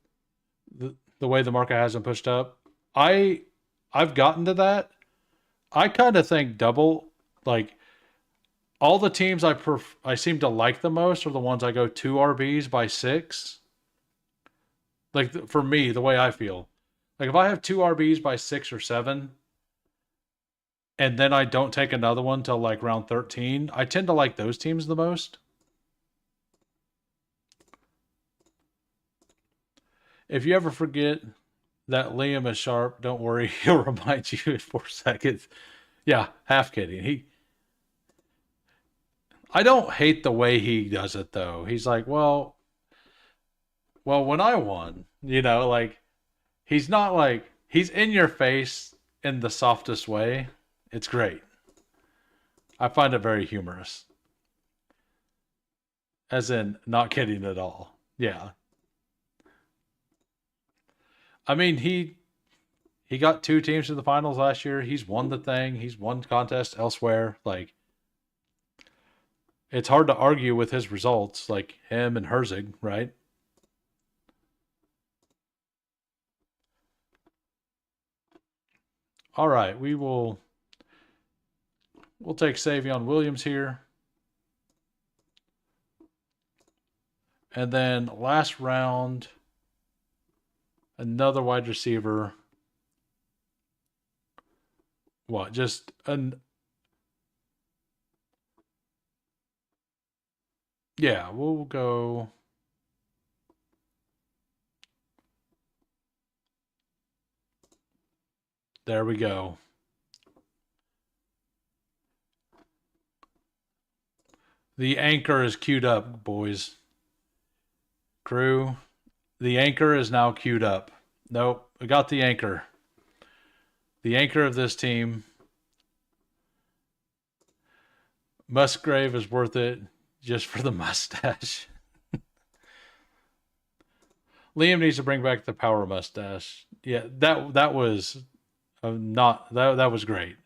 The way the market has been pushed up. I've gotten to that. I kind of think double, like all the teams I seem to like the most are the ones I go 2 RBs by 6. Like for me, the way I feel, like if I have 2 RBs by 6 or 7, and then I don't take another one till like round 13, I tend to like those teams the most. If you ever forget that Liam is sharp, don't worry, he'll remind you in 4 seconds. Yeah, half kidding. I don't hate the way he does it though. He's like, well, when I won, like he's not like he's in your face in the softest way. It's great. I find it very humorous. As in not kidding at all. Yeah. I mean, he got 2 teams to the finals last year. He's won the thing. He's won contests elsewhere. Like it's hard to argue with his results, like him and Herzig, right? All right, we'll take Savion Williams here. And then last round, another wide receiver. What? Just an yeah, we'll go. There we go. The anchor is queued up, boys. Crew, the anchor is now queued up. Nope, we got the anchor. The anchor of this team. Musgrave is worth it just for the mustache. Liam needs to bring back the power mustache. Yeah, that was not that was great.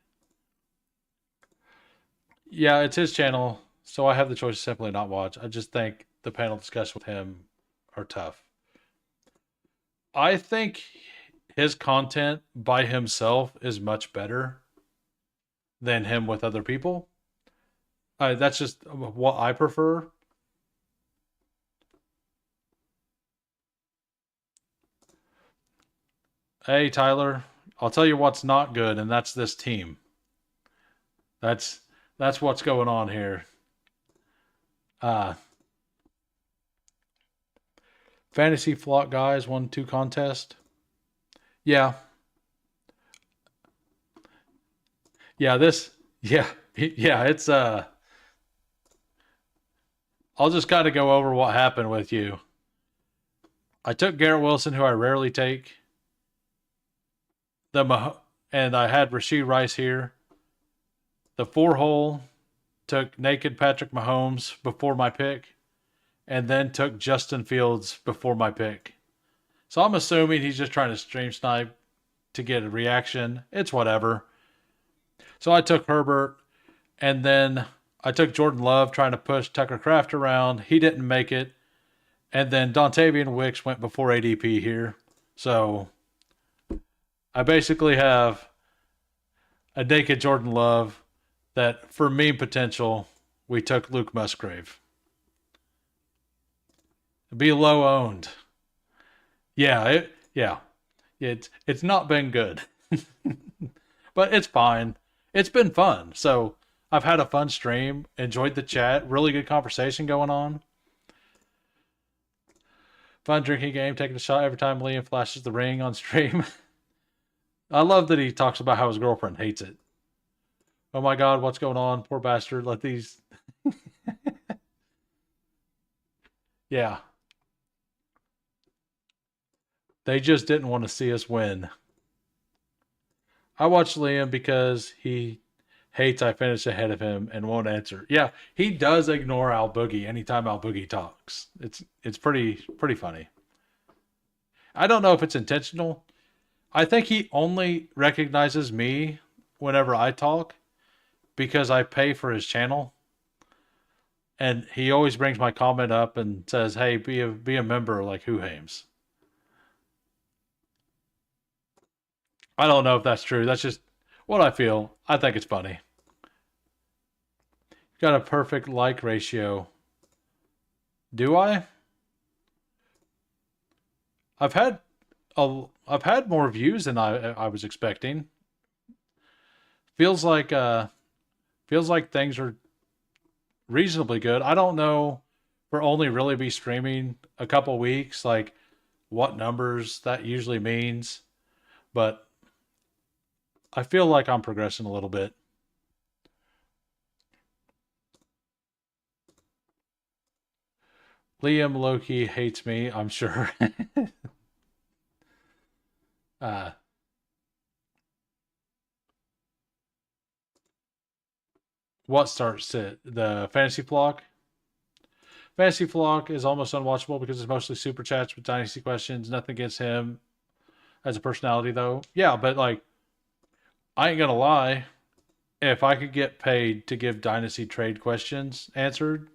Yeah, it's his channel, so I have the choice to simply not watch. I just think the panel discussions with him are tough. I think his content by himself is much better than him with other people. That's just what I prefer. Hey, Tyler, I'll tell you what's not good, and that's this team. That's that's what's going on here. Uh Fantasy Flock guys won 2 contests. Yeah, yeah. Yeah. It's I'll just kind of go over what happened with you. I took Garrett Wilson, who I rarely take. And I had Rashee Rice here. The 4 hole took naked Patrick Mahomes before my pick, and then took Justin Fields before my pick. So I'm assuming he's just trying to stream snipe to get a reaction. It's whatever. So I took Herbert, and then I took Jordan Love trying to push Tucker Kraft around. He didn't make it. And then Dontavian Wicks went before ADP here. So I basically have a naked Jordan Love that, for meme potential, we took Luke Musgrave. Be low owned. Yeah. It's not been good. But it's fine. It's been fun. So I've had a fun stream, enjoyed the chat, really good conversation going on. Fun drinking game, taking a shot every time Liam flashes the ring on stream. I love that he talks about how his girlfriend hates it. Oh my god, what's going on? Poor bastard. Let these. Yeah. They just didn't want to see us win. I watched Liam because he hates I finish ahead of him and won't answer. Yeah, he does ignore Al Boogie anytime Al Boogie talks. It's pretty funny. I don't know if it's intentional. I think he only recognizes me whenever I talk because I pay for his channel. And he always brings my comment up and says, "Hey, be a member like Who Hames." I don't know if that's true. That's just what I feel. I think it's funny. Got a perfect like ratio. Do I? I've had I've had more views than I was expecting. Feels like feels like things are reasonably good. I don't know for only really be streaming a couple weeks like what numbers that usually means, but I feel like I'm progressing a little bit. Liam Loki hates me, I'm sure. uh, what starts it? The fantasy flock? Fantasy flock is almost unwatchable because it's mostly super chats with dynasty questions. Nothing against him as a personality, though. Yeah, but like, I ain't gonna lie. If I could get paid to give dynasty trade questions answered,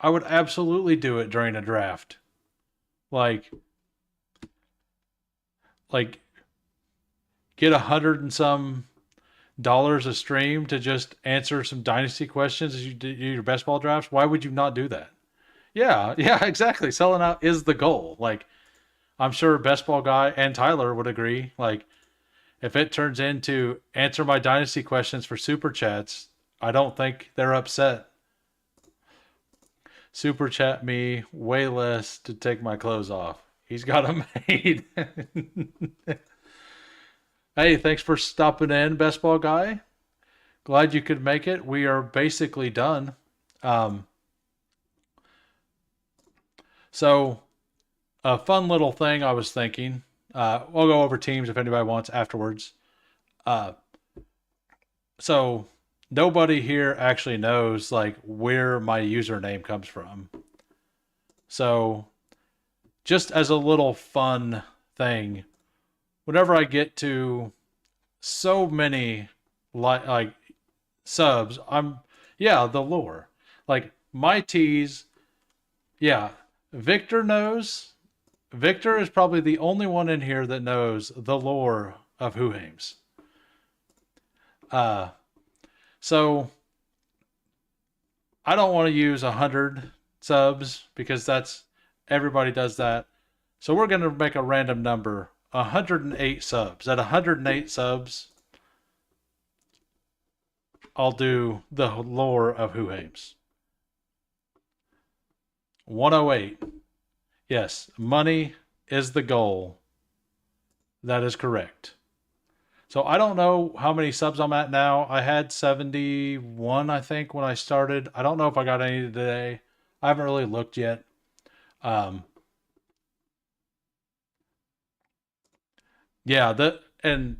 I would absolutely do it during a draft. Like, like get 100 and some dollars a stream to just answer some dynasty questions as you do your best ball drafts. Why would you not do that? Yeah, yeah, exactly. Selling out is the goal. Like, I'm sure best ball guy and Tyler would agree. Like, if it turns into answer my dynasty questions for super chats, I don't think they're upset. Super chat me way less to take my clothes off. He's got them made. Hey, thanks for stopping in, best ball guy. Glad you could make it. We are basically done. Um, so, a fun little thing I was thinking. We'll go over teams if anybody wants afterwards. Uh, so, nobody here actually knows like where my username comes from. So, just as a little fun thing, whenever I get to so many like subs, yeah, the lore. Like my teas, yeah. Victor knows. Victor is probably the only one in here that knows the lore of Who Hames. Uh so I don't want to use 100 subs because that's everybody does that. So we're gonna make a random number. 108 subs. At 108 subs, I'll do the lore of Who Hames. 108. Yes, money is the goal. That is correct. So I don't know how many subs I'm at now. I had 71, I think, when I started. I don't know if I got any today. I haven't really looked yet. Um, yeah, and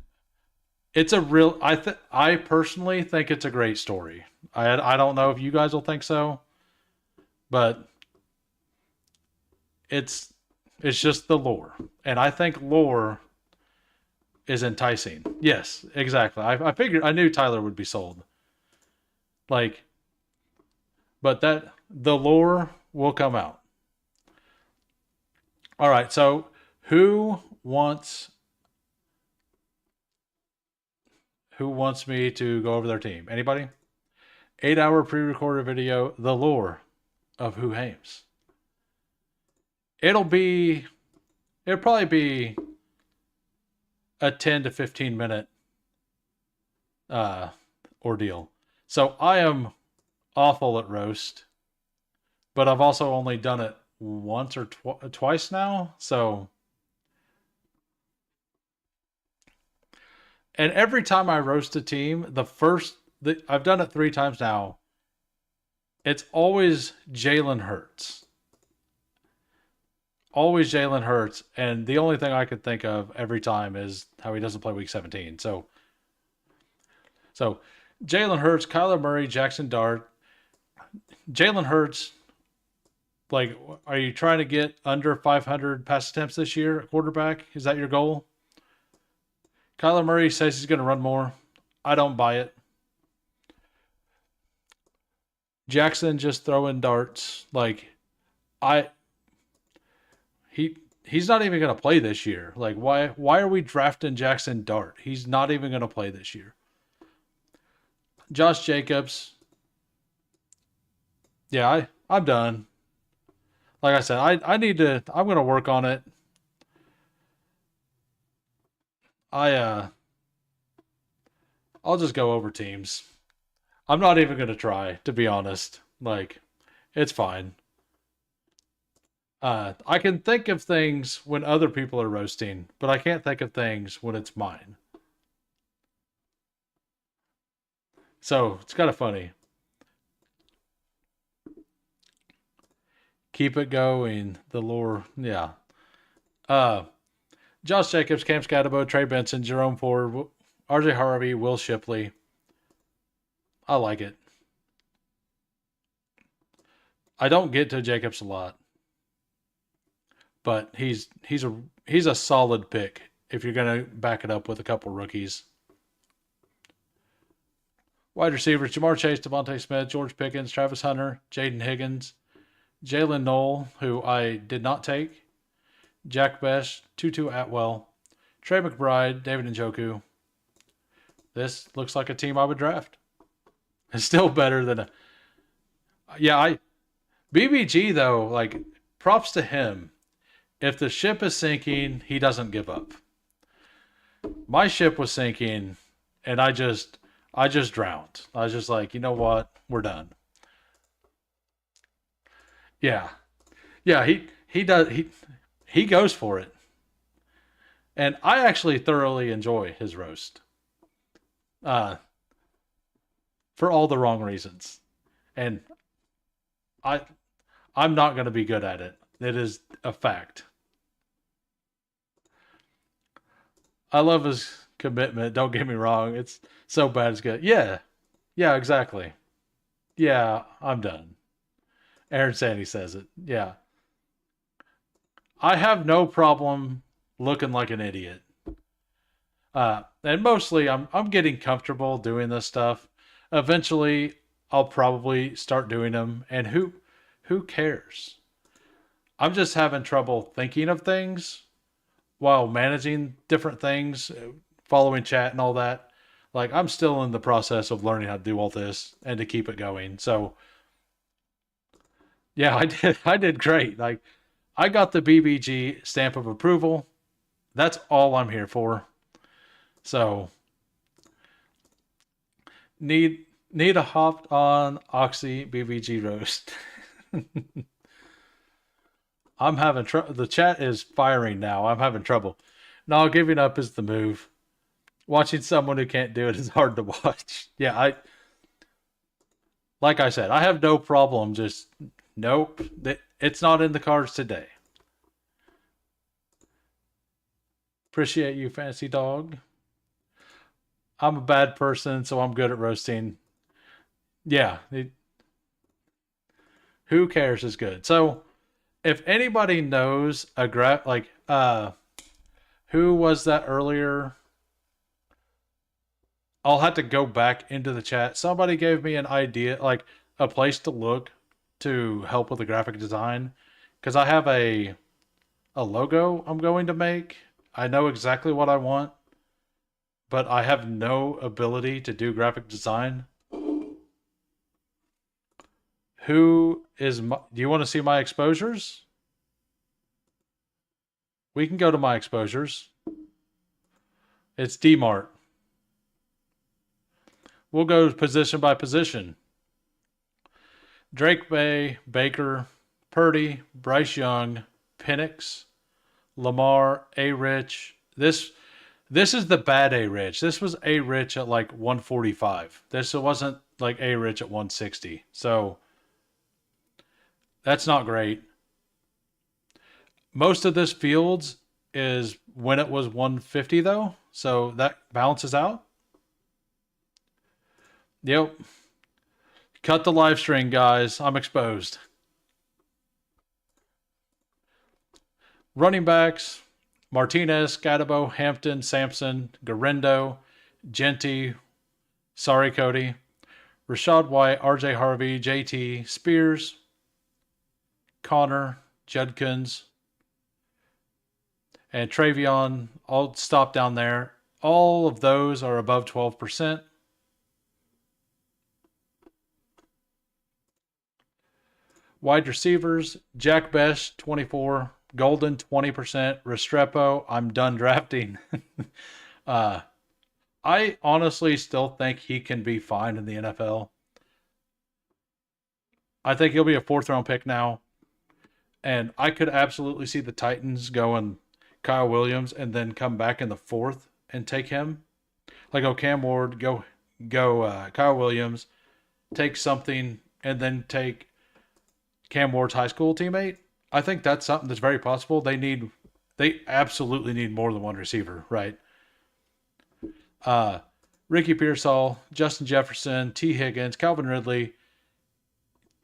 it's a real. I personally think it's a great story. I don't know if you guys will think so, but it's it's just the lore, and I think lore is enticing. Yes, exactly. I figured I knew Tyler would be sold. Like, but that the lore will come out. All right. So wants who wants me to go over their team? Anybody? 8 hour pre-recorded video. The lore of Who Hames. It'll be. It'll probably be a 10 to 15 minute uh, ordeal. So I am awful at roast, but I've also only done it once or twice now. So, and every time I roast a team, I've done it 3 times now. It's always Jalen Hurts. Always Jalen Hurts. And the only thing I could think of every time is how he doesn't play week 17. So Jalen Hurts, Kyler Murray, Jackson Dart. Jalen Hurts, like, are you trying to get under 500 pass attempts this year at quarterback? Is that your goal? Kyler Murray says he's going to run more. I don't buy it. Jackson just throwing darts. Like, I he's not even going to play this year. Like, why are we drafting Jackson Dart? He's not even going to play this year. Josh Jacobs. Yeah, I'm done. Like I said, I'm going to work on it. I'll just go over teams. I'm not even going to try, to be honest. Like, it's fine. I can think of things when other people are roasting, but I can't think of things when it's mine. So it's kind of funny. Keep it going. The lore, yeah. Uh, Josh Jacobs, Cam Scatterbo, Trey Benson, Jerome Ford, RJ Harvey, Will Shipley. I like it. I don't get to Jacobs a lot, but he's a solid pick if you're gonna back it up with a couple rookies. Wide receivers: Jamar Chase, Devontae Smith, George Pickens, Travis Hunter, Jaden Higgins, Jalen Knoll, who I did not take, Jack Best, Tutu Atwell, Trey McBride, David Njoku. This looks like a team I would draft. It's still better than BBG though, like, props to him. If the ship is sinking, he doesn't give up. My ship was sinking and I just drowned. I was just like, you know what? We're done. Yeah. Yeah, he does he goes for it. And I actually thoroughly enjoy his roast. Uh for all the wrong reasons. And I I'm not going to be good at it. It is a fact. I love his commitment. Don't get me wrong. It's so bad it's good. Yeah. Yeah, exactly. Yeah, I'm done. Aaron Sandy says it. Yeah. I have no problem looking like an idiot. And mostly I'm getting comfortable doing this stuff. Eventually I'll probably start doing them, and who cares? I'm just having trouble thinking of things while managing different things, following chat and all that. Like, I'm still in the process of learning how to do all this and to keep it going. So yeah, I did great. Like, I got the BBG stamp of approval. That's all I'm here for. So need a hopped on Oxy BBG roast. I'm having trouble. The chat is firing now. I'm having trouble. No, giving up is the move. Watching someone who can't do it is hard to watch. Yeah, like I said, I have no problem. Just nope. It's not in the cards today. Appreciate you, fancy dog. I'm a bad person, so I'm good at roasting. Yeah, who cares is good. So if anybody knows a who was that earlier? I'll have to go back into the chat. Somebody gave me an idea, like a place to look to help with the graphic design, because I have a logo I'm going to make. I know exactly what I want, but I have no ability to do graphic design. Do you want to see my exposures? We can go to my exposures. It's Dmart. We'll go position by position. Drake Bay, Baker, Purdy, Bryce Young, Penix, Lamar, A. Rich. This is the bad A. Rich. This was A. Rich at like 145. This wasn't like A. Rich at 160. So that's not great. Most of this Fields is when it was 150 though. So that balances out. Yep. Cut the live stream, guys. I'm exposed. Running backs: Martinez, Gadabo, Hampton, Sampson, Garendo, Genty, sorry Cody, Rashad White, RJ Harvey, JT, Spears, Connor, Judkins, and Travion. All stop down there. All of those are above 12%. Wide receivers: Jack Best, 24. Golden, 20%. Restrepo, I'm done drafting. I honestly still think he can be fine in the NFL. I think he'll be a fourth round pick now. And I could absolutely see the Titans going Kyle Williams and then come back in the fourth and take him. Like, Cam Ward, go Kyle Williams, take something, and then take Cam Ward's high school teammate. I think that's something that's very possible. They absolutely need more than one receiver, right? Ricky Pearsall, Justin Jefferson, T. Higgins, Calvin Ridley,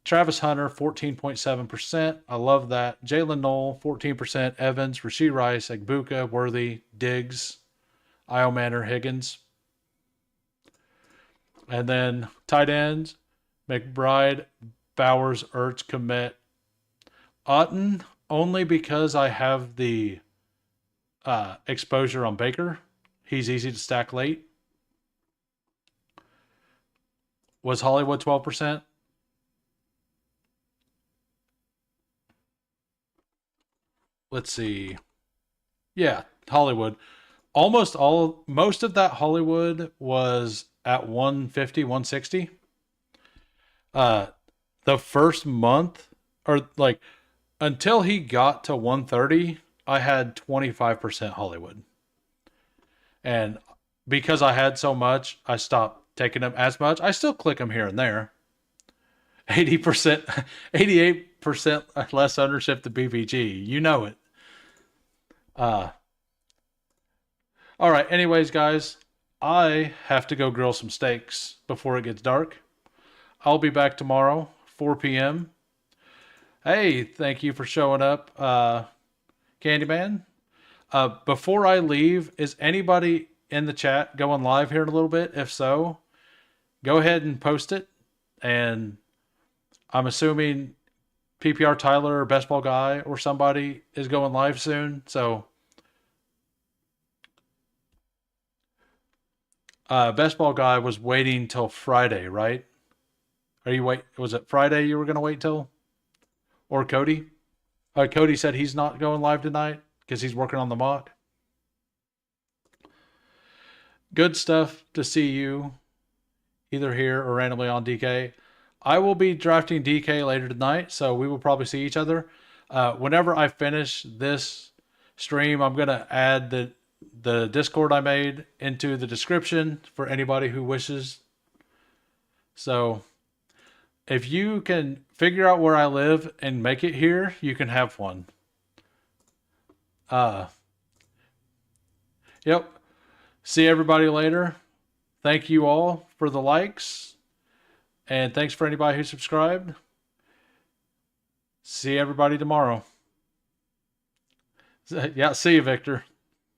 Travis Hunter, 14.7%. I love that. Jalen Knoll, 14%. Evans, Rashee Rice, Egbuka, Worthy, Diggs, Io Manor, Higgins. And then tight ends: McBride, Bowers, Ertz, Komet, Otten, only because I have the exposure on Baker. He's easy to stack late. Was Hollywood 12%? Let's see. Yeah, Hollywood. Most of that Hollywood was at 150, 160. The first month, or like until he got to 130, I had 25% Hollywood. And because I had so much, I stopped taking them as much. I still click them here and there. 80%, 88% less ownership to BVG. You know it. All right. Anyways, guys, I have to go grill some steaks before it gets dark. I'll be back tomorrow, 4 p.m. Hey, thank you for showing up, Candyman. Before I leave, is anybody in the chat going live here in a little bit? If so, go ahead and post it. And I'm assuming PPR Tyler or Best Ball Guy or somebody is going live soon. So Best Ball Guy was waiting till Friday, right? Was it Friday you were going to wait till? Or Cody? Cody said he's not going live tonight because he's working on the mock. Good stuff to see you either here or randomly on DK. I will be drafting DK later tonight, so we will probably see each other. Whenever I finish this stream, I'm going to add the Discord I made into the description for anybody who wishes. So if you can figure out where I live and make it here, you can have one. Yep. See everybody later. Thank you all for the likes. And thanks for anybody who subscribed. See everybody tomorrow. Yeah, see you, Victor.